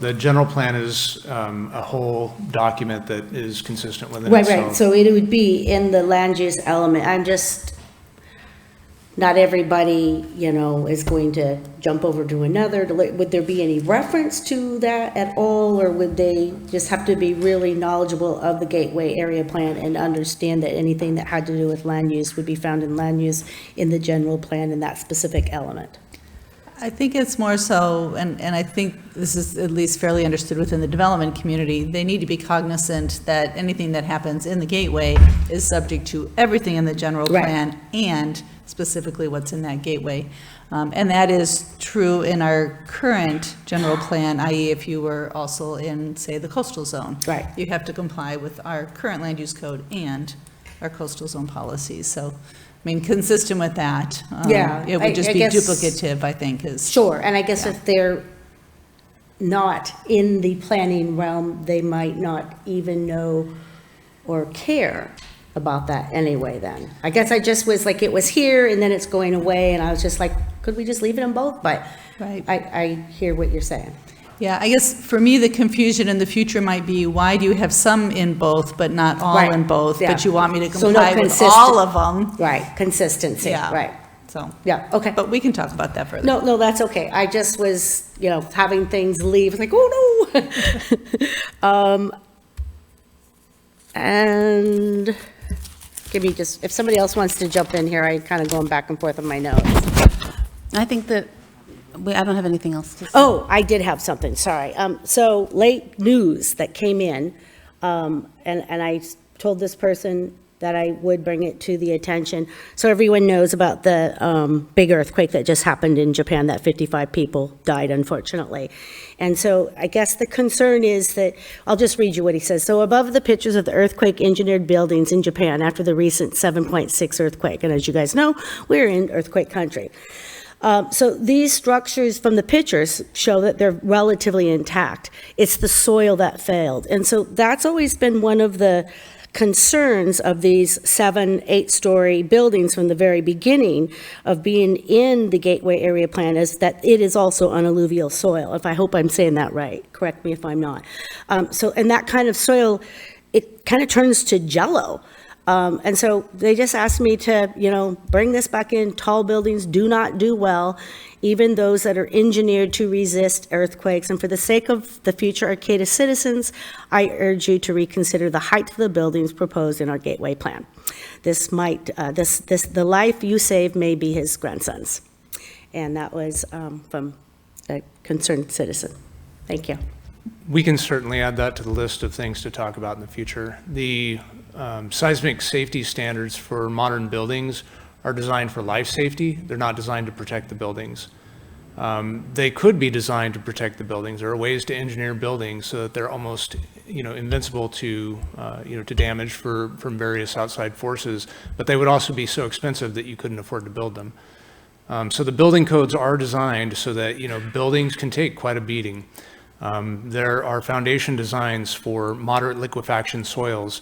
S11: The general plan is a whole document that is consistent within itself.
S2: Right. So it would be in the land use element. I'm just, not everybody, is going to jump over to another. Would there be any reference to that at all? Or would they just have to be really knowledgeable of the Gateway area plan and understand that anything that had to do with land use would be found in land use in the general plan in that specific element?
S7: I think it's more so, and I think this is at least fairly understood within the development community, they need to be cognizant that anything that happens in the Gateway is subject to everything in the general plan and specifically what's in that Gateway. And that is true in our current general plan, i.e. if you were also in, say, the coastal zone.
S2: Right.
S7: You have to comply with our current land use code and our coastal zone policies. So, I mean, consistent with that, it would just be duplicative, I think, is.
S2: Sure, and I guess if they're not in the planning realm, they might not even know or care about that anyway then. I guess I just was like, it was here and then it's going away, and I was just like, could we just leave it in both? But I hear what you're saying.
S7: Yeah, I guess for me, the confusion in the future might be, why do you have some in both, but not all in both?
S2: Yeah.
S7: But you want me to comply with all of them?
S2: Right, consistency,
S7: Yeah.
S2: right.
S7: So,
S2: yeah, okay.
S7: But we can talk about that further.
S2: No, that's okay. I just was, having things leave, like, oh no. And give me just, if somebody else wants to jump in here, I kind of going back and forth on my notes.
S1: I think that, I don't have anything else to say.
S2: Oh, I did have something, sorry. So late news that came in, and I told this person that I would bring it to the attention. So everyone knows about the big earthquake that just happened in Japan, that 55 people died, unfortunately. And so I guess the concern is that, I'll just read you what he says. So above the pictures of the earthquake engineered buildings in Japan after the recent 7.6 earthquake, and as you guys know, we're in earthquake country. So these structures from the pictures show that they're relatively intact. It's the soil that failed. And so that's always been one of the concerns of these 7, 8-story buildings from the very beginning of being in the Gateway Area Plan is that it is also on alluvial soil. If I hope I'm saying that right, correct me if I'm not. And that kind of soil, it kind of turns to jello. And so they just asked me to, bring this back in. Tall buildings do not do well, even those that are engineered to resist earthquakes. And for the sake of the future Arcata citizens, I urge you to reconsider the height of the buildings proposed in our Gateway Plan. The life you save may be his grandson's. And that was from a concerned citizen. Thank you.
S11: We can certainly add that to the list of things to talk about in the future. The seismic safety standards for modern buildings are designed for life safety. They're not designed to protect the buildings. They could be designed to protect the buildings. There are ways to engineer buildings so that they're almost, invincible to, to damage from various outside forces, but they would also be so expensive that you couldn't afford to build them. So the building codes are designed so that, buildings can take quite a beating. There are foundation designs for moderate liquefaction soils.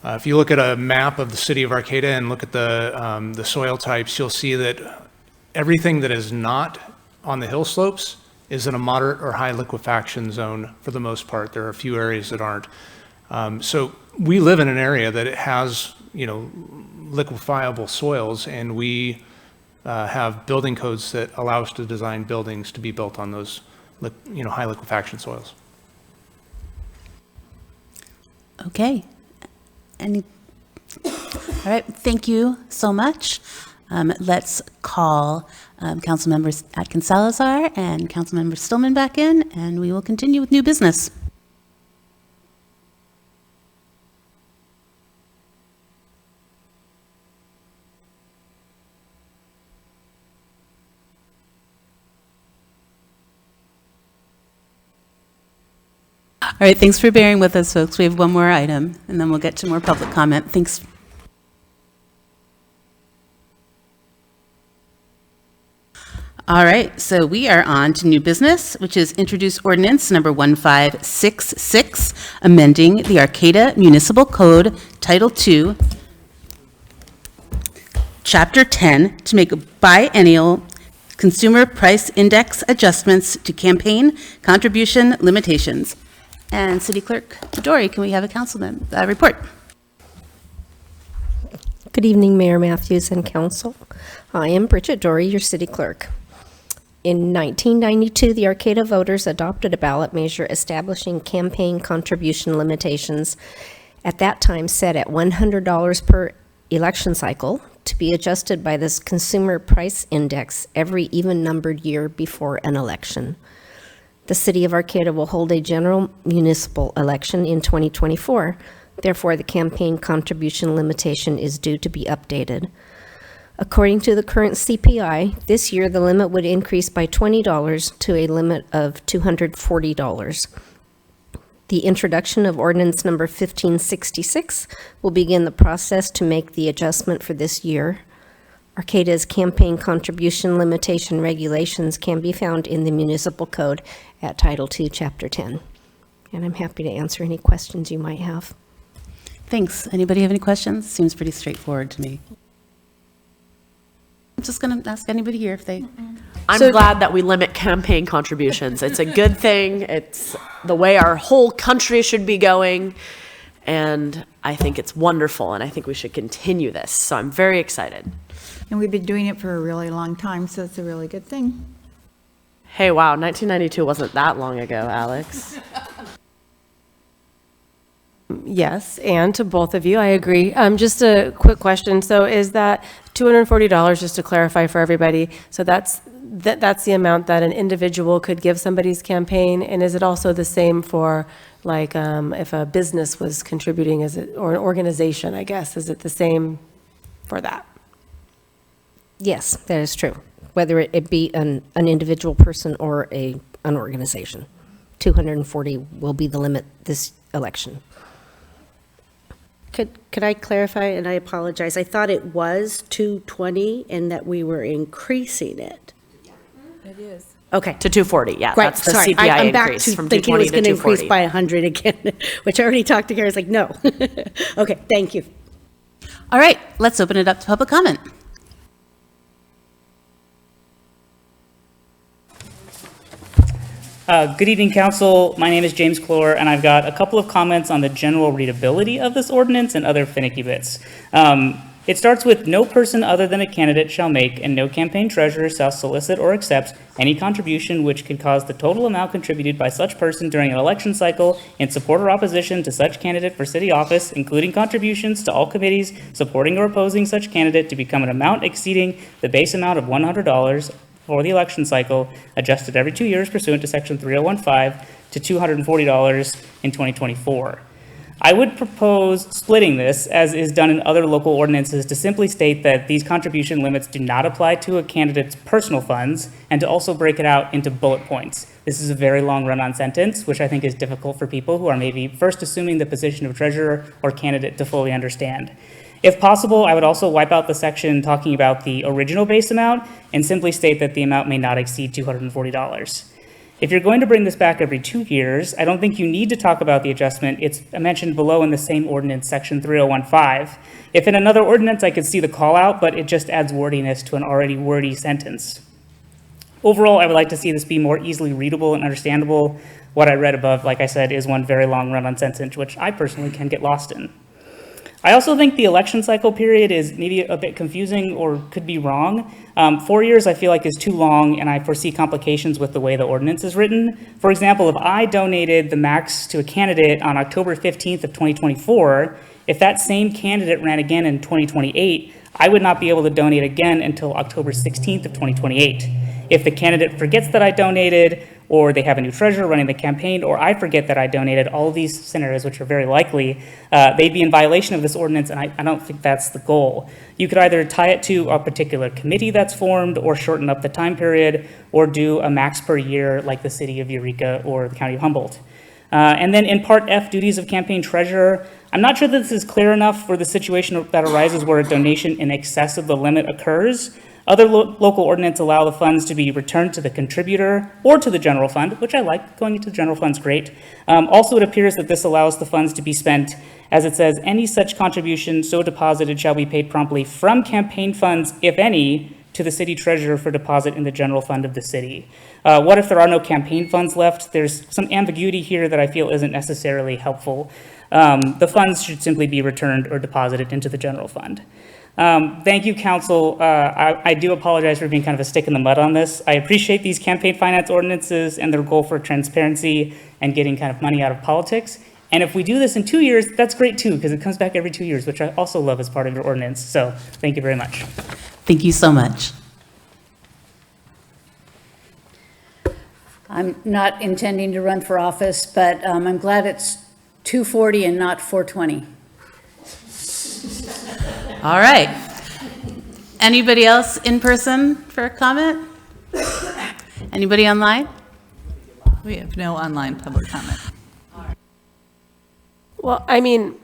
S11: If you look at a map of the city of Arcata and look at the soil types, you'll see that everything that is not on the hill slopes is in a moderate or high liquefaction zone for the most part. There are a few areas that aren't. So we live in an area that it has, liquefiable soils, and we have building codes that allow us to design buildings to be built on those high liquefaction soils.
S1: Okay. All right, thank you so much. Let's call Councilmembers Atkins Salazar and Councilmember Stillman back in, and we will continue with new business. All right, thanks for bearing with us, folks. We have one more item, and then we'll get to more public comment. Thanks. All right, so we are on to new business, which is introduce ordinance number 1566, amending the Arcata Municipal Code, Title II, Chapter 10, to make biennial consumer price index adjustments to campaign contribution limitations. And City Clerk Dory, can we have a councilman report?
S18: Good evening, Mayor Matthews and Council. I am Bridget Dory, your City Clerk. In 1992, the Arcata voters adopted a ballot measure establishing campaign contribution limitations, at that time set at $100 per election cycle, to be adjusted by this consumer price index every even-numbered year before an election. The City of Arcata will hold a general municipal election in 2024. Therefore, the campaign contribution limitation is due to be updated. According to the current CPI, this year the limit would increase by $20 to a limit of $240. The introduction of ordinance number 1566 will begin the process to make the adjustment for this year. Arcata's campaign contribution limitation regulations can be found in the municipal code at Title II, Chapter 10. And I'm happy to answer any questions you might have.
S1: Thanks. Anybody have any questions? Seems pretty straightforward to me. I'm just going to ask anybody here if they...
S14: I'm glad that we limit campaign contributions. It's a good thing. It's the way our whole country should be going. And I think it's wonderful. And I think we should continue this. So I'm very excited.
S10: And we've been doing it for a really long time, so it's a really good thing.
S14: Hey, wow, 1992 wasn't that long ago, Alex.
S13: Yes, and to both of you, I agree. Just a quick question. So is that $240, just to clarify for everybody, so that's the amount that an individual could give somebody's campaign? And is it also the same for, like, if a business was contributing, or an organization, I guess, is it the same for that?
S18: Yes, that is true. Whether it be an individual person or an organization. 240 will be the limit this election.
S2: Could I clarify, and I apologize, I thought it was 220 and that we were increasing it.
S10: It is.
S2: Okay.
S14: To 240, yeah.
S2: Right,
S14: That's the
S2: sorry.
S14: CPI
S2: I'm back
S14: increase
S2: to
S14: from
S2: thinking it
S14: 220
S2: was
S14: to
S2: going to increase
S14: 240.
S2: by 100 again, which I already talked to Gary. It's like, no. Okay, thank you.
S1: All right, let's open it up to public comment.
S19: Good evening, Council. My name is James Clore, and I've got a couple of comments on the general readability of this ordinance and other finicky bits. It starts with, no person other than a candidate shall make, and no campaign treasurer shall solicit or accept any contribution which could cause the total amount contributed by such person during an election cycle in support or opposition to such candidate for city office, including contributions to all committees supporting or opposing such candidate, to become an amount exceeding the base amount of $100 for the election cycle, adjusted every 2 years pursuant to section 3015 to $240 in 2024. I would propose splitting this, as is done in other local ordinances, to simply state that these contribution limits do not apply to a candidate's personal funds, and to also break it out into bullet points. This is a very long run-on sentence, which I think is difficult for people who are maybe first assuming the position of treasurer or candidate to fully understand. If possible, I would also wipe out the section talking about the original base amount and simply state that the amount may not exceed $240. If you're going to bring this back every 2 years, I don't think you need to talk about the adjustment. It's mentioned below in the same ordinance, section 3015. If in another ordinance, I could see the call out, but it just adds wordiness to an already wordy sentence. Overall, I would like to see this be more easily readable and understandable. What I read above, like I said, is one very long run-on sentence, which I personally can get lost in. I also think the election cycle period is maybe a bit confusing or could be wrong. 4 years I feel like is too long, and I foresee complications with the way the ordinance is written. For example, if I donated the max to a candidate on October 15th of 2024, if that same candidate ran again in 2028, I would not be able to donate again until October 16th of 2028. If the candidate forgets that I donated, or they have a new treasurer running the campaign, or I forget that I donated, all of these scenarios, which are very likely, they'd be in violation of this ordinance, and I don't think that's the goal. You could either tie it to a particular committee that's formed, or shorten up the time period, or do a max per year like the city of Eureka or the county of Humboldt. And then in Part F, duties of campaign treasurer, I'm not sure that this is clear enough for the situation that arises where a donation in excess of the limit occurs. Other local ordinances allow the funds to be returned to the contributor or to the general fund, which I like. Going into the general fund's great. Also, it appears that this allows the funds to be spent, as it says, any such contribution so deposited shall be paid promptly from campaign funds, if any, to the city treasurer for deposit in the general fund of the city. What if there are no campaign funds left? There's some ambiguity here that I feel isn't necessarily helpful. The funds should simply be returned or deposited into the general fund. Thank you, Council. I do apologize for being kind of a stick in the mud on this. I appreciate these campaign finance ordinances and their goal for transparency and getting kind of money out of politics. And if we do this in 2 years, that's great too, because it comes back every 2 years, which I also love as part of your ordinance. So thank you very much.
S1: Thank you so much.
S3: I'm not intending to run for office, but I'm glad it's 240 and not 420.
S1: All right. Anybody else in person for a comment? Anybody online?
S7: We have no online public comment.
S13: Well, I mean,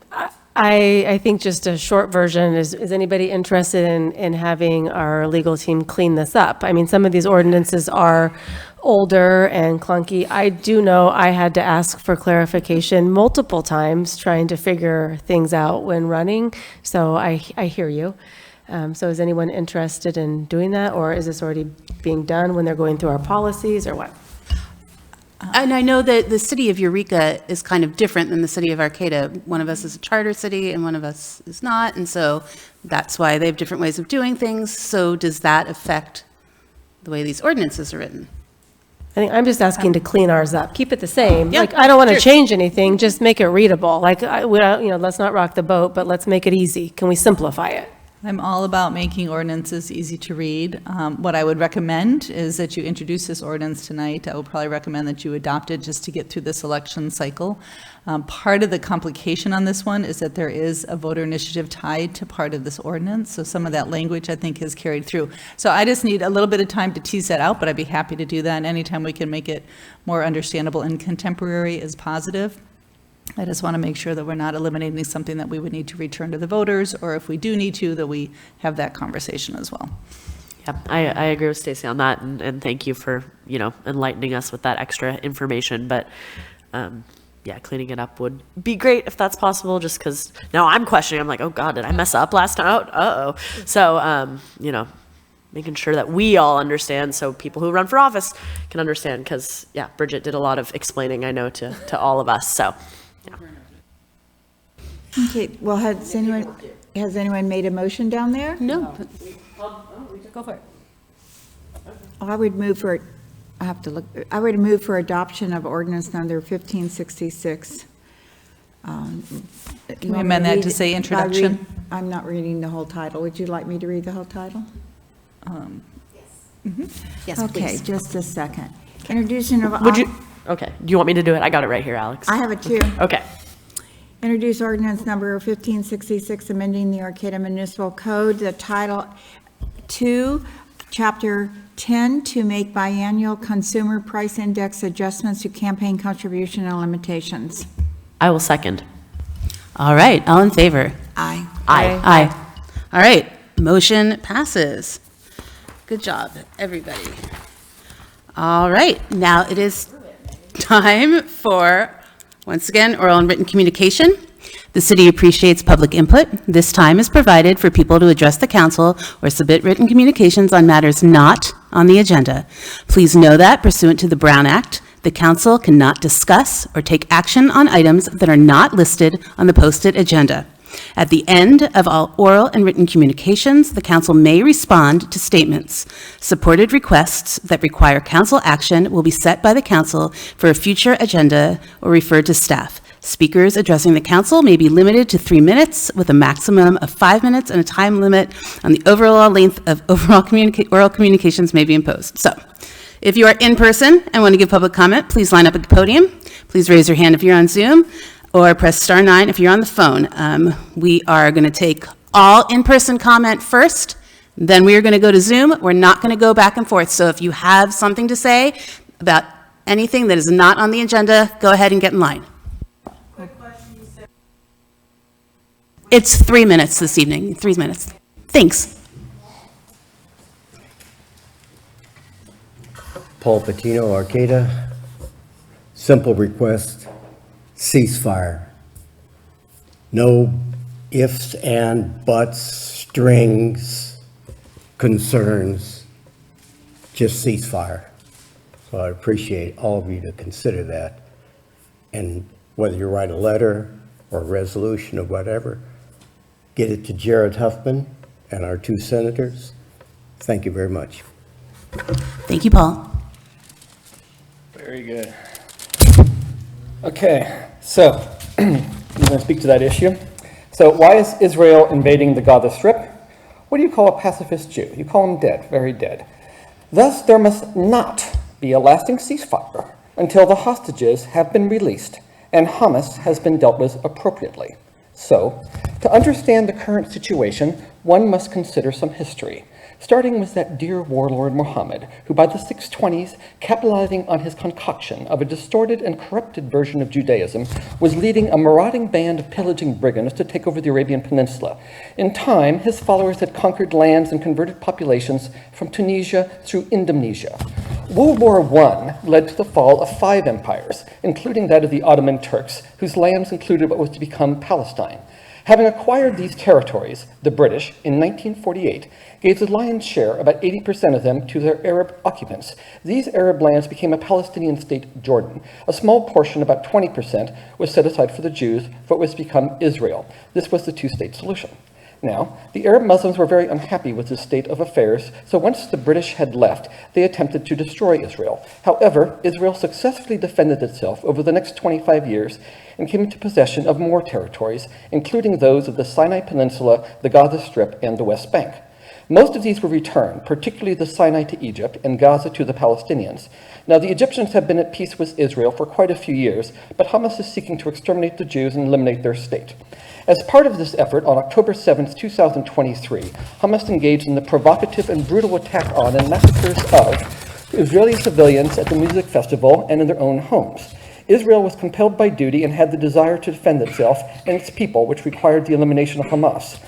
S13: I think just a short version is anybody interested in having our legal team clean this up? I mean, some of these ordinances are older and clunky. I do know I had to ask for clarification multiple times trying to figure things out when running. So I hear you. So is anyone interested in doing that, or is this already being done when they're going through our policies, or what?
S1: And I know that the city of Eureka is kind of different than the city of Arcata. One of us is a charter city and one of us is not, and so that's why they have different ways of doing things. So does that affect the way these ordinances are written?
S13: I think I'm just asking to clean ours up, keep it the same.
S1: Yeah,
S13: Like, I don't want to
S1: sure.
S13: change anything, just make it readable. Like, let's not rock the boat, but let's make it easy. Can we simplify it?
S7: I'm all about making ordinances easy to read. What I would recommend is that you introduce this ordinance tonight. I would probably recommend that you adopt it just to get through this election cycle. Part of the complication on this one is that there is a voter initiative tied to part of this ordinance, so some of that language I think is carried through. So I just need a little bit of time to tease that out, but I'd be happy to do that, and anytime we can make it more understandable and contemporary is positive. I just want to make sure that we're not eliminating something that we would need to return to the voters, or if we do need to, that we have that conversation as well.
S14: Yeah, I agree with Stacy on that, and thank you for, enlightening us with that extra information, but, yeah, cleaning it up would be great if that's possible, just because now I'm questioning, I'm like, oh God, did I mess up last time? Uh-oh. So, making sure that we all understand, so people who run for office can understand, because, yeah, Bridget did a lot of explaining, I know, to all of us, so, yeah.
S10: Okay, well, has anyone made a motion down there?
S14: No. Go for it.
S10: I would move for, I would move for adoption of ordinance number 1566.
S7: Can we amend that to say introduction?
S10: I'm not reading the whole title. Would you like me to read the whole title?
S18: Yes,
S10: Okay,
S18: please.
S10: just a second. Introduction of.
S14: Okay, do you want me to do it? I got it right here, Alex.
S10: I have it too.
S14: Okay.
S10: Introduce ordinance number 1566, amending the Arcata Municipal Code, the Title 2, Chapter 10, to make biannual consumer price index adjustments to campaign contribution and limitations.
S14: I will second.
S1: All right, all in favor?
S10: Aye.
S1: Aye. All right, motion passes. Good job, everybody. All right, now it is time for, once again, oral and written communication. The city appreciates public input. This time is provided for people to address the council or submit written communications on matters not on the agenda. Please know that pursuant to the Brown Act, the council cannot discuss or take action on items that are not listed on the posted agenda. At the end of all oral and written communications, the council may respond to statements. Supported requests that require council action will be set by the council for a future agenda or referred to staff. Speakers addressing the council may be limited to 3 minutes with a maximum of 5 minutes, and a time limit on the overall length of oral communications may be imposed. So, if you are in person and want to give public comment, please line up at the podium. Please raise your hand if you're on Zoom, or press *9 if you're on the phone. We are going to take all in-person comment first, then we are going to go to Zoom. We're not going to go back and forth. So if you have something to say about anything that is not on the agenda, go ahead and get in line. It's 3 minutes this evening, 3 minutes. Thanks.
S20: Paul Patino, Arcata. Simple request, ceasefire. No ifs and buts, strings, concerns, just ceasefire. So I appreciate all of you to consider that. And whether you write a letter or a resolution or whatever, get it to Jared Huffman and our 2 senators. Thank you very much.
S1: Thank you, Paul.
S6: Very good. Okay, so I'm going to speak to that issue. So why is Israel invading the Gaza Strip? What do you call a pacifist Jew? You call him dead, very dead. Thus, there must not be a lasting ceasefire until the hostages have been released and Hamas has been dealt with appropriately. So, to understand the current situation, one must consider some history, starting with that dear warlord Muhammad, who by the 620s, capitalizing on his concoction of a distorted and corrupted version of Judaism, was leading a marauding band of pillaging brigands to take over the Arabian Peninsula. In time, his followers had conquered lands and converted populations from Tunisia through Indonesia. World War I led to the fall of 5 empires, including that of the Ottoman Turks, whose lands included what was to become Palestine. Having acquired these territories, the British, in 1948, gave the lion's share, about 80% of them, to their Arab occupants. These Arab lands became a Palestinian state, Jordan. A small portion, about 20%, was set aside for the Jews for what was to become Israel. This was the 2-state solution. Now, the Arab Muslims were very unhappy with this state of affairs, so once the British had left, they attempted to destroy Israel. However, Israel successfully defended itself over the next 25 years and came into possession of more territories, including those of the Sinai Peninsula, the Gaza Strip, and the West Bank. Most of these were returned, particularly the Sinai to Egypt and Gaza to the Palestinians. Now, the Egyptians have been at peace with Israel for quite a few years, but Hamas is seeking to exterminate the Jews and eliminate their state. As part of this effort, on October 7, 2023, Hamas engaged in the provocative and brutal attack on and massacres of Israeli civilians at the music festival and in their own homes. Israel was compelled by duty and had the desire to defend itself and its people, which required the elimination of Hamas.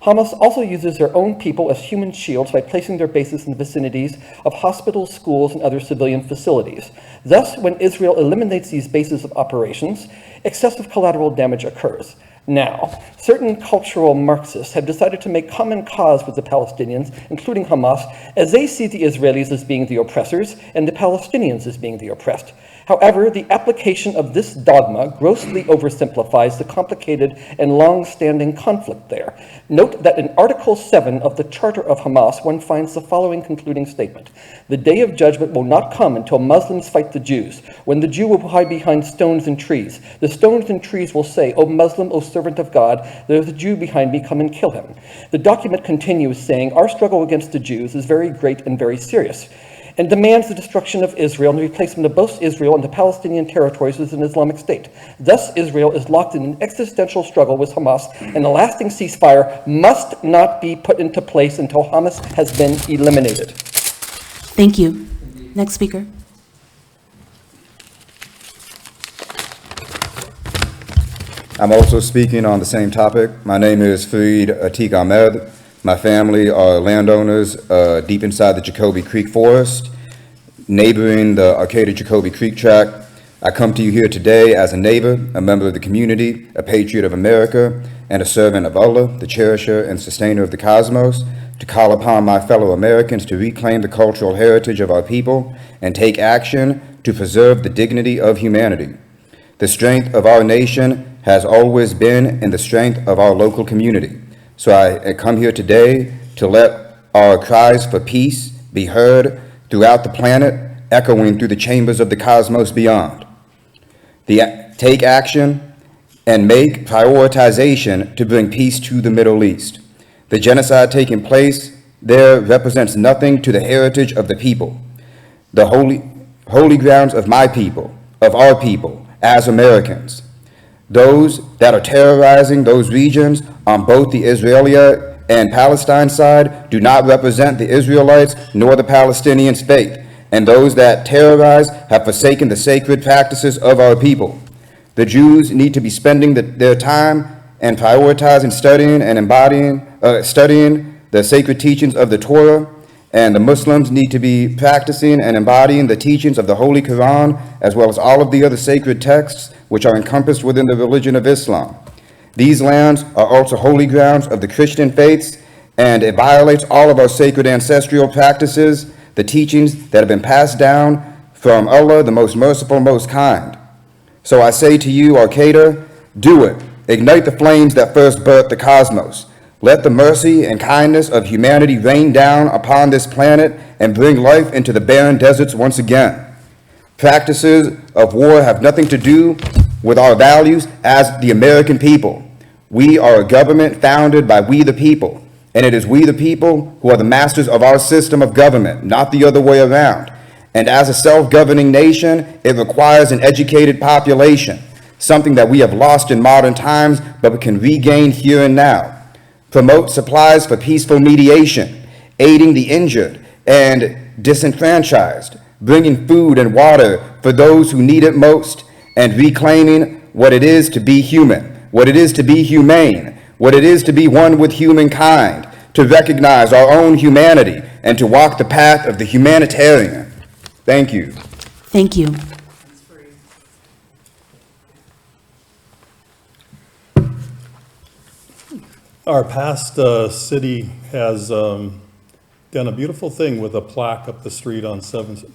S6: Hamas also uses their own people as human shields by placing their bases in the vicinities of hospitals, schools, and other civilian facilities. Thus, when Israel eliminates these bases of operations, excessive collateral damage occurs. Now, certain cultural Marxists have decided to make common cause with the Palestinians, including Hamas, as they see the Israelis as being the oppressors and the Palestinians as being the oppressed. However, the application of this dogma grossly oversimplifies the complicated and long-standing conflict there. Note that in Article 7 of the Charter of Hamas, one finds the following concluding statement. The day of judgment will not come until Muslims fight the Jews, when the Jew will hide behind stones and trees. The stones and trees will say, O Muslim, O servant of God, there is a Jew behind me, come and kill him. The document continues saying, our struggle against the Jews is very great and very serious, and demands the destruction of Israel and the replacement of both Israel and the Palestinian territories as an Islamic state. Thus, Israel is locked in an existential struggle with Hamas, and a lasting ceasefire must not be put into place until Hamas has been eliminated.
S1: Thank you. Next speaker.
S16: I'm also speaking on the same topic. My name is Fareed Atiq Ahmed. My family are landowners deep inside the Jacoby Creek Forest, neighboring the Arcata-Jacoby Creek tract. I come to you here today as a neighbor, a member of the community, a patriot of America, and a servant of Allah, the cherisher and sustainer of the cosmos, to call upon my fellow Americans to reclaim the cultural heritage of our people and take action to preserve the dignity of humanity. The strength of our nation has always been in the strength of our local community. So I come here today to let our cries for peace be heard throughout the planet, echoing through the chambers of the cosmos beyond. Take action and make prioritization to bring peace to the Middle East. The genocide taking place there represents nothing to the heritage of the people, the holy grounds of my people, of our people, as Americans. Those that are terrorizing those regions on both the Israeli and Palestine side do not represent the Israelites nor the Palestinians' faith, and those that terrorize have forsaken the sacred practices of our people. The Jews need to be spending their time and prioritizing studying and studying the sacred teachings of the Torah, and the Muslims need to be practicing and embodying the teachings of the Holy Quran, as well as all of the other sacred texts which are encompassed within the religion of Islam. These lands are also holy grounds of the Christian faiths, and it violates all of our sacred ancestral practices, the teachings that have been passed down from Allah, the most merciful, most kind. So I say to you, Arcata, do it. Ignite the flames that first birthed the cosmos. Let the mercy and kindness of humanity rain down upon this planet and bring life into the barren deserts once again. Practices of war have nothing to do with our values as the American people. We are a government founded by we the people, and it is we the people who are the masters of our system of government, not the other way around. And as a self-governing nation, it requires an educated population, something that we have lost in modern times, but we can regain here and now. Promote supplies for peaceful mediation, aiding the injured and disenfranchised, bringing food and water for those who need it most, and reclaiming what it is to be human, what it is to be humane, what it is to be one with humankind, to recognize our own humanity, and to walk the path of the humanitarian. Thank you.
S1: Thank you.
S4: Our past city has done a beautiful thing with a plaque up the street on 7th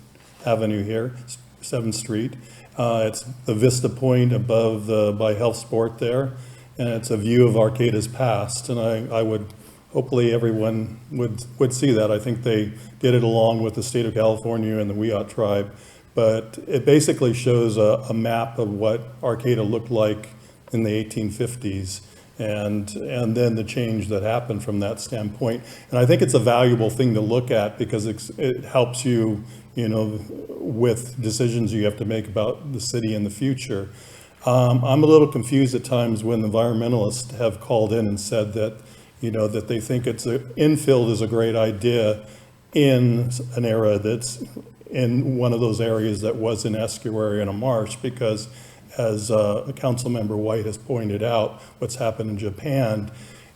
S4: Avenue here, 7th Street. It's the Vista Point above by Health Sport there, and it's a view of Arcata's past, and I would, hopefully everyone would see that. I think they did it along with the state of California and the Wiat tribe, but it basically shows a map of what Arcata looked like in the 1850s. And then the change that happened from that standpoint. And I think it's a valuable thing to look at because it helps you, with decisions you have to make about the city in the future. I'm a little confused at times when environmentalists have called in and said that, that they think infill is a great idea in an era that's in one of those areas that was an estuary and a marsh, because as Councilmember White has pointed out, what's happened in Japan,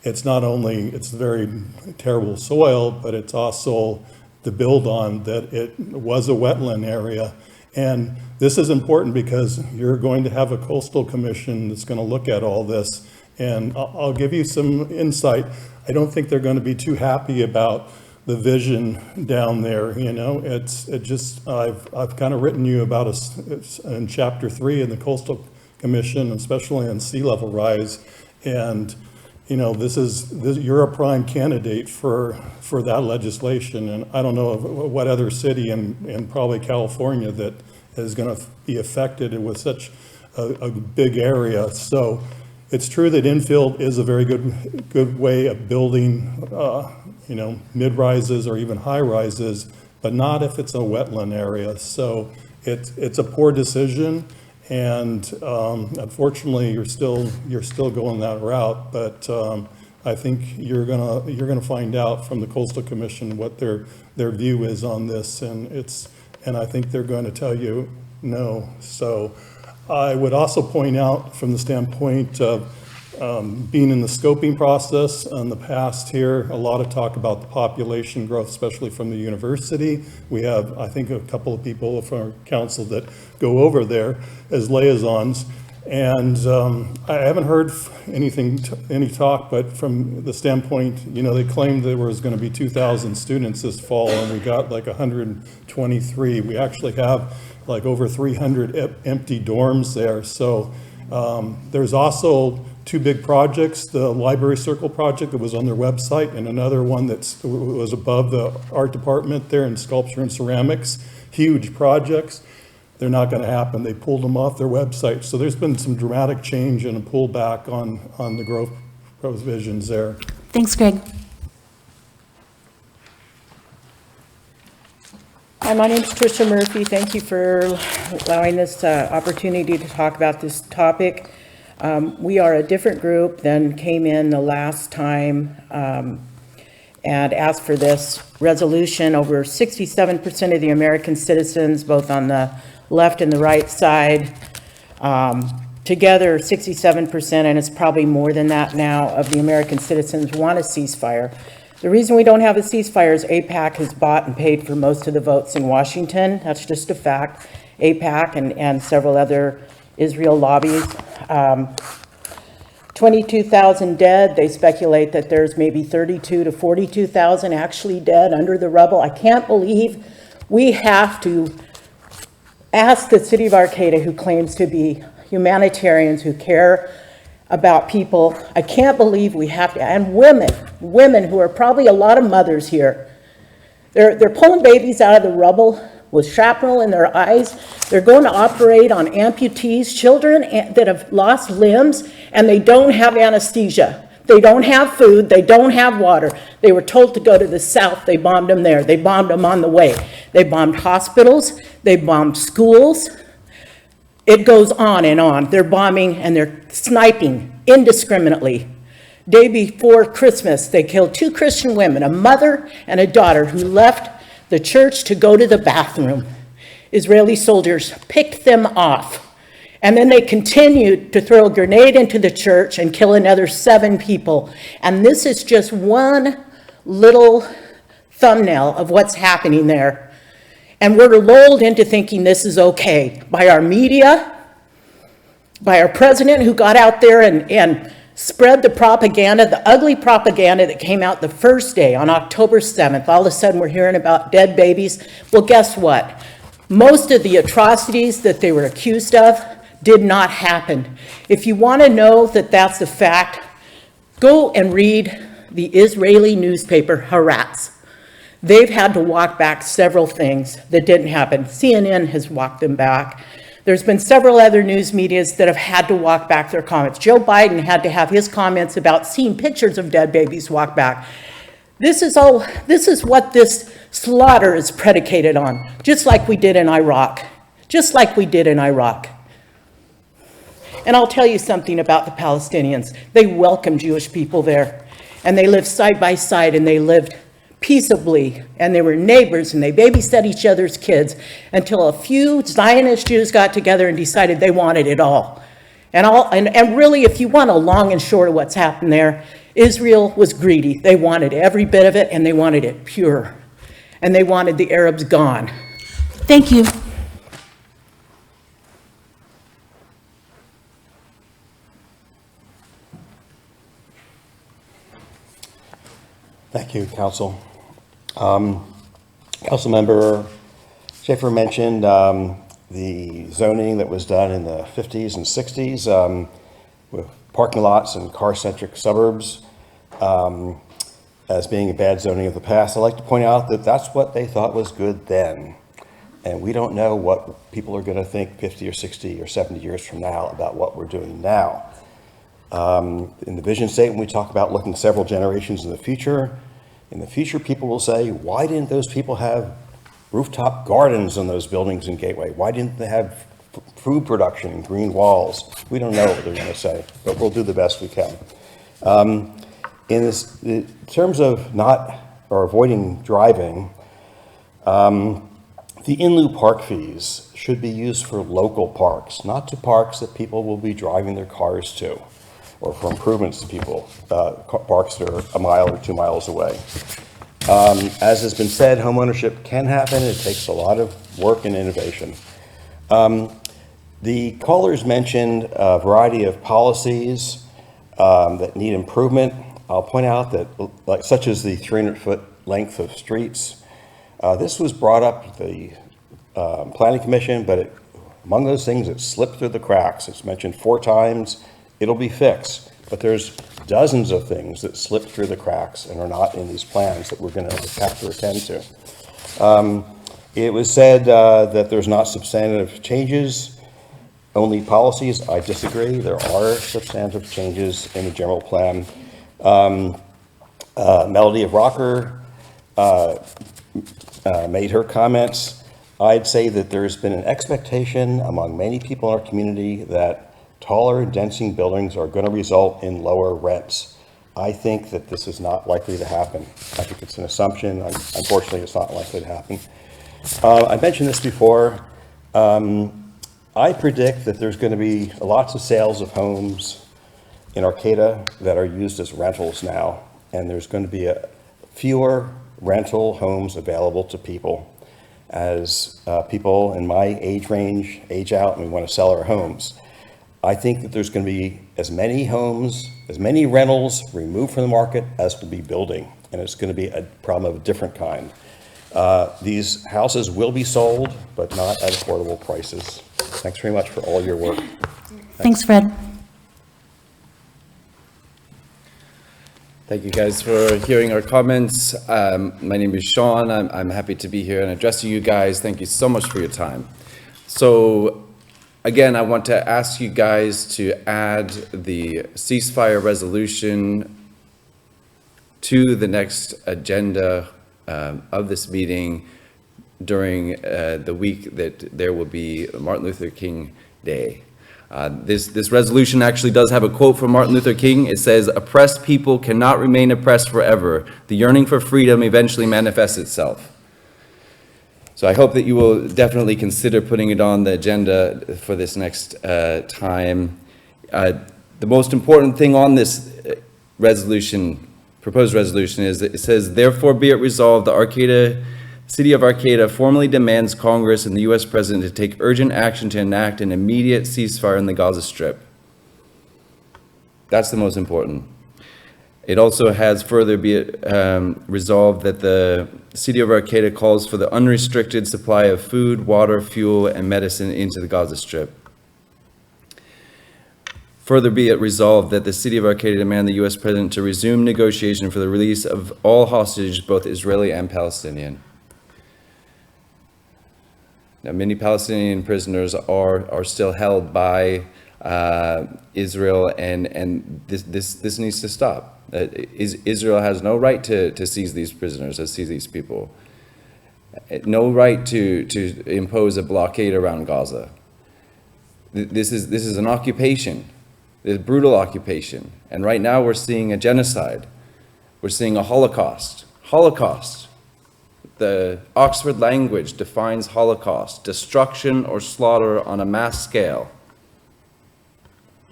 S4: it's not only, it's very terrible soil, but it's also to build on that it was a wetland area. And this is important because you're going to have a coastal commission that's going to look at all this. And I'll give you some insight. I don't think they're going to be too happy about the vision down there. You know, I've kind of written you about it's in chapter 3 in the coastal commission, especially on sea level rise. And, you know, you're a prime candidate for that legislation. And I don't know what other city in probably California that is going to be affected with such a big area. So it's true that infill is a very good way of building, you know, mid-rises or even high-rises, but not if it's a wetland area. So it's a poor decision, and unfortunately, you're still going that route. But I think you're gonna find out from the Coastal Commission what their view is on this, and I think they're going to tell you no. So I would also point out from the standpoint of being in the scoping process in the past here, a lot of talk about the population growth, especially from the university. We have, I think, a couple of people from our council that go over there as liaisons. And I haven't heard any talk, but from the standpoint, you know, they claimed there was going to be 2,000 students this fall, and we got like 123. We actually have like over 300 empty dorms there. So there's also 2 big projects, the Library Circle project that was on their website, and another one that was above the art department there in sculpture and ceramics. Huge projects. They're not going to happen. They pulled them off their website. So there's been some dramatic change and a pullback on the growth provisions there.
S1: Thanks, Greg.
S15: Hi, my name's Tricia Murphy. Thank you for allowing this opportunity to talk about this topic. We are a different group than came in the last time and asked for this resolution. Over 67% of the American citizens, both on the left and the right side, together 67%, and it's probably more than that now, of the American citizens want a ceasefire. The reason we don't have a ceasefire is AIPAC has bought and paid for most of the votes in Washington. That's just a fact. AIPAC and several other Israel lobbies. 22,000 dead. They speculate that there's maybe 32 to 42,000 actually dead under the rubble. I can't believe we have to ask the city of Arcata, who claims to be humanitarians who care about people. I can't believe we have to, and women who are probably a lot of mothers here. They're pulling babies out of the rubble with shrapnel in their eyes. They're going to operate on amputees, children that have lost limbs, and they don't have anesthesia. They don't have food. They don't have water. They were told to go to the south. They bombed them there. They bombed them on the way. They bombed hospitals. They bombed schools. It goes on and on. They're bombing and they're sniping indiscriminately. Day before Christmas, they killed 2 Christian women, a mother and a daughter, who left the church to go to the bathroom. Israeli soldiers picked them off. And then they continued to throw a grenade into the church and kill another 7 people. And this is just one little thumbnail of what's happening there. And we're lulled into thinking this is okay by our media, by our president, who got out there and spread the propaganda, the ugly propaganda that came out the first day on October 7th. All of a sudden we're hearing about dead babies. Well, guess what? Most of the atrocities that they were accused of did not happen. If you want to know that that's a fact, go and read the Israeli newspaper Haaretz. They've had to walk back several things that didn't happen. CNN has walked them back. There's been several other news medias that have had to walk back their comments. Joe Biden had to have his comments about seeing pictures of dead babies walk back. This is what this slaughter is predicated on, just like we did in Iraq. Just like we did in Iraq. And I'll tell you something about the Palestinians. They welcomed Jewish people there, and they lived side by side, and they lived peaceably, and they were neighbors, and they babysat each other's kids until a few Zionist Jews got together and decided they wanted it all. And really, if you want a long and short of what's happened there, Israel was greedy. They wanted every bit of it, and they wanted it pure. And they wanted the Arabs gone.
S1: Thank you.
S17: Thank you, Council. Councilmember Schaefer mentioned the zoning that was done in the 50s and 60s with parking lots and car-centric suburbs as being a bad zoning of the past. I'd like to point out that that's what they thought was good then. And we don't know what people are going to think 50 or 60 or 70 years from now about what we're doing now. In the vision statement, we talk about looking several generations in the future. In the future, people will say, why didn't those people have rooftop gardens on those buildings in Gateway? Why didn't they have food production and green walls? We don't know what they're going to say, but we'll do the best we can. In terms of not or avoiding driving, the in-lieu park fees should be used for local parks, not to parks that people will be driving their cars to, or for improvements to people, parks that are a mile or 2 miles away. As has been said, homeownership can happen. It takes a lot of work and innovation. The callers mentioned a variety of policies that need improvement. I'll point out that, such as the 300-foot length of streets, this was brought up at the Planning Commission, but among those things, it slipped through the cracks. It's mentioned 4 times. It'll be fixed, but there's dozens of things that slip through the cracks and are not in these plans that we're going to have to attend to. It was said that there's not substantive changes, only policies. I disagree. There are substantive changes in the general plan. Melody of Rocker made her comments. I'd say that there's been an expectation among many people in our community that taller and denser buildings are going to result in lower rents. I think that this is not likely to happen. I think it's an assumption. Unfortunately, it's not likely to happen. I mentioned this before. I predict that there's going to be lots of sales of homes in Arcata that are used as rentals now, and there's going to be fewer rental homes available to people as people in my age range age out and we want to sell our homes. I think that there's going to be as many homes, as many rentals removed from the market as will be building, and it's going to be a problem of a different kind. These houses will be sold, but not at affordable prices. Thanks very much for all your work.
S1: Thanks, Fred.
S12: Thank you guys for hearing our comments. My name is Sean. I'm happy to be here and addressing you guys. Thank you so much for your time. So again, I want to ask you guys to add the ceasefire resolution to the next agenda of this meeting during the week that there will be Martin Luther King Day. This resolution actually does have a quote from Martin Luther King. It says, "Oppressed people cannot remain oppressed forever. The yearning for freedom eventually manifests itself." So I hope that you will definitely consider putting it on the agenda for this next time. The most important thing on this proposed resolution is that it says, "Therefore be it resolved, the City of Arcata formally demands Congress and the U.S. President to take urgent action to enact an immediate ceasefire in the Gaza Strip." That's the most important. It also has further be it resolved that the City of Arcata calls for the unrestricted supply of food, water, fuel, and medicine into the Gaza Strip. Further be it resolved that the City of Arcata demand the U.S. President to resume negotiation for the release of all hostages, both Israeli and Palestinian. Now, many Palestinian prisoners are still held by Israel, and this needs to stop. Israel has no right to seize these prisoners, to seize these people. No right to impose a blockade around Gaza. This is an occupation, a brutal occupation, and right now we're seeing a genocide. We're seeing a Holocaust. The Oxford language defines Holocaust: destruction or slaughter on a mass scale.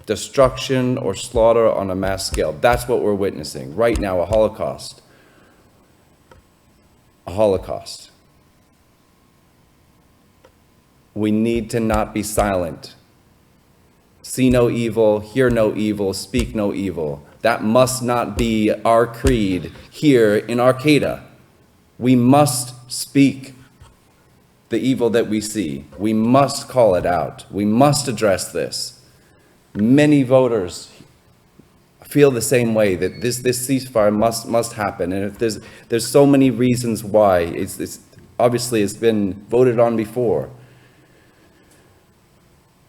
S12: destruction or slaughter on a mass scale. That's what we're witnessing right now, a Holocaust. A Holocaust. We need to not be silent. See no evil, hear no evil, speak no evil. That must not be our creed here in Arcata. We must speak the evil that we see. We must call it out. We must address this. Many voters feel the same way, that this ceasefire must happen. And if there's so many reasons why. It's obviously it's been voted on before.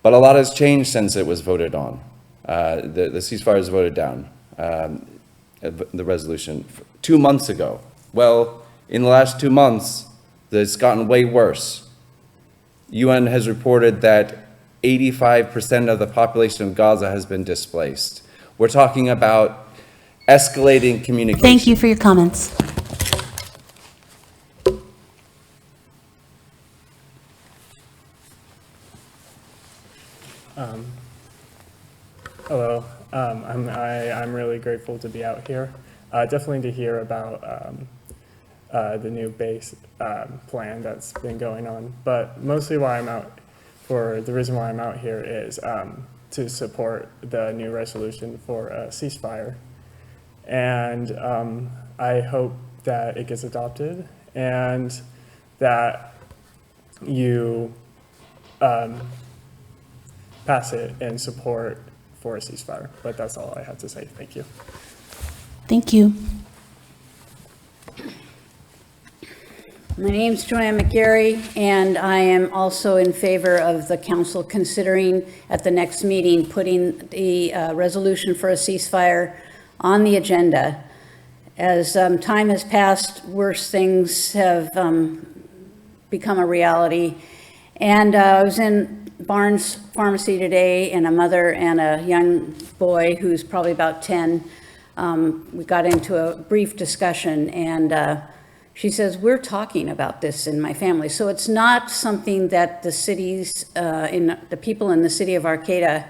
S12: But a lot has changed since it was voted on. The ceasefire is voted down, the resolution 2 months ago. Well, in the last 2 months, it's gotten way worse. UN has reported that 85% of the population of Gaza has been displaced. We're talking about escalating communication.
S1: Thank you for your comments.
S21: Hello, I'm really grateful to be out here. Definitely to hear about the new base plan that's been going on. But mostly why I'm out the reason why I'm out here is to support the new resolution for a ceasefire. And I hope that it gets adopted and that you pass it in support for a ceasefire. But that's all I have to say. Thank you.
S1: Thank you.
S3: My name's Joanne McGarry, and I am also in favor of the council considering at the next meeting putting the resolution for a ceasefire on the agenda. As time has passed, worse things have become a reality. And I was in Barnes Pharmacy today, and a mother and a young boy who's probably about 10, we got into a brief discussion, and she says, we're talking about this in my family. So it's not something that the the people in the city of Arcata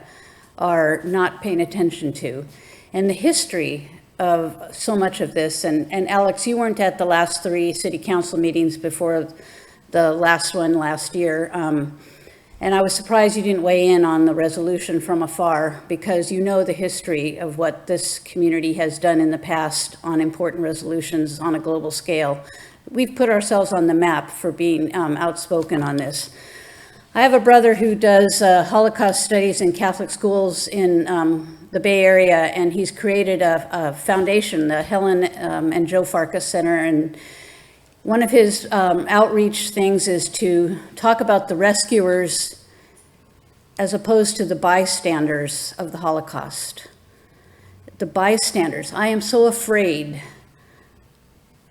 S3: are not paying attention to. And the history of so much of this, and Alex, you weren't at the last 3 city council meetings before the last one last year. And I was surprised you didn't weigh in on the resolution from afar, because you know the history of what this community has done in the past on important resolutions on a global scale. We've put ourselves on the map for being outspoken on this. I have a brother who does Holocaust studies in Catholic schools in the Bay Area, and he's created a foundation, the Helen and Joe Farkas Center, and one of his outreach things is to talk about the rescuers as opposed to the bystanders of the Holocaust. The bystanders. I am so afraid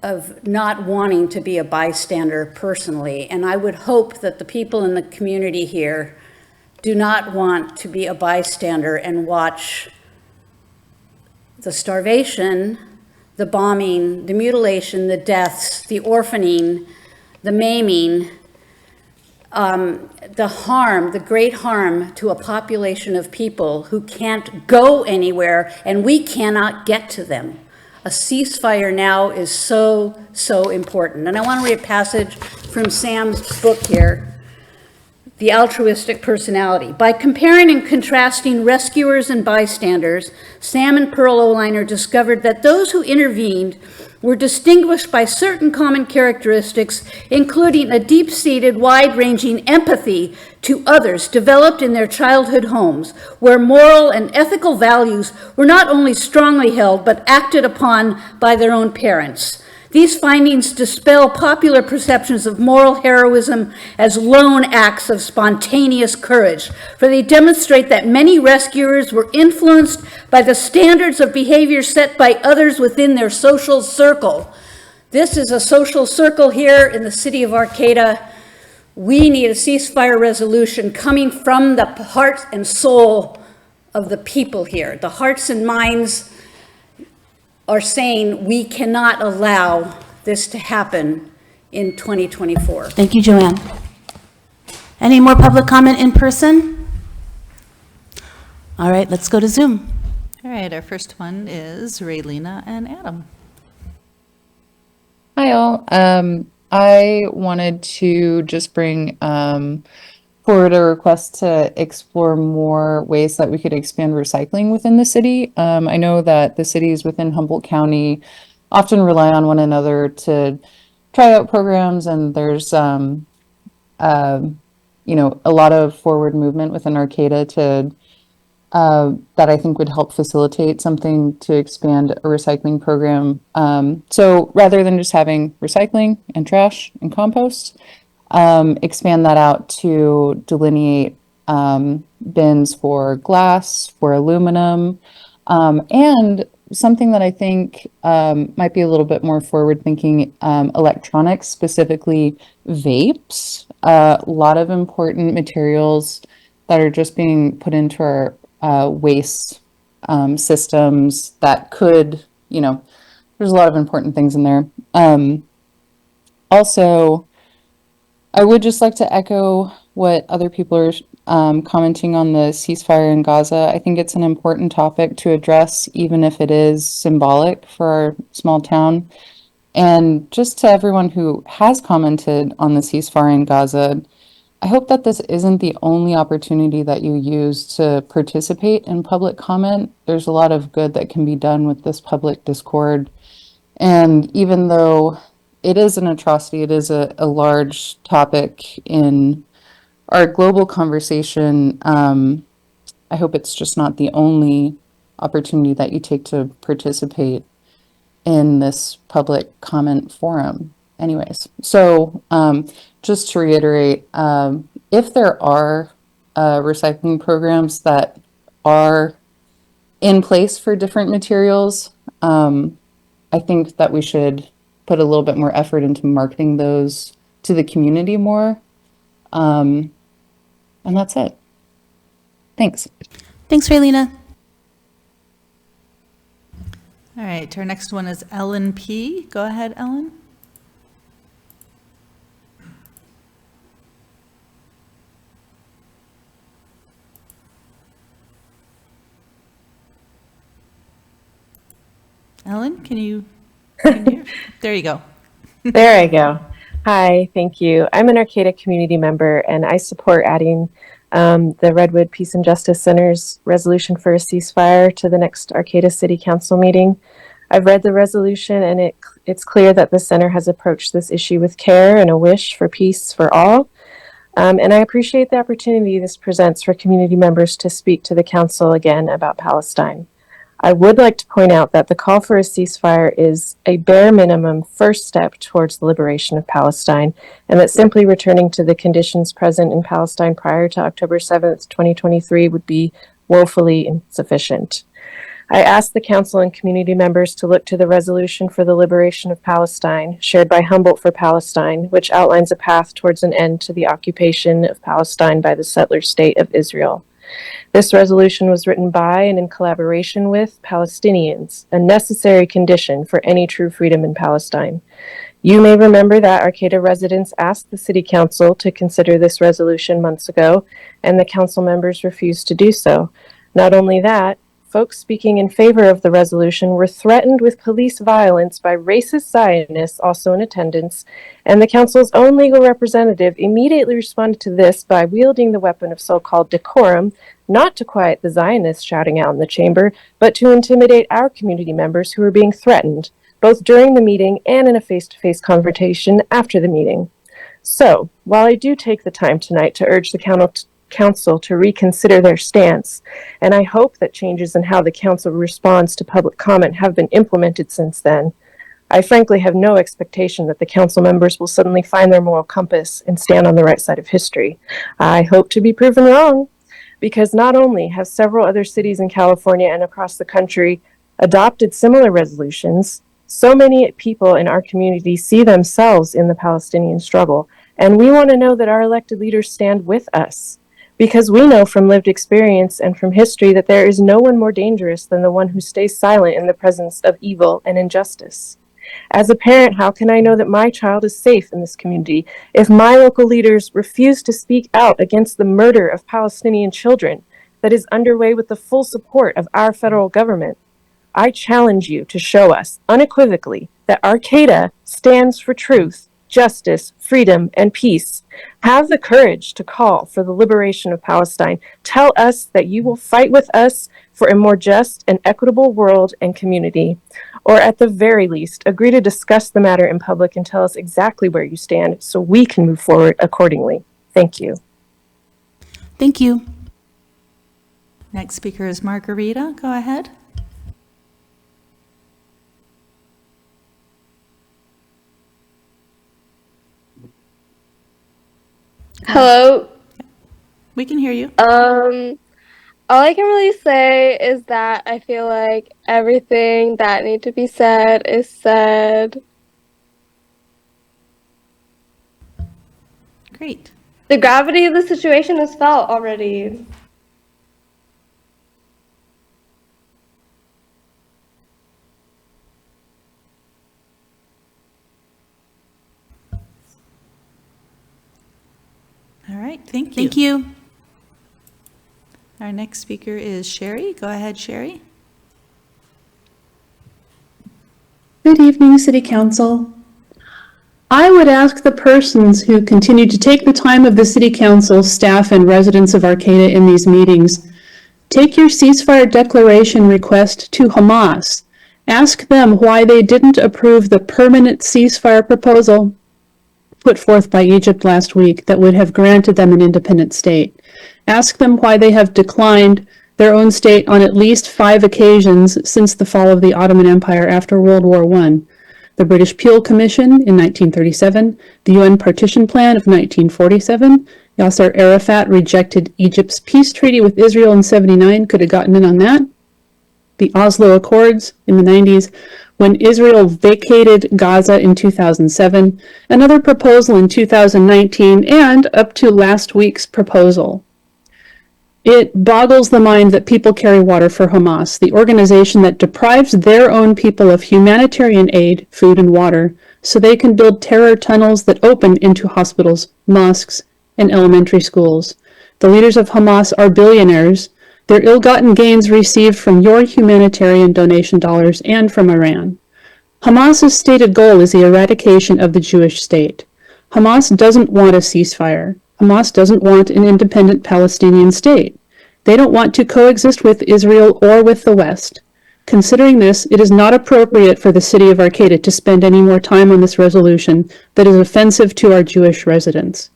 S3: of not wanting to be a bystander personally, and I would hope that the people in the community here do not want to be a bystander and watch the starvation, the bombing, the mutilation, the deaths, the orphaning, the maiming, the harm, the great harm to a population of people who can't go anywhere and we cannot get to them. A ceasefire now is so, so important. And I want to read a passage from Sam's book here, The Altruistic Personality. By comparing and contrasting rescuers and bystanders, Sam and Pearl Oliner discovered that those who intervened were distinguished by certain common characteristics, including a deep-seated, wide-ranging empathy to others developed in their childhood homes, where moral and ethical values were not only strongly held, but acted upon by their own parents. These findings dispel popular perceptions of moral heroism as lone acts of spontaneous courage, for they demonstrate that many rescuers were influenced by the standards of behavior set by others within their social circle. This is a social circle here in the city of Arcata. We need a ceasefire resolution coming from the heart and soul of the people here. The hearts and minds are saying we cannot allow this to happen in 2024.
S1: Thank you, Joanne. Any more public comment in person? All right, let's go to Zoom.
S7: All right, our first one is Raylina and Adam.
S8: Hi, all. I wanted to just bring forward a request to explore more ways that we could expand recycling within the city. I know that the cities within Humboldt County often rely on one another to try out programs, and there's a lot of forward movement within Arcata to that I think would help facilitate something to expand a recycling program. So rather than just having recycling and trash and compost, expand that out to delineate bins for glass, for aluminum, and something that I think might be a little bit more forward-thinking, electronics, specifically vapes. A lot of important materials that are just being put into our waste systems that could, there's a lot of important things in there. Also, I would just like to echo what other people are commenting on the ceasefire in Gaza. I think it's an important topic to address, even if it is symbolic for our small town. And just to everyone who has commented on the ceasefire in Gaza, I hope that this isn't the only opportunity that you use to participate in public comment. There's a lot of good that can be done with this public discord. And even though it is an atrocity, it is a large topic in our global conversation, I hope it's just not the only opportunity that you take to participate in this public comment forum. Anyways, so just to reiterate, if there are recycling programs that are in place for different materials, I think that we should put a little bit more effort into marketing those to the community more. And that's it. Thanks.
S1: Thanks, Raylina.
S7: All right, our next one is Ellen P. Go ahead, Ellen. Ellen, can you hear? There you go.
S22: There I go. Hi, thank you. I'm an Arcata community member, and I support adding the Redwood Peace and Justice Center's resolution for a ceasefire to the next Arcata City Council meeting. I've read the resolution, and it's clear that the center has approached this issue with care and a wish for peace for all. And I appreciate the opportunity this presents for community members to speak to the council again about Palestine. I would like to point out that the call for a ceasefire is a bare minimum first step towards the liberation of Palestine, and that simply returning to the conditions present in Palestine prior to October 7th, 2023 would be woefully insufficient. I ask the council and community members to look to the resolution for the liberation of Palestine, shared by Humboldt for Palestine, which outlines a path towards an end to the occupation of Palestine by the settler state of Israel. This resolution was written by and in collaboration with Palestinians, a necessary condition for any true freedom in Palestine. You may remember that Arcata residents asked the City Council to consider this resolution months ago, and the council members refused to do so. Not only that, folks speaking in favor of the resolution were threatened with police violence by racist Zionists also in attendance, and the council's own legal representative immediately responded to this by wielding the weapon of so-called decorum, not to quiet the Zionists shouting out in the chamber, but to intimidate our community members who were being threatened, both during the meeting and in a face-to-face confrontation after the meeting. So, while I do take the time tonight to urge the council to reconsider their stance, and I hope that changes in how the council responds to public comment have been implemented since then, I frankly have no expectation that the council members will suddenly find their moral compass and stand on the right side of history. I hope to be proven wrong, because not only have several other cities in California and across the country adopted similar resolutions, so many people in our community see themselves in the Palestinian struggle, and we want to know that our elected leaders stand with us. Because we know from lived experience and from history that there is no one more dangerous than the one who stays silent in the presence of evil and injustice. As a parent, how can I know that my child is safe in this community if my local leaders refuse to speak out against the murder of Palestinian children, that is underway with the full support of our federal government. I challenge you to show us unequivocally that Arcata stands for truth, justice, freedom, and peace. Have the courage to call for the liberation of Palestine. Tell us that you will fight with us for a more just and equitable world and community. Or at the very least, agree to discuss the matter in public and tell us exactly where you stand so we can move forward accordingly. Thank you.
S1: Thank you.
S7: Next speaker is Margarita. Go ahead.
S5: Hello.
S7: We can hear you.
S5: All I can really say is that I feel like everything that needs to be said is said.
S7: Great.
S5: The gravity of the situation is felt already.
S7: All right, thank you.
S1: Thank you.
S7: Our next speaker is Sherry. Go ahead, Sherry.
S9: Good evening, City Council. I would ask the persons who continue to take the time of the City Council, staff, and residents of Arcata in these meetings, take your ceasefire declaration request to Hamas. Ask them why they didn't approve the permanent ceasefire proposal put forth by Egypt last week that would have granted them an independent state. Ask them why they have declined their own state on at least 5 occasions since the fall of the Ottoman Empire after World War I. The British Peel Commission in 1937, the UN Partition Plan of 1947, Yasser Arafat rejected Egypt's peace treaty with Israel in 1979, could have gotten in on that. The Oslo Accords in the 90s, when Israel vacated Gaza in 2007, another proposal in 2019, and up to last week's proposal. It boggles the mind that people carry water for Hamas, the organization that deprives their own people of humanitarian aid, food, and water, so they can build terror tunnels that open into hospitals, mosques, and elementary schools. The leaders of Hamas are billionaires. Their ill-gotten gains received from your humanitarian donation dollars and from Iran. Hamas's stated goal is the eradication of the Jewish state. Hamas doesn't want a ceasefire. Hamas doesn't want an independent Palestinian state. They don't want to coexist with Israel or with the West. Considering this, it is not appropriate for the city of Arcata to spend any more time on this resolution that is offensive to our Jewish residents.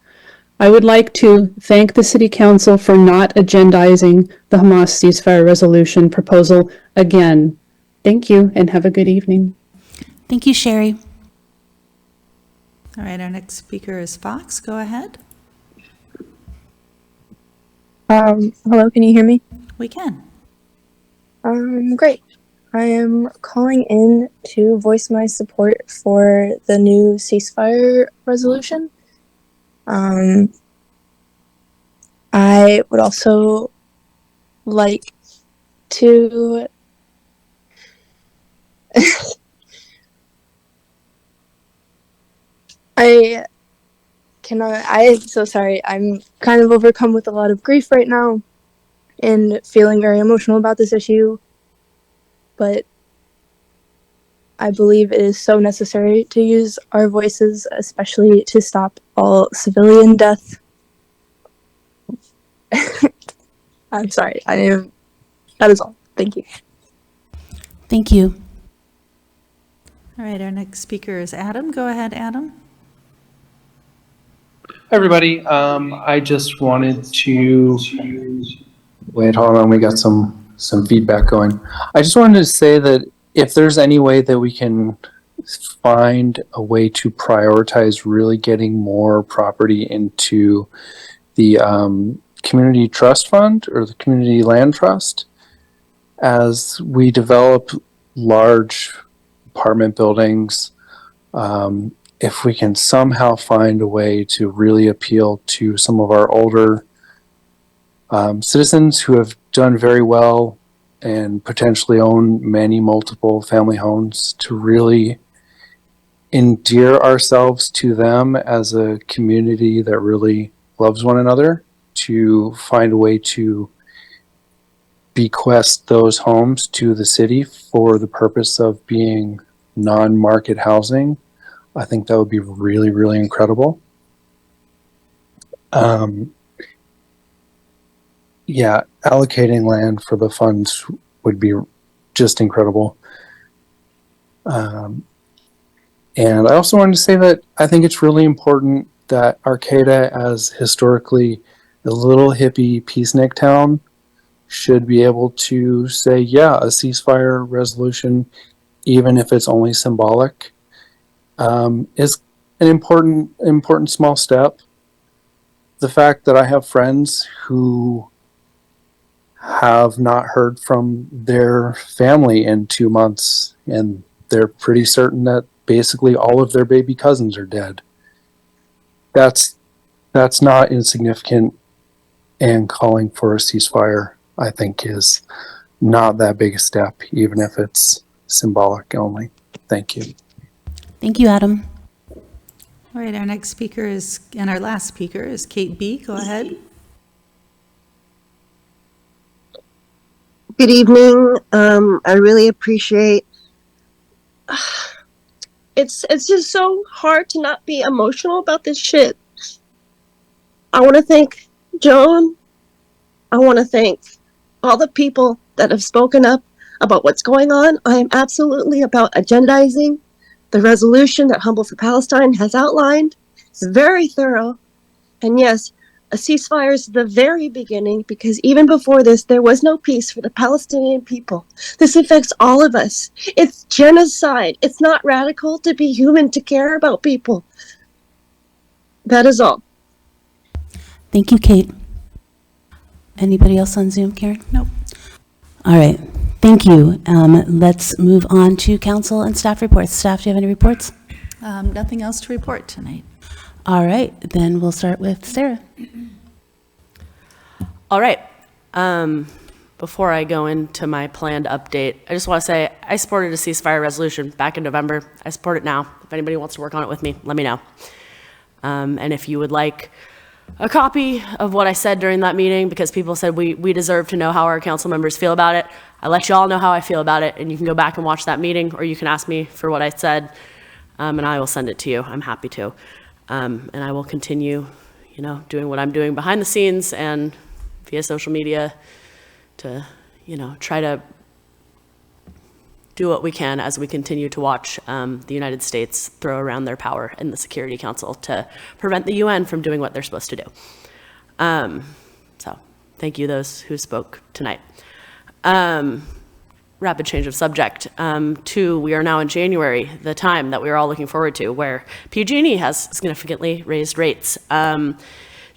S9: I would like to thank the City Council for not agendizing the Hamas ceasefire resolution proposal again. Thank you and have a good evening.
S1: Thank you, Sherry.
S7: All right, our next speaker is Fox. Go ahead.
S22: Hello, can you hear me?
S7: We can.
S22: Great. I am calling in to voice my support for the new ceasefire resolution. I would also like to I'm so sorry. I'm kind of overcome with a lot of grief right now and feeling very emotional about this issue. But I believe it is so necessary to use our voices, especially to stop all civilian death. I'm sorry. That is all. Thank you.
S1: Thank you.
S7: All right, our next speaker is Adam. Go ahead, Adam.
S23: Hi, everybody. I just wanted to wait. Hold on, we got some feedback going. I just wanted to say that if there's any way that we can find a way to prioritize really getting more property into the community trust fund or the community land trust, as we develop large apartment buildings. If we can somehow find a way to really appeal to some of our older citizens who have done very well and potentially own many multiple family homes, to really endear ourselves to them as a community that really loves one another, to find a way to bequest those homes to the city for the purpose of being non-market housing, I think that would be really, really incredible. Yeah, allocating land for the funds would be just incredible. And I also wanted to say that I think it's really important that Arcata, as historically a little hippie peacenik town, should be able to say, yeah, a ceasefire resolution, even if it's only symbolic, is an important small step. The fact that I have friends who have not heard from their family in 2 months, and they're pretty certain that basically all of their baby cousins are dead. That's not insignificant, and calling for a ceasefire, I think, is not that big a step, even if it's symbolic only. Thank you.
S1: Thank you, Adam.
S7: All right, our next speaker is, and our last speaker is Kate B. Go ahead.
S2: Good evening. I really appreciate. It's just so hard to not be emotional about this shit. I want to thank Joan. I want to thank all the people that have spoken up about what's going on. I am absolutely about agendizing the resolution that Humboldt for Palestine has outlined. It's very thorough. And yes, a ceasefire is the very beginning, because even before this, there was no peace for the Palestinian people. This affects all of us. It's genocide. It's not radical to be human, to care about people. That is all.
S1: Thank you, Kate. Anybody else on Zoom, Karen?
S7: Nope.
S1: All right. Thank you. Let's move on to council and staff reports. Staff, do you have any reports?
S7: Nothing else to report tonight.
S1: All right. Then we'll start with Sarah.
S14: All right. Before I go into my planned update, I just want to say I supported a ceasefire resolution back in November. I support it now. If anybody wants to work on it with me, let me know. And if you would like a copy of what I said during that meeting, because people said we deserve to know how our council members feel about it, I let you all know how I feel about it, and you can go back and watch that meeting, or you can ask me for what I said, and I will send it to you. I'm happy to. And I will continue, doing what I'm doing behind the scenes and via social media to, try to do what we can as we continue to watch the United States throw around their power in the Security Council to prevent the UN from doing what they're supposed to do. So thank you, those who spoke tonight. Rapid change of subject. We are now in January, the time that we are all looking forward to, where PG&E has significantly raised rates.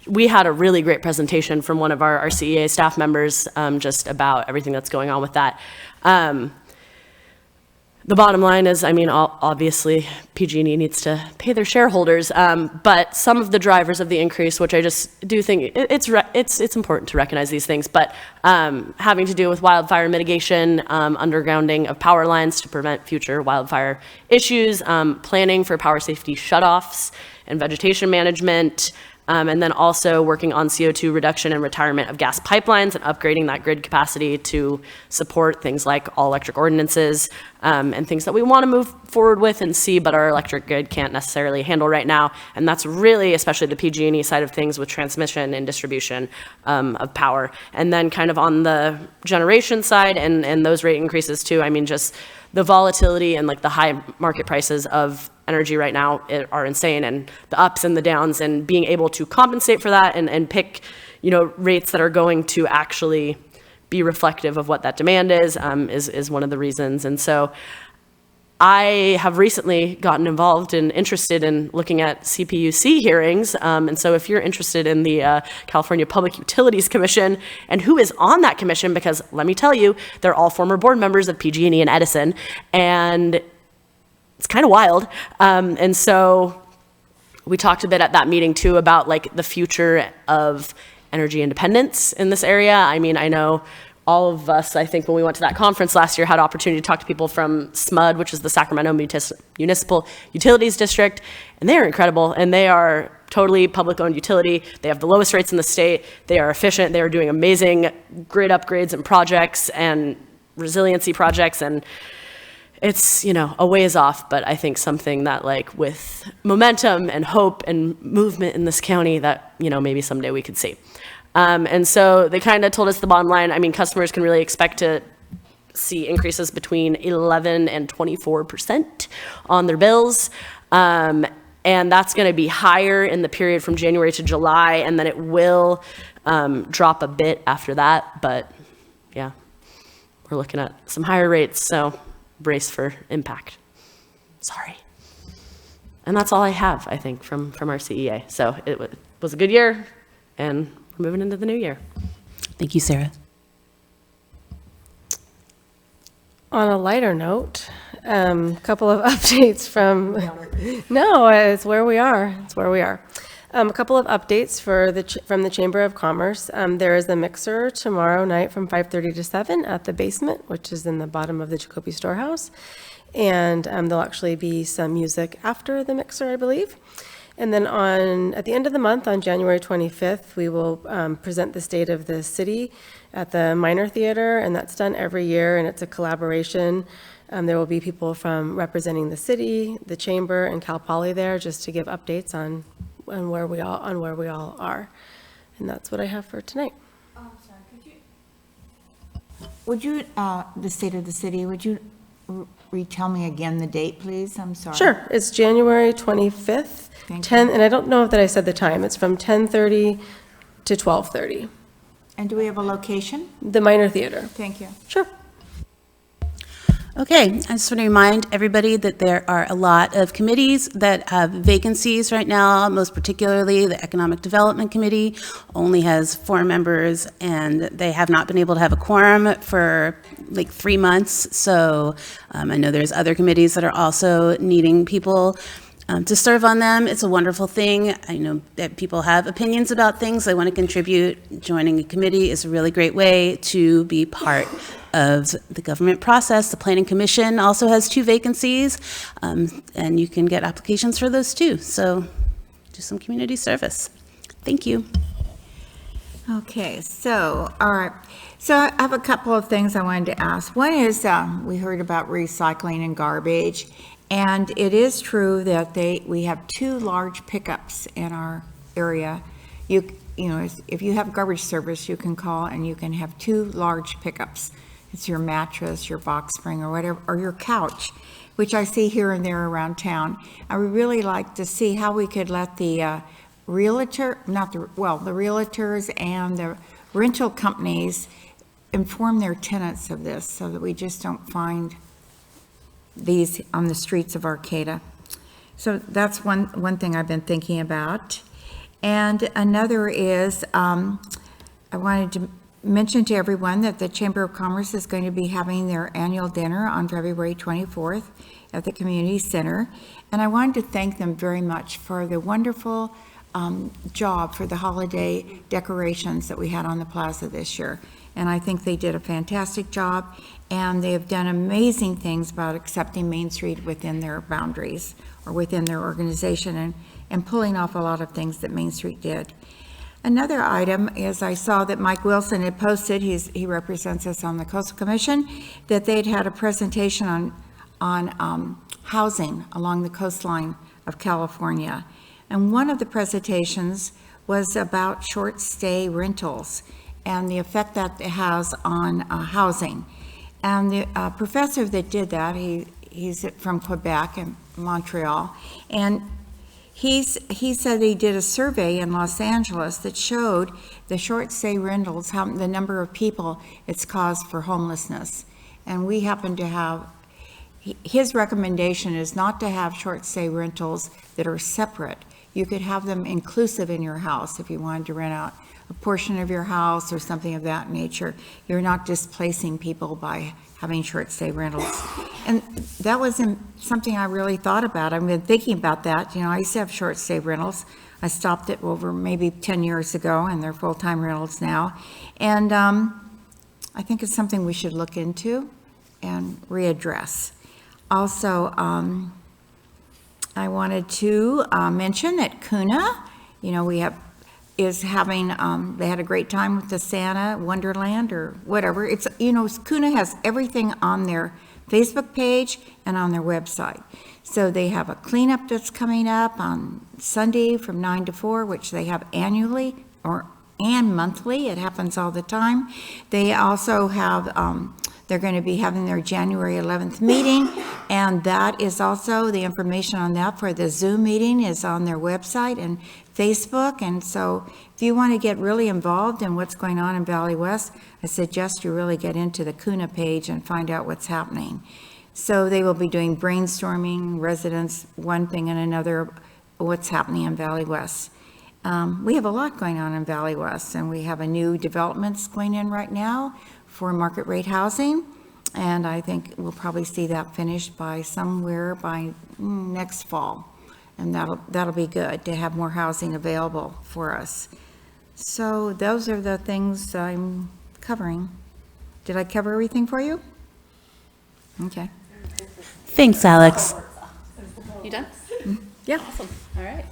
S14: We had a really great presentation from one of our CEA staff members just about everything that's going on with that. The bottom line is, obviously PG&E needs to pay their shareholders, but some of the drivers of the increase, which I just do think it's important to recognize these things, but having to do with wildfire mitigation, undergrounding of power lines to prevent future wildfire issues, planning for power safety shutoffs and vegetation management, and then also working on CO2 reduction and retirement of gas pipelines and upgrading that grid capacity to support things like all-electric ordinances and things that we want to move forward with and see, but our electric grid can't necessarily handle right now. And that's really, especially the PG&E side of things with transmission and distribution of power. And then kind of on the generation side and those rate increases too, just the volatility and like the high market prices of energy right now are insane, and the ups and the downs, and being able to compensate for that and pick, rates that are going to actually be reflective of what that demand is one of the reasons. And so I have recently gotten involved and interested in looking at CPUC hearings. And so if you're interested in the California Public Utilities Commission and who is on that commission, because let me tell you, they're all former board members of PG&E and Edison, and it's kind of wild. And so we talked a bit at that meeting too about like the future of energy independence in this area. I know all of us, I think when we went to that conference last year, had opportunity to talk to people from SMUD, which is the Sacramento Municipal Utilities District, and they are incredible, and they are totally public-owned utility. They have the lowest rates in the state. They are efficient. They are doing amazing grid upgrades and projects and resiliency projects, and it's, you know, a ways off, but I think something that, like, with momentum and hope and movement in this county that, you know, maybe someday we could see. And so they kind of told us the bottom line. I mean, customers can really expect to see increases between 11 and 24% on their bills. And that's going to be higher in the period from January to July, and then it will drop a bit after that. But yeah, we're looking at some higher rates, so brace for impact. Sorry. And that's all I have, I think, from our CEA. So it was a good year, and we're moving into the new year.
S1: Thank you, Sarah.
S5: On a lighter note, a couple of updates from, no, it's where we are. It's where we are. A couple of updates from the Chamber of Commerce. There is a mixer tomorrow night from 5:30 to 7 at the basement, which is in the bottom of the Jacoby Storehouse. And there'll actually be some music after the mixer, I believe. And then at the end of the month, on January 25th, we will present the state of the city at the Minor Theater, and that's done every year, and it's a collaboration. There will be people from representing the city, the chamber, and Cal Poly there, just to give updates on where we all are. And that's what I have for tonight.
S10: Oh, sorry, would you, the state of the city, would you retell me again the date, please? I'm sorry.
S5: Sure, it's January 25th, and I don't know that I said the time. It's from 10:30 to 12:30.
S10: And do we have a location?
S5: The Minor Theater.
S10: Thank you.
S5: Sure.
S1: Okay, I just want to remind everybody that there are a lot of committees that have vacancies right now, most particularly the Economic Development Committee only has 4 members, and they have not been able to have a quorum for like 3 months. So I know there's other committees that are also needing people to serve on them. It's a wonderful thing. I know that people have opinions about things. They want to contribute. Joining a committee is a really great way to be part of the government process. The Planning Commission also has 2 vacancies, and you can get applications for those too. So do some community service. Thank you.
S10: Okay, so, all right. So I have a couple of things I wanted to ask. One is, we heard about recycling and garbage, and it is true that we have 2 large pickups in our area. You know, if you have garbage service, you can call and you can have 2 large pickups. It's your mattress, your box spring, or whatever, or your couch, which I see here and there around town. I would really like to see how we could let the the realtors and the rental companies inform their tenants of this, so that we just don't find these on the streets of Arcata. So that's one thing I've been thinking about. And another is, I wanted to mention to everyone that the Chamber of Commerce is going to be having their annual dinner on February 24th at the Community Center. And I wanted to thank them very much for the wonderful job for the holiday decorations that we had on the plaza this year. And I think they did a fantastic job, and they have done amazing things about accepting Main Street within their boundaries or within their organization, and pulling off a lot of things that Main Street did. Another item is, I saw that Mike Wilson had posted, he represents us on the Coastal Commission, that they'd had a presentation on housing along the coastline of California. And one of the presentations was about short stay rentals and the effect that it has on housing. And the professor that did that, he's from Quebec and Montreal, and he said he did a survey in Los Angeles that showed the short stay rentals, the number of people it's caused for homelessness. And we happen to have, his recommendation is not to have short stay rentals that are separate. You could have them inclusive in your house if you wanted to rent out a portion of your house or something of that nature. You're not displacing people by having short stay rentals. And that wasn't something I really thought about. I've been thinking about that. You know, I used to have short stay rentals. I stopped it over maybe 10 years ago, and they're full-time rentals now. And I think it's something we should look into and readdress. Also, I wanted to mention that CUNA is having, they had a great time with the Santa Wonderland or whatever. It's, Kuna has everything on their Facebook page and on their website. So they have a cleanup that's coming up on Sunday from 9 to 4, which they have annually and monthly. It happens all the time. They also have, they're going to be having their January 11th meeting, and that is also, the information on that for the Zoom meeting is on their website and Facebook. And so if you want to get really involved in what's going on in Valley West, I suggest you really get into the Kuna page and find out what's happening. So they will be doing brainstorming, residents, one thing and another, what's happening in Valley West. We have a lot going on in Valley West, and we have a new developments going in right now for market rate housing. And I think we'll probably see that finished by somewhere by next fall. And that'll be good to have more housing available for us. So those are the things I'm covering. Did I cover everything for you? Okay.
S1: Thanks, Alex.
S14: You done?
S10: Yeah.
S14: Awesome. All right.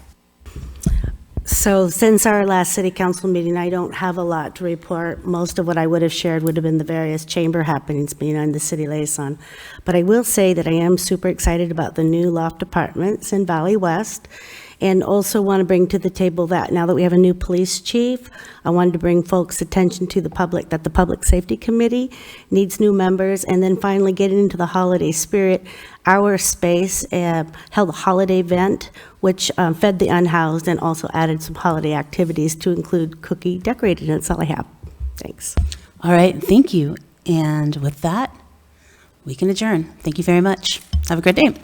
S11: So since our last city council meeting, I don't have a lot to report. Most of what I would have shared would have been the various chamber happenings, being on the city liaison. But I will say that I am super excited about the new loft apartments in Valley West, and also want to bring to the table that now that we have a new police chief, I wanted to bring folks' attention to the public, that the Public Safety Committee needs new members. And then finally, getting into the holiday spirit, our space held a holiday event, which fed the unhoused and also added some holiday activities to include cookie decorating. That's all I have. Thanks.
S1: All right, thank you. And with that, we can adjourn. Thank you very much. Have a great day.